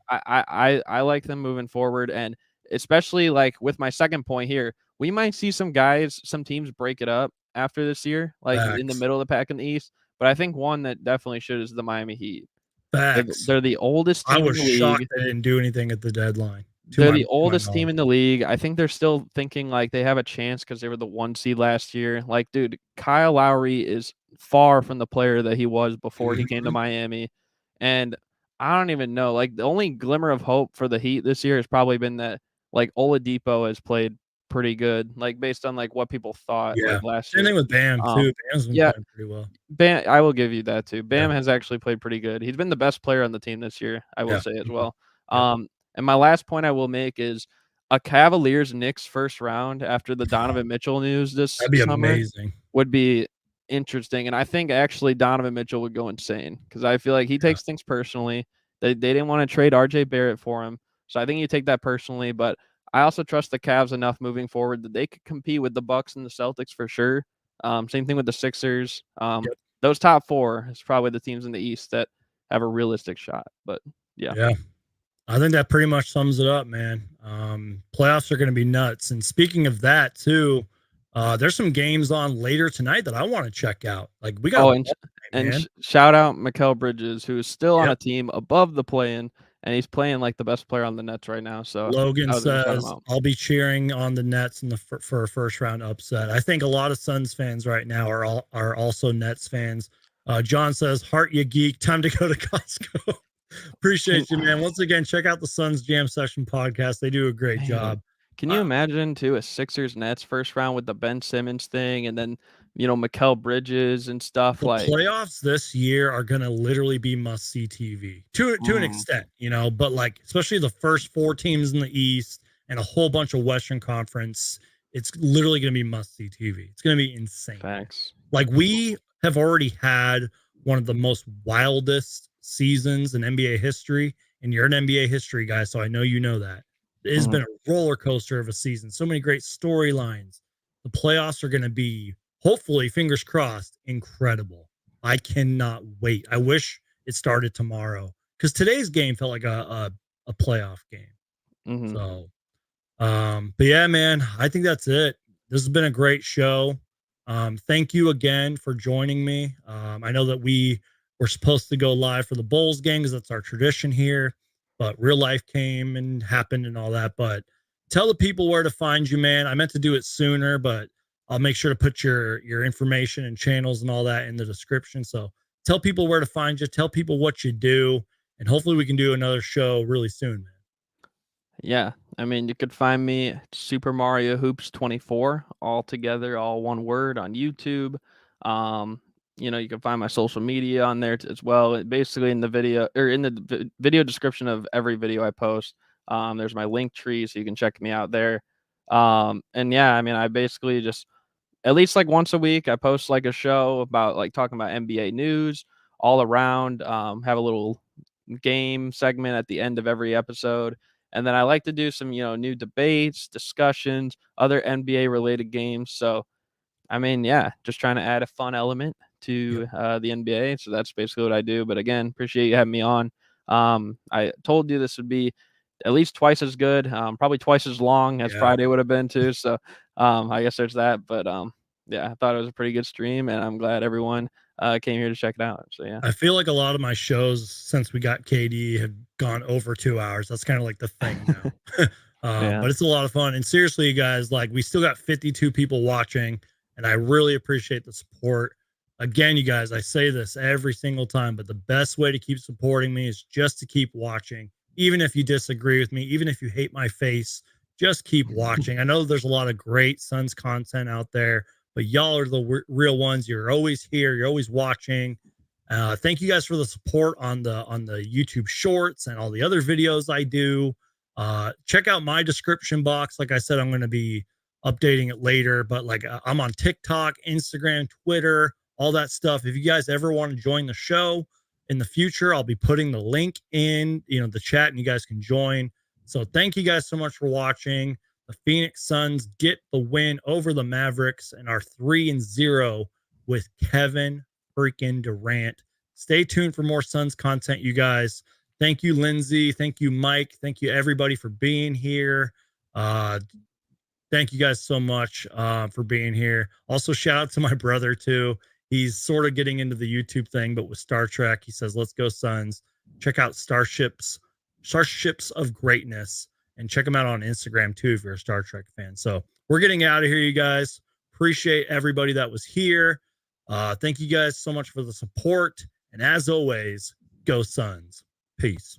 I like them moving forward, and especially like with my second point here, we might see some teams break it up after this year, like in the middle of the pack in the East. But I think one that definitely should is the Miami Heat. They're the oldest team in the league. I was shocked they didn't do anything at the deadline. They're the oldest team in the league. I think they're still thinking like they have a chance because they were the 1 seed last year. Like, dude, Kyle Lowry is far from the player that he was before he came to Miami. And I don't even know. Like, the only glimmer of hope for the Heat this year has probably been that like Oladipo has played pretty good, like based on like what people thought like, last year. Same thing with Bam too. Bam's been playing pretty well. Bam, I will give you that too. Bam has actually played pretty good. He's been the best player on the team this year, I will say as well. And my last point I will make is a Cavaliers-Knicks first round after the Donovan Mitchell news this summer amazing. Would be interesting. And I think actually Donovan Mitchell would go insane because I feel like he takes things personally. They didn't want to trade RJ Barrett for him. So I think you take that personally. But I also trust the Cavs enough moving forward that they could compete with the Bucks and the Celtics for sure. Same thing with the Sixers. Those top 4 is probably the teams in the East that have a realistic shot. But yeah. I think that pretty much sums it up, man. Playoffs are going to be nuts. And speaking of that, too, there's some games on later tonight that I want to check out. Like, we got shout out Mikal Bridges, who is still on a team above the play-in, and he's playing like the best player on the Nets right now. So Logan says I'll be cheering on the Nets for a first round upset. I think a lot of Suns fans right now are also Nets fans. John says, "Heart ya geek, time to go to Costco." Appreciate you, man. Once again, check out the Suns Jam Session podcast. They do a great job. Can you imagine too a Sixers Nets first round with the Ben Simmons thing, and then Mikal Bridges and stuff? The playoffs this year are gonna literally be must see TV to an extent, but like especially the first 4 teams in the East and a whole bunch of Western Conference, it's literally gonna be must see TV. It's gonna be insane. Thanks. Like, we have already had one of the most wildest seasons in NBA history, and you're an NBA history guy, so I know you know that. It has been a roller coaster of a season. So many great storylines. The playoffs are going to be, hopefully, fingers crossed, incredible. I cannot wait. I wish it started tomorrow because today's game felt like a playoff game. So, but yeah, man, I think that's it. This has been a great show. Thank you again for joining me. I know that we're supposed to go live for the Bulls game because that's our tradition here, but real life came and happened and all that. But tell the people where to find you, man. I meant to do it sooner, but I'll make sure to put your information and channels and all that in the description. So tell people where to find you, tell people what you do, and hopefully we can do another show really soon, man. Yeah, I mean, you could find me Super Mario Hoops 24 all together, all one word on YouTube. You can find my social media on there as well. Basically, in the video or in the video description of every video I post, there's my link tree, so you can check me out there. And yeah, I mean, I basically just at least like once a week, I post like a show about like talking about NBA news all around. Have a little game segment at the end of every episode. And then I like to do some, new debates, discussions, other NBA related games. So, I mean, yeah, just trying to add a fun element to the NBA. So that's basically what I do. But again, appreciate you having me on. I told you this would be at least twice as good, probably twice as long as Friday would have been too. So I guess there's that. But yeah, I thought it was a pretty good stream, and I'm glad everyone came here to check it out. So yeah, I feel like a lot of my shows since we got KD have gone over 2 hours. That's kind of like the thing now. But it's a lot of fun. And seriously, you guys, like, we still got 52 people watching, and I really appreciate the support. Again, you guys, I say this every single time, but the best way to keep supporting me is just to keep watching. Even if you disagree with me, even if you hate my face, just keep watching. I know there's a lot of great Suns content out there, but y'all are the real ones. You're always here. You're always watching. Thank you guys for the support on the YouTube shorts and all the other videos I do. Check out my description box. Like I said, I'm going to be updating it later, but like I'm on TikTok, Instagram, Twitter, all that stuff. If you guys ever want to join the show in the future, I'll be putting the link in, the chat, and you guys can join. So thank you guys so much for watching. The Phoenix Suns get the win over the Mavericks and are 3-0 with Kevin freaking Durant. Stay tuned for more Suns content, you guys. Thank you, Lindsay. Thank you, Mike. Thank you, everybody, for being here. Thank you guys so much for being here. Also, shout out to my brother, too. He's sort of getting into the YouTube thing, but with Star Trek, he says, let's go Suns. Check out Starships of Greatness, and check them out on Instagram, too, if you're a Star Trek fan. So we're getting out of here, you guys. Appreciate everybody that was here. Thank you guys so much for the support. And as always, go Suns. Peace.